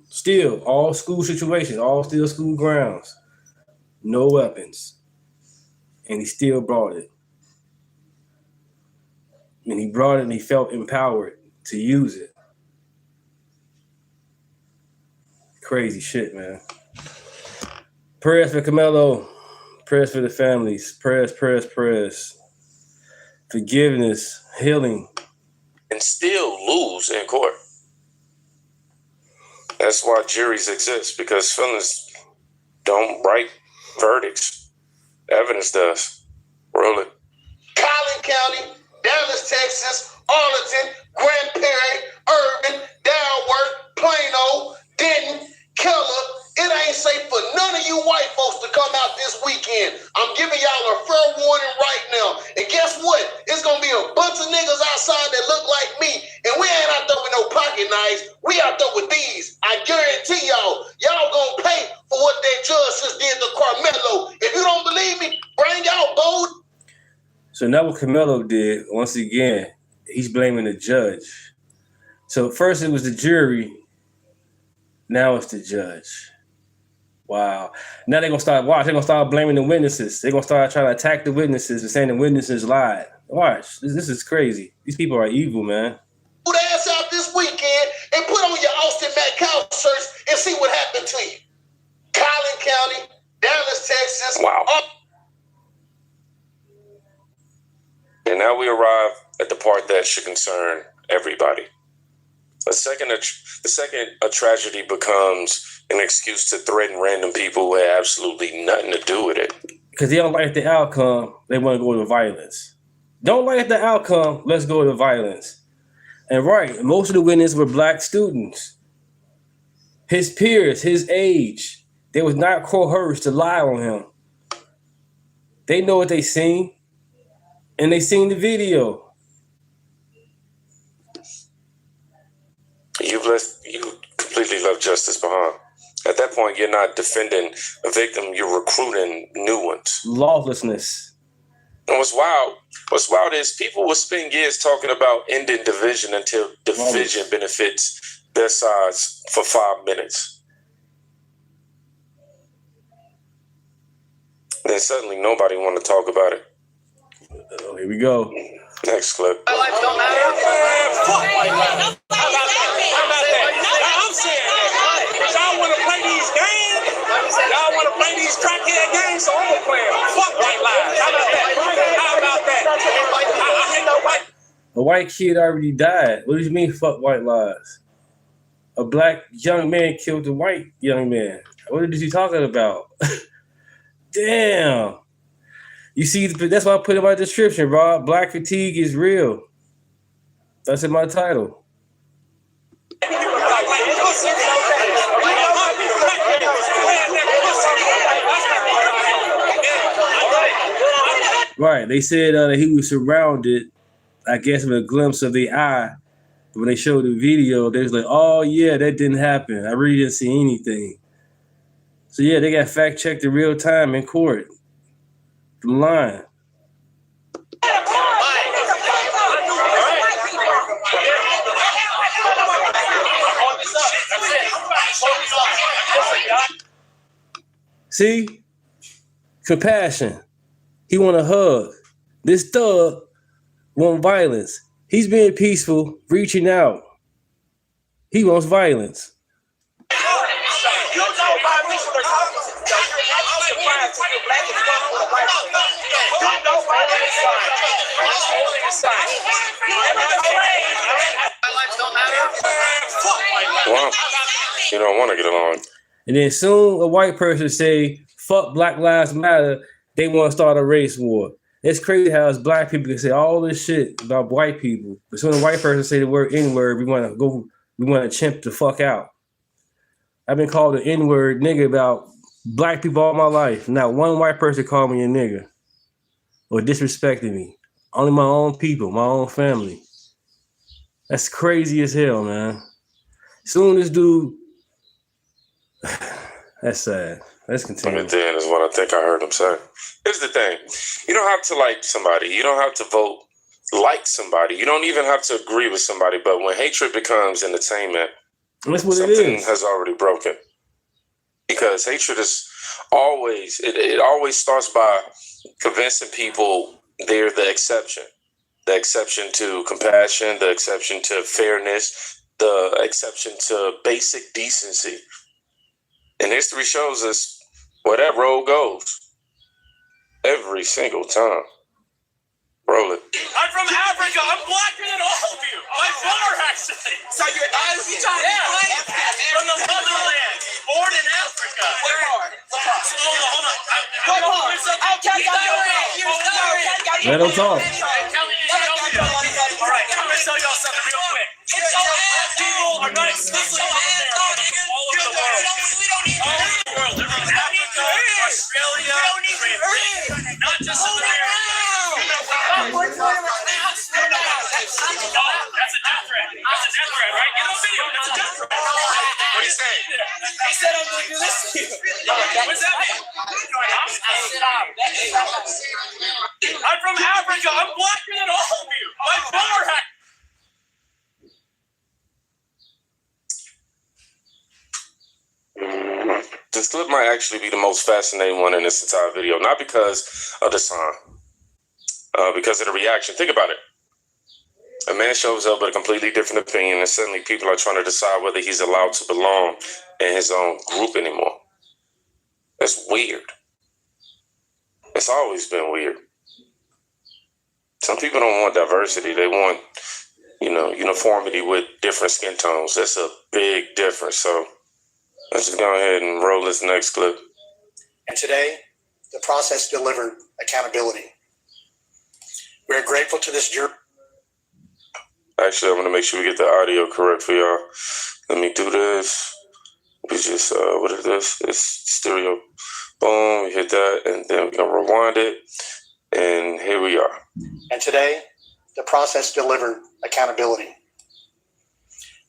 Still, all school situations, all still school grounds, no weapons. And he still brought it. And he brought it and he felt empowered to use it. Crazy shit, man. Prayers for Carmelo. Prayers for the families. Prayers. Forgiveness, healing. And still lose in court. That's why juries exist, because felons don't write verdicts. Evidence does. Roll it. Collin County, Dallas, Texas, Arlington, Grand Prairie, Irvin, Dalworth, Plano, Denton, Keller. It ain't safe for none of you white folks to come out this weekend. I'm giving y'all a fair warning right now. And guess what? It's going to be a bunch of niggas outside that look like me. And we ain't out there with no pocket knives. We out there with these. I guarantee y'all going to pay for what that judge just did to Carmelo. If you don't believe me, bring y'all bold. So now what Carmelo did, once again, he's blaming the judge. So first it was the jury. Now it's the judge. Wow. Now they're going to start watch. They're going to start blaming the witnesses. They're going to start trying to attack the witnesses and saying the witnesses lied. Watch. This is crazy. These people are evil, man. Put ass out this weekend and put on your Austin Metcalf shirts and see what happened to you. Collin County, Dallas, Texas. Wow. And now we arrive at the part that should concern everybody. The second a tragedy becomes an excuse to threaten random people who have absolutely nothing to do with it. Because they don't like the outcome, they want to go to violence. Don't like the outcome, let's go to violence. And right, most of the witnesses were black students. His peers, his age, they was not coerced to lie on him. They know what they seen, and they seen the video. You completely left justice behind. At that point, you're not defending a victim, you're recruiting new ones. Lawlessness. And what's wild is people will spend years talking about ending division until division benefits their sides for 5 minutes. Then suddenly nobody want to talk about it. Oh, here we go. Next clip. My life don't matter. How about that? I'm saying that. But y'all want to play these games? Y'all want to play these crackhead games? So I'm going to play them. Fuck white lives. How about that? I hate no white. A white kid already died. What do you mean, fuck white lives? A black young man killed a white young man. What is he talking about? Damn. You see, that's why I put in my description, bro. Black fatigue is real. That's in my title. Right. They said that he was surrounded, I guess, with a glimpse of the eye. When they showed the video, they was like, oh, yeah, that didn't happen. I really didn't see anything. So, yeah, they got fact-checked in real time in court. From lying. See? Compassion. He want a hug. This thug want violence. He's being peaceful, reaching out. He wants violence. Well, you don't want to get along. And then soon a white person say, fuck Black Lives Matter, they want to start a race war. It's crazy how us black people can say all this shit about white people. But soon a white person say the word N-word, we want to chimp the fuck out. I've been called an N-word nigga about black people all my life. Not one white person called me a nigga or disrespected me. Only my own people, my own family. That's crazy as hell, man. Soon this dude, that's sad. Let's continue. And then is what I think I heard him say. Here's the thing. You don't have to like somebody. You don't have to vote like somebody. You don't even have to agree with somebody. But when hatred becomes entertainment, that's what something it is. has already broken. Because hatred is always, it always starts by convincing people they're the exception. The exception to compassion, the exception to fairness, the exception to basic decency. And history shows us where that road goes. Every single time. Roll it. I'm from Africa. I'm blacker than all of you. By far, actually. So you're African? Yeah. From the motherland. Born in Africa. Where are? Hold on. Let him talk. Kelly, all right, I'm going to tell y'all something real quick. People are not exclusively all over the world. All over the world. They're from Africa, Australia, not just in America. That's a death threat. That's a death threat, right? Get on video. That's a death threat. What are you saying? He said I'm going to do this to you. What's that mean? I'm from Africa. I'm blacker than all of you. By far. This clip might actually be the most fascinating one in this entire video. Not because of the song. Because of the reaction. Think about it. A man shows up with a completely different opinion, and suddenly people are trying to decide whether he's allowed to belong in his own group anymore. That's weird. It's always been weird. Some people don't want diversity. They want, uniformity with different skin tones. That's a big difference. So let's just go ahead and roll this next clip. And today, the process delivered accountability. We are grateful to this jury. Actually, I'm going to make sure we get the audio correct for y'all. Let me do this. We just, what is this? It's stereo. Boom, we hit that, and then we're going to rewind it. And here we are. And today, the process delivered accountability.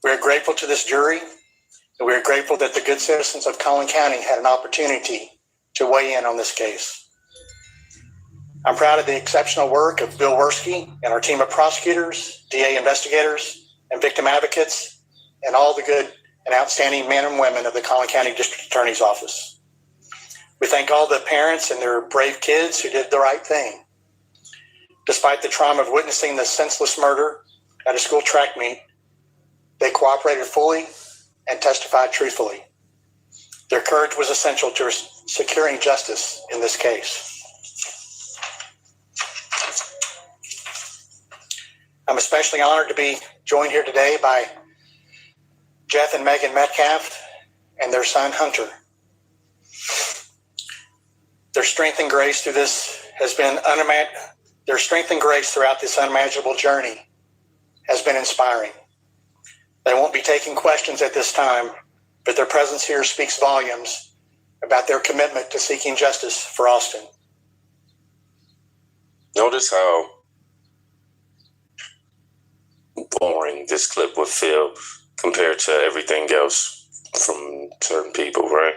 We are grateful to this jury, and we are grateful that the good citizens of Collin County had an opportunity to weigh in on this case. I'm proud of the exceptional work of Bill Werski and our team of prosecutors, DA investigators, and victim advocates, and all the good and outstanding men and women of the Collin County District Attorney's Office. We thank all the parents and their brave kids who did the right thing. Despite the trauma of witnessing the senseless murder at a school track meet, they cooperated fully and testified truthfully. Their courage was essential to securing justice in this case. I'm especially honored to be joined here today by Jeff and Megan Metcalf and their son Hunter. Their strength and grace throughout this unimaginable journey has been inspiring. They won't be taking questions at this time, but their presence here speaks volumes about their commitment to seeking justice for Austin. Notice how boring this clip would feel compared to everything else from certain people, right?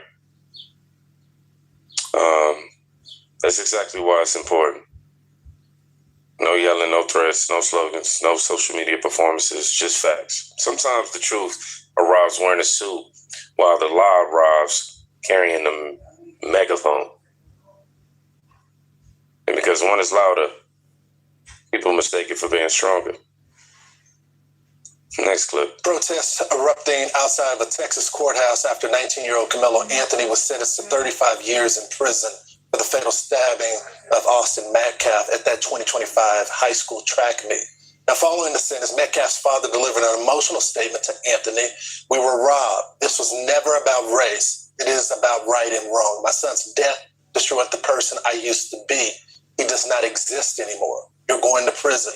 That's exactly why it's important. No yelling, no threats, no slogans, no social media performances, just facts. Sometimes the truth arrives wearing a suit, while the lie arrives carrying the megaphone. And because one is louder, people mistake it for being stronger. Next clip. Protests erupting outside of a Texas courthouse after 19-year-old Carmelo Anthony was sentenced to 35 years in prison for the fatal stabbing of Austin Metcalf at that 2025 high school track meet. Now, following the sentence, Metcalf's father delivered an emotional statement to Anthony. "We were robbed. This was never about race. It is about right and wrong. My son's death destroyed the person I used to be. He does not exist anymore. You're going to prison.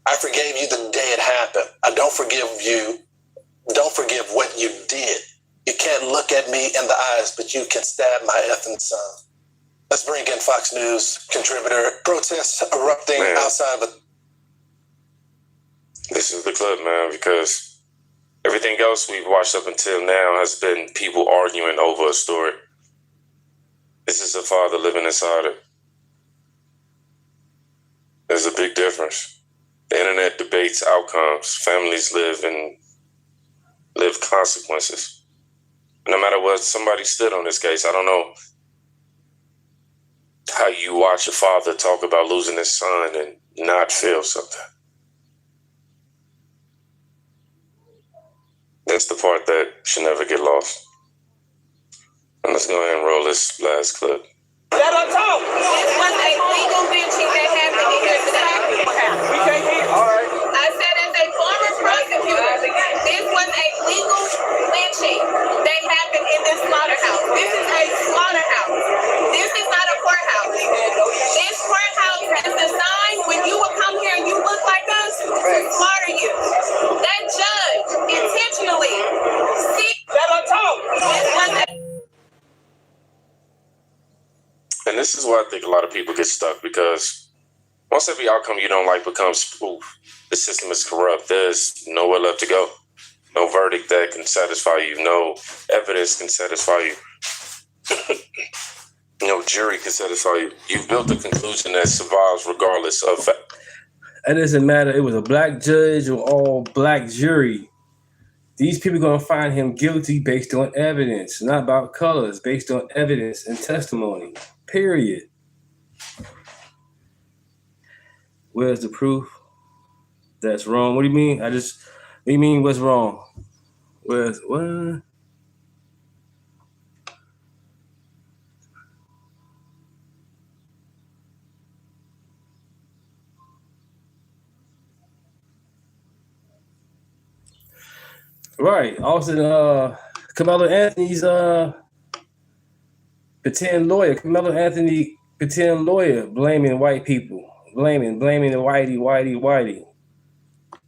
I forgave you the day it happened. I don't forgive you. Don't forgive what you did. You can't look at me in the eyes, but you can stab my effing son." Let's bring in Fox News contributor. Protests erupting outside of a... This is the clip, man, because everything else we've watched up until now has been people arguing over a story. This is a father living inside it. There's a big difference. The internet debates outcomes. Families live consequences. No matter what somebody stood on this case, I don't know how you watch a father talk about losing his son and not feel something. That's the part that should never get lost. And let's go ahead and roll this last clip. Let her talk. This was a legal lynching that happened in here today. We can't hear. All right. I said as a former prosecutor, this was a legal lynching that happened in this slaughterhouse. This is a slaughterhouse. This is not a courthouse. This courthouse has a sign when you will come here and you look like us to slaughter you. That judge intentionally. Let her talk. This was a And this is why I think a lot of people get stuck, because once every outcome you don't like becomes, oof, the system is corrupt, there's nowhere left to go. No verdict that can satisfy you. No evidence can satisfy you. No jury can satisfy you. You've built a conclusion that survives regardless of fact. It doesn't matter. It was a black judge or all black jury. These people are going to find him guilty based on evidence, not about colors, based on evidence and testimony. Period. Where's the proof? That's wrong. What do you mean? What do you mean what's wrong? Where's what? Right. Also, Carmelo Anthony's pretend lawyer. Carmelo Anthony, pretend lawyer, blaming white people. Blaming the whitey.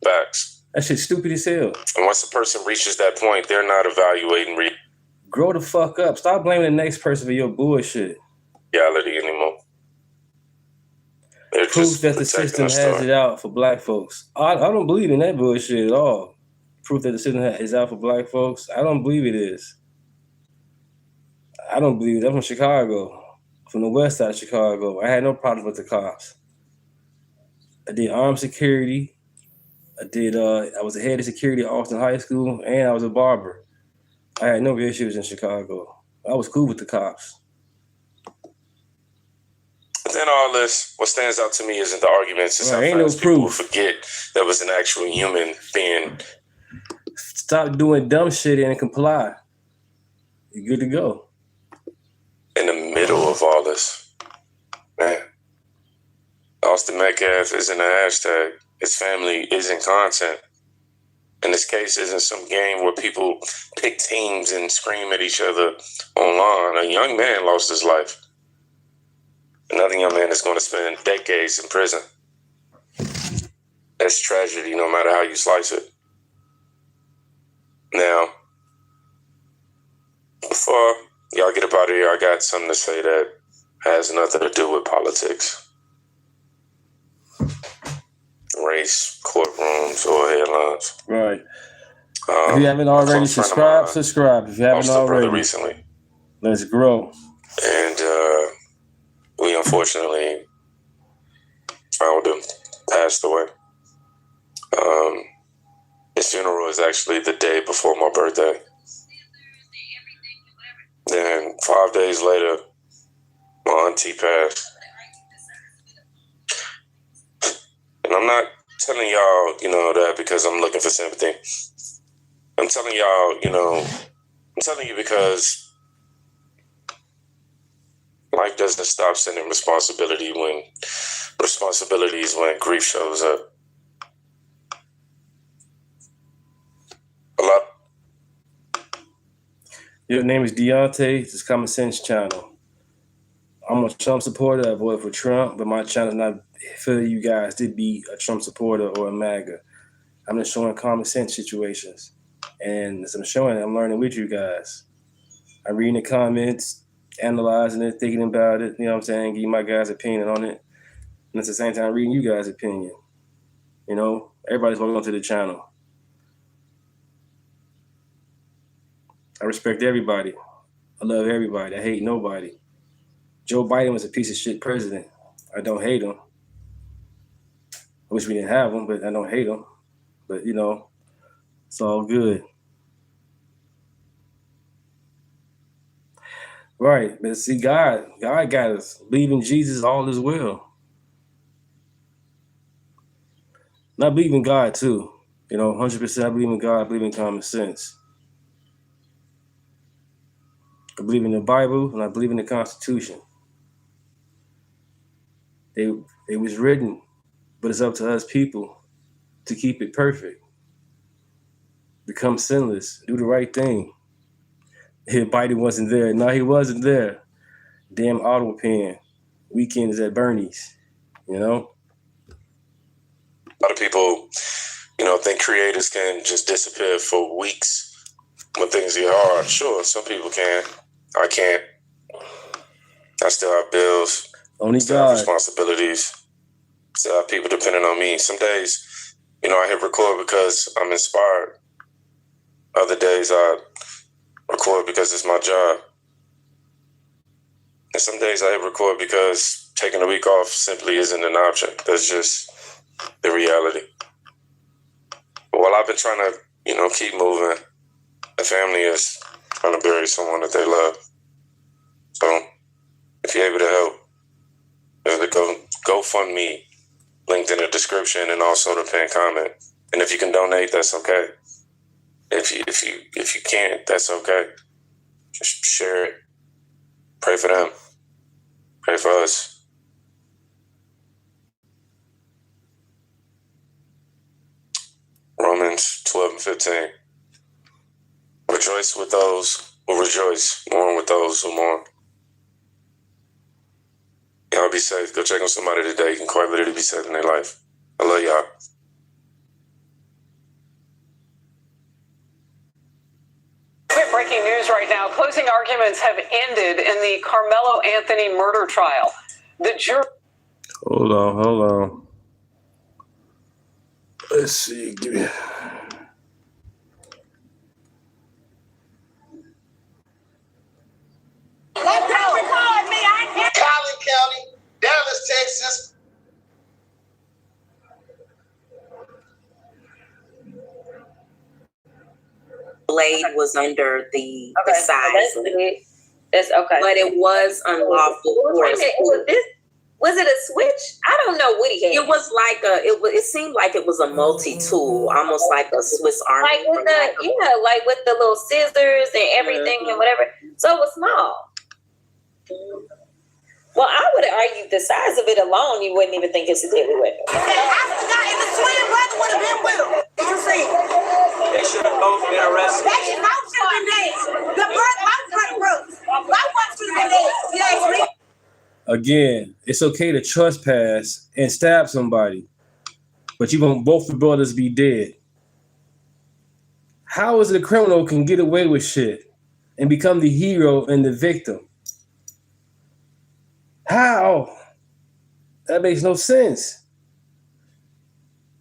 Facts. That shit's stupid as hell. And once a person reaches that point, they're not evaluating Grow the fuck up. Stop blaming the next person for your bullshit. reality anymore. They're Proof just that the protecting system our has story. it out for black folks. I don't believe in that bullshit at all. Proof that the system is out for black folks. I don't believe it is. I don't believe it. I'm from Chicago, from the west side of Chicago. I had no problems with the cops. I did armed security. I was a head of security at Austin High School, and I was a barber. I had no issues in Chicago. I was cool with the cops. But then all this, what stands out to me isn't the arguments, it's how Ain't no fast people proof. forget there was an actual human being. Stop doing dumb shit and comply. You're good to go. In the middle of all this. Man. Austin Metcalf isn't a hashtag. His family isn't content. And this case isn't some game where people pick teams and scream at each other online. A young man lost his life. Another young man is going to spend decades in prison. That's tragedy, no matter how you slice it. Now, before y'all get up out of here, I got something to say that has nothing to do with politics, race, courtrooms, or headlines. Right. If you haven't already, subscribe. If you haven't already. Recently. Let's grow. And we unfortunately found him, passed away. His funeral is actually the day before my birthday. Then 5 days later, my auntie passed. And I'm not telling y'all, that because I'm looking for sympathy. I'm telling y'all, I'm telling you because life doesn't stop sending responsibilities when grief shows up. A lot. Your name is Deontay. This is Common Sense Channel. I'm a Trump supporter. I voted for Trump, but my channel is not for you guys to be a Trump supporter or a MAGA. I'm just showing common sense situations. And as I'm showing it, I'm learning with you guys. I'm reading the comments, analyzing it, thinking about it, you know what I'm saying, give you my guys' opinion on it. And at the same time, reading you guys' opinion. You know, everybody's welcome to the channel. I respect everybody. I love everybody. I hate nobody. Joe Biden was a piece of shit president. I don't hate him. I wish we didn't have him, but I don't hate him. But, you know, it's all good. Right. But see, God got us. Believe in Jesus, all is well. And I believe in God, too. You know, 100% I believe in God. I believe in common sense. I believe in the Bible, and I believe in the Constitution. It was written, but it's up to us people to keep it perfect. Become sinless. Do the right thing. If Biden wasn't there. No, he wasn't there. Damn auto pen. Weekends at Bernie's. You know? A lot of people, you know, think creators can just disappear for weeks when things get hard. Sure, some people can. I can't. I still have bills. Only still God. have responsibilities. Still have people depending on me. Some days, you know, I hit record because I'm inspired. Other days I record because it's my job. And some days I hit record because taking a week off simply isn't an option. That's just the reality. But while I've been trying to, you know, keep moving, the family is trying to bury someone that they love. So if you're able to help, there's the GoFundMe linked in the description and also the pinned comment. And if you can donate, that's okay. If you can't, that's okay. Just share it. Pray for them. Pray for us. Romans 12:15. Rejoice with those who rejoice. Mourn with those who mourn. Y'all be safe. Go check on somebody today. You can quite literally be saving their life. I love y'all. Breaking news right now. Closing arguments have ended in the Carmelo Anthony murder trial. The jury... Hold on. Let's see. Give me... Collin County, Dallas, Texas. Blade was under the size. That's okay. But it was unlawful force. Was it a switch? I don't know what he had. It was like it seemed like it was a multi-tool, almost like a Swiss Army. Like with like with the little scissors and everything and whatever. So it was small. Well, I would have argued the size of it alone, you wouldn't even think it's a deadly weapon. I forgot, and the twin brother would have been with him. You see? They should have both been arrested. They should both have been dead. The brothers. My wife should have been dead. You ask me? Again, it's okay to trespass and stab somebody, but you want both the brothers be dead. How is it a criminal can get away with shit and become the hero and the victim? How? That makes no sense.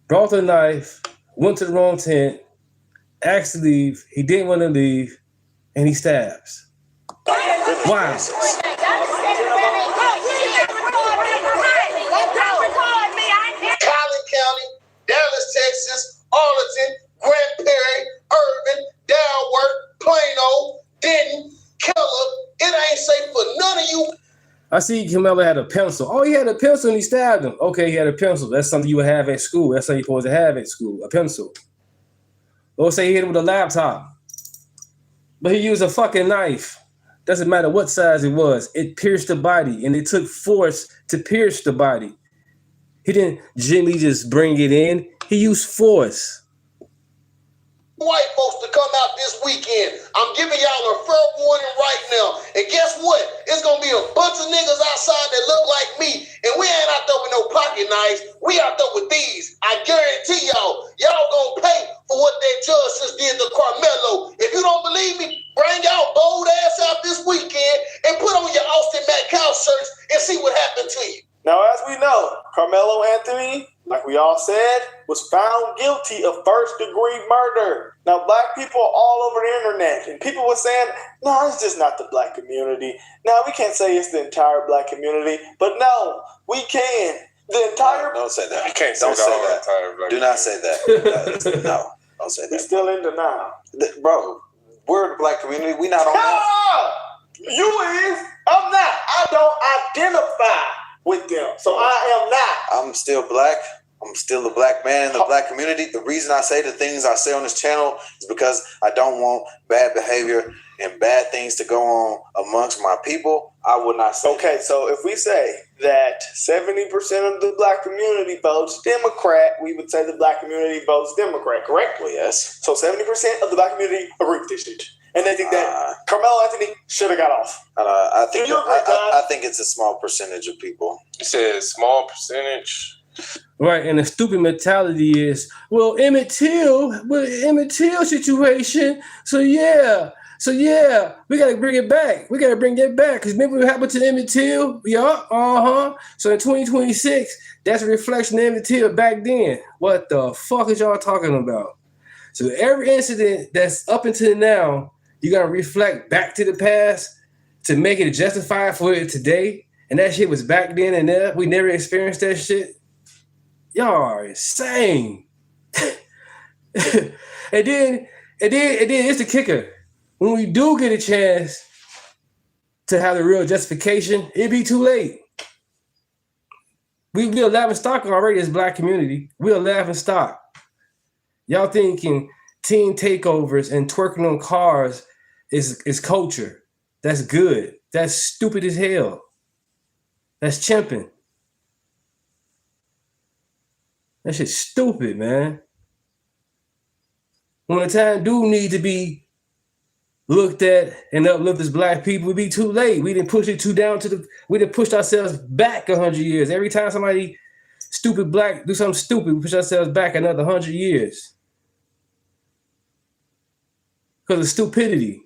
Brought the knife, went to the wrong tent, asked to leave, he didn't want to leave, and he stabs. Wow. Collin County, Dallas, Texas, Arlington, Grand Prairie, Irvin, Dalworth, Plano, Denton, Keller. It ain't safe for none of you. I see Carmelo had a pencil. Oh, he had a pencil and he stabbed him. Okay, he had a pencil. That's something you would have at school. That's something you're supposed to have at school, a pencil. Or say he hit him with a laptop. But he used a fucking knife. Doesn't matter what size it was. It pierced the body, and it took force to pierce the body. He didn't gently just bring it in. He used force. White folks to come out this weekend. I'm giving y'all a fair warning right now. And guess what? It's gonna be a bunch of niggas outside that look like me. And we ain't out there with no pocket knives. We out there with these. I guarantee y'all gonna pay for what that judge just did to Carmelo. If you don't believe me, bring y'all bold ass out this weekend and put on your Austin Metcalf shirts and see what happened to you. Now, as we know, Carmelo Anthony, like we all said, was found guilty of first-degree murder. Now, black people are all over the internet, and people were saying, no, it's just not the black community. Now, we can't say it's the entire black community, but no, we can. The entire... Don't say that. You can't don't say say the that. entire black Do not say that. No, don't say that. We're still in denial. Bro, we're the black community. We not on that. You is. I'm not. I don't identify with them, so I am not. I'm still black. I'm still a black man in the black community. The reason I say the things I say on this channel is because I don't want bad behavior and bad things to go on amongst my people. I would not say. Okay, so if we say that 70% of the black community votes Democrat, we would say the black community votes Democrat, correct? Well, yes. So 70% of the black community agree with this shit. And they think that Carmelo Anthony should have got off. I think it's a small percentage of people. He says small percentage. Right, and the stupid mentality is, well, Emmett Till situation. So yeah, we gotta bring it back. We gotta bring it back because remember what happened to Emmett Till? Yeah, So in 2026, that's a reflection of Emmett Till back then. What the fuck is y'all talking about? So every incident that's up until now, you gotta reflect back to the past to make it justified for it today. And that shit was back then and there. We never experienced that shit. Y'all are insane. and then it's the kicker. When we do get a chance to have the real justification, it'd be too late. We're laughing stock already as black community. We're laughing stock. Y'all thinking team takeovers and twerking on cars is culture. That's good. That's stupid as hell. That's chimping. That shit's stupid, man. When the time do need to be looked at and uplift as black people, it'd be too late. We didn't push it too down we didn't push ourselves back 100 years. Every time somebody stupid black do something stupid, we push ourselves back another 100 years. Because of stupidity.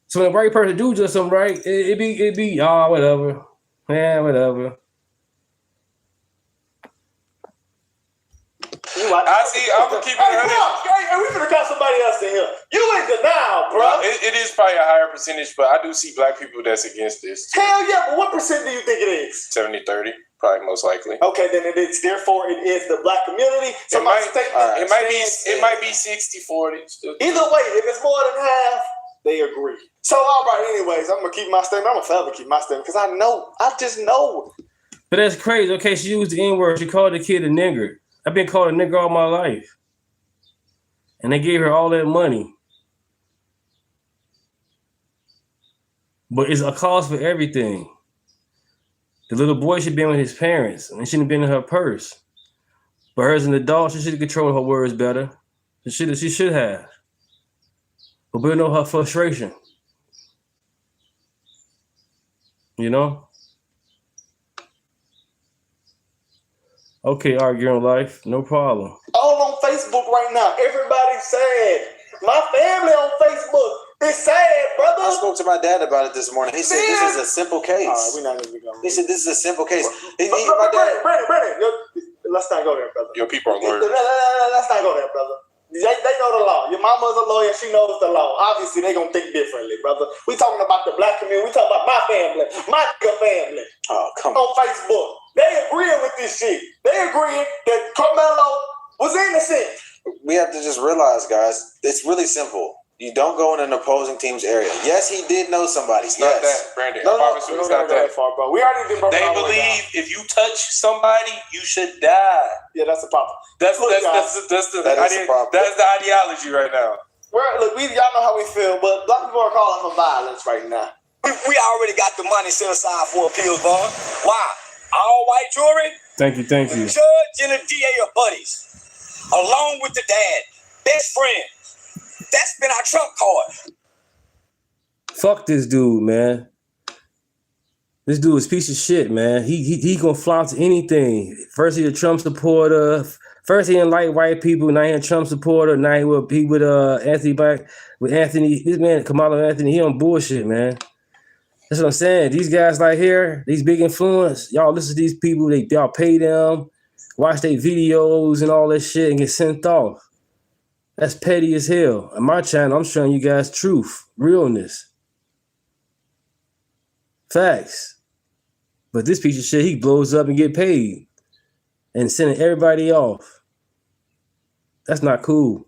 So when a white person do just something right, it'd be whatever. Yeah, whatever. I'm gonna keep it 100. Hey, we finna call somebody else in here. You in denial, bro. No, it is probably a higher percentage, but I do see black people that's against this. Hell yeah, but what percent do you think it is? 70-30, probably most likely. Okay, then therefore it is the black community. It might be 60-40. Either way, if it's more than half, they agree. So all right, anyways, I'm gonna keep my statement. I'm gonna forever keep my statement because I just know. But that's crazy. Okay, she used the N-word. She called the kid a nigger. I've been called a nigger all my life. And they gave her all that money. But it's a cost for everything. The little boy should be with his parents, and it shouldn't have been in her purse. But her as an adult, she should have controlled her words better. She should have. But we know her frustration. You know? Okay, arguing life, no problem. All on Facebook right now. Everybody's sad. My family on Facebook is sad, brother. I spoke to my dad about it this morning. He said this is a simple case. We're not gonna be going. He said this is a simple case. Brandon, let's not go there, brother. Your people are lawyers. Let's not go there, brother. They know the law. Your mama's a lawyer. She knows the law. Obviously, they gonna think differently, brother. We talking about the black community. We talking about my family, my family. Oh, come on Facebook. They agreeing with this shit. They agreeing that Carmelo was innocent. We have to just realize, guys, it's really simple. You don't go in an opposing team's area. Yes, he did know somebody. It's not that, Brandon. I promise you, it's not that far, bro. We already did. They believe if you touch somebody, you should die. Yeah, that's the problem. That's the ideology right now. Look, y'all know how we feel, but black people are calling for violence right now. We already got the money set aside for appeals bond. Why? All white jury. Thank you. The judge and the DA are buddies, along with the dad, best friends. That's been our trump card. Fuck this dude, man. This dude is a piece of shit, man. He gonna flop to anything. First he a Trump supporter. First he didn't like white people. Now he a Trump supporter. Now he with Anthony back with Anthony. This man Kamala Anthony. He on bullshit, man. That's what I'm saying. These guys right here, these big influence, y'all listen to these people, y'all pay them, watch their videos and all that shit and get sent off. That's petty as hell. On my channel, I'm showing you guys truth, realness, facts. But this piece of shit, he blows up and get paid and sending everybody off. That's not cool.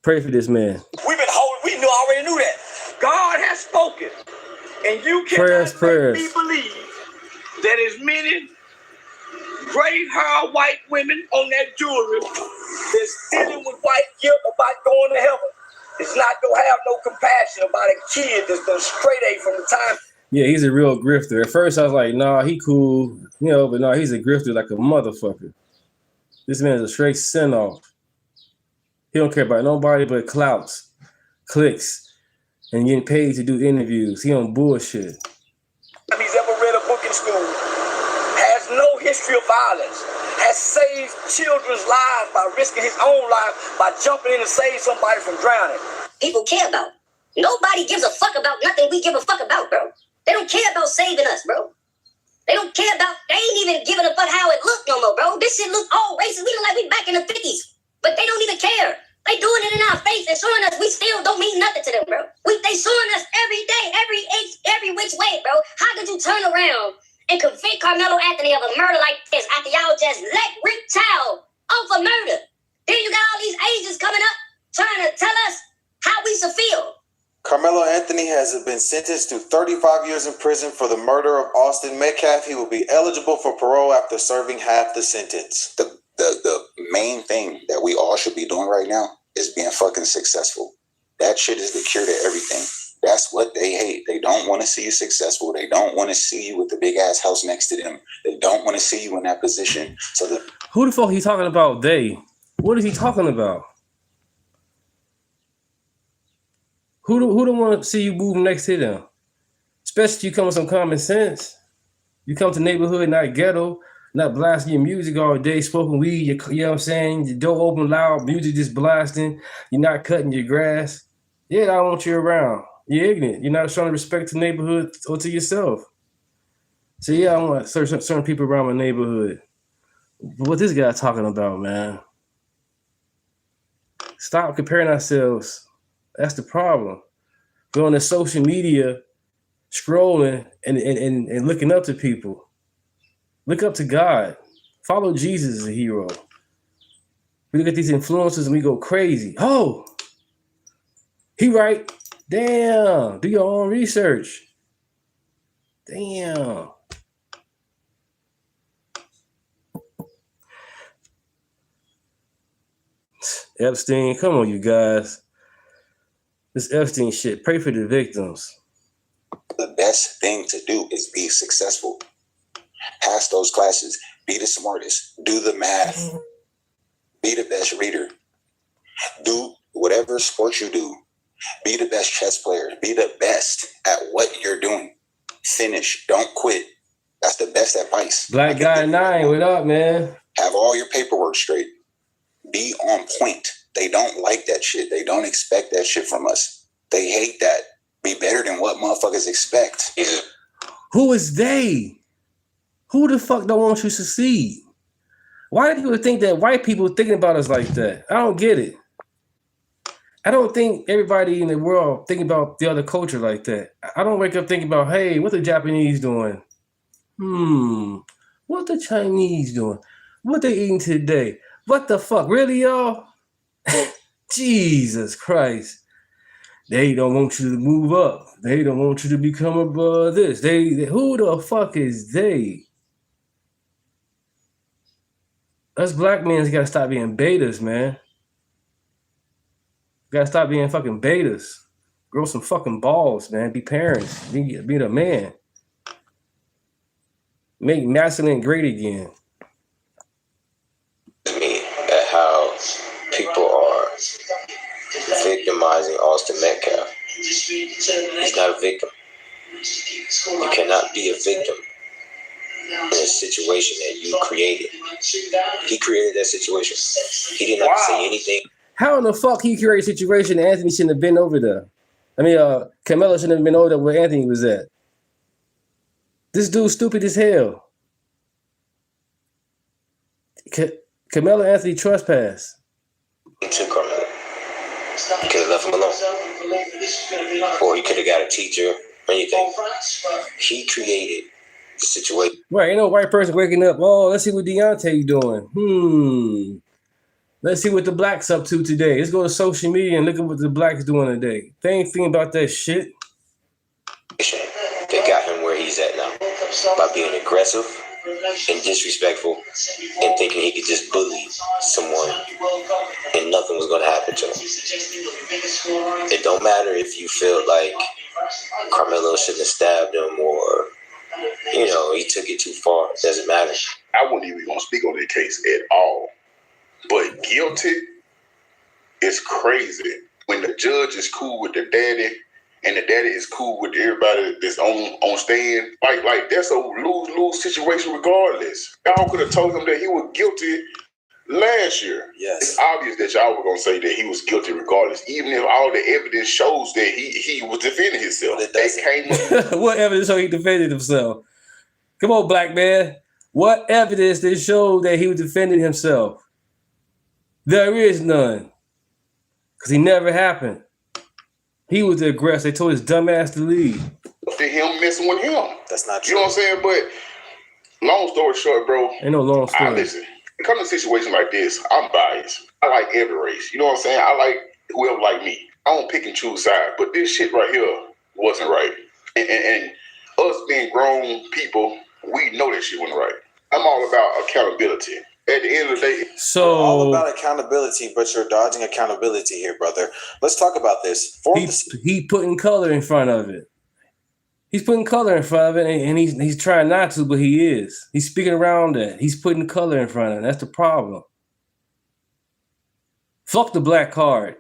Pray for this man. We've been holding, we already knew that. God has spoken. And you cannot make me believe that as many gray hair white women on that jewelry that's dealing with white guilt about going to heaven. It's not gonna have no compassion about a kid that's been straight A from the time. Yeah, he's a real grifter. At first I was like, nah, he cool, but no, he's a grifter like a motherfucker. This man is a straight send-off. He don't care about nobody but clouts, clicks, and getting paid to do interviews. He on bullshit. He's ever read a book in school, has no history of violence, has saved children's lives by risking his own life by jumping in to save somebody from drowning. People care about. Nobody gives a fuck about nothing we give a fuck about, bro. They don't care about saving us, bro. They don't care about, they ain't even giving a fuck how it look no more, bro. This shit look all racist. We look like we back in the 50s, but they don't even care. They doing it in our face and showing us we still don't mean nothing to them, bro. They showing us every day, every which way, bro. How could you turn around and convict Carmelo Anthony of a murder like this after y'all just let Rick Child off a murder? Then you got all these Asians coming up trying to tell us how we should feel. Carmelo Anthony has been sentenced to 35 years in prison for the murder of Austin Metcalf. He will be eligible for parole after serving half the sentence. The main thing that we all should be doing right now is being fucking successful. That shit is the cure to everything. That's what they hate. They don't want to see you successful. They don't want to see you with the big ass house next to them. They don't want to see you in that position. So who the fuck he talking about? They? What is he talking about? Who don't want to see you moving next to them? Especially if you come with some common sense. You come to neighborhood, not ghetto, not blasting your music all day, smoking weed, you know what I'm saying? The door open loud, music just blasting. You're not cutting your grass. Yeah, I don't want you around. You're ignorant. You're not showing respect to the neighborhood or to yourself. So yeah, I want certain people around my neighborhood. But what this guy talking about, man? Stop comparing ourselves. That's the problem. Going to social media, scrolling and looking up to people. Look up to God. Follow Jesus as a hero. We look at these influencers and we go crazy. Oh, he right. Damn. Do your own research. Damn. Epstein, come on, you guys. This Epstein shit. Pray for the victims. the best thing to do is be successful. Pass those classes. Be the smartest. Do the math. Be the best reader. Do whatever sport you do. Be the best chess player. Be the best at what you're doing. Finish. Don't quit. That's the best advice. Black Guy 9, what up, man? Have all your paperwork straight. Be on point. They don't like that shit. They don't expect that shit from us. They hate that. Be better than what motherfuckers expect. Who is they? Who the fuck don't want you to succeed? Why do people think that white people thinking about us like that? I don't get it. I don't think everybody in the world thinking about the other culture like that. I don't wake up thinking about, hey, what the Japanese doing? What the Chinese doing? What they eating today? What the fuck? Really, y'all? Jesus Christ. They don't want you to move up. They don't want you to become above this. They who the fuck is they? Us black men gotta stop being betas, man. Gotta stop being fucking betas. Grow some fucking balls, man. Be parents. Be the man. Make masculine great again. Me at how people are victimizing Austin Metcalf. He's not a victim. You cannot be a victim in a situation that you created. He created that situation. He did not say anything. How in the fuck he created a situation that Anthony shouldn't have been over there? Carmelo shouldn't have been over there where Anthony was at. This dude's stupid as hell. Carmelo Anthony trespass. To Carmelo. You could have left him alone. Or he could have got a teacher or anything. He created the situation. Right, ain't no white person waking up. Oh, let's see what Deontay doing. Let's see what the blacks up to today. Let's go to social media and look at what the blacks doing today. They ain't thinking about that shit. They got him where he's at now by being aggressive and disrespectful and thinking he could just bully someone and nothing was going to happen to him. It don't matter if you feel like Carmelo shouldn't have stabbed him or, he took it too far. It doesn't matter. I wasn't even going to speak on the case at all. But guilty is crazy. When the judge is cool with the daddy and the daddy is cool with everybody that's on stand, like that's a lose-lose situation regardless. Y'all could have told him that he was guilty last year. Yes. It's obvious that y'all were going to say that he was guilty regardless, even if all the evidence shows that he was defending himself. What evidence show he defended himself? Come on, black man. What evidence that showed that he was defending himself? There is none. Because he never happened. He was the aggressor. They told his dumb ass to leave. To him messing with him. That's not true. You know what I'm saying? But long story short, bro. Ain't no long story. Listen, it comes to a situation like this, I'm biased. I like every race. You know what I'm saying? I like whoever like me. I don't pick and choose sides. But this shit right here wasn't right. And us being grown people, we know that shit wasn't right. I'm all about accountability. At the end of the day, you're all about accountability, but you're dodging accountability here, brother. Let's talk about this. He putting color in front of it. He's putting color in front of it, and he's trying not to, but he is. He's speaking around that. He's putting color in front of it. That's the problem. Fuck the black card.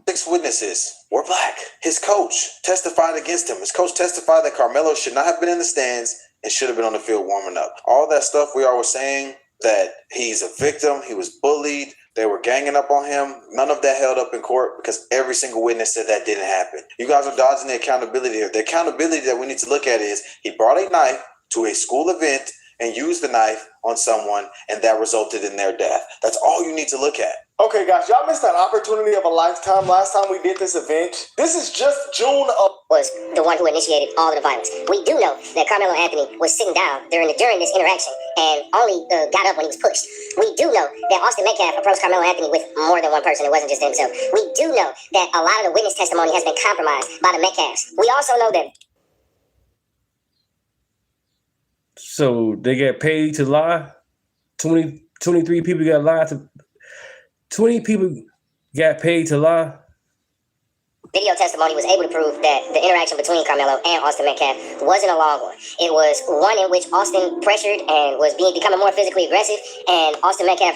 6 witnesses were black. His coach testified against him. His coach testified that Carmelo should not have been in the stands and should have been on the field warming up. All that stuff we all were saying, that he's a victim, he was bullied, they were ganging up on him. None of that held up in court because every single witness said that didn't happen. You guys are dodging the accountability here. The accountability that we need to look at is he brought a knife to a school event and used the knife on someone, and that resulted in their death. That's all you need to look at. Okay, guys, y'all missed that opportunity of a lifetime last time we did this event. This is just June of... Was the one who initiated all of the violence. We do know that Carmelo Anthony was sitting down during this interaction and only got up when he was pushed. We do know that Austin Metcalf approached Carmelo Anthony with more than one person. It wasn't just himself. We do know that a lot of the witness testimony has been compromised by the Metcalfs. We also know that... So they get paid to lie? 23 people got lied to... 20 people got paid to lie? Video testimony was able to prove that the interaction between Carmelo and Austin Metcalf wasn't a long one. It was one in which Austin pressured and was becoming more physically aggressive, and Austin Metcalf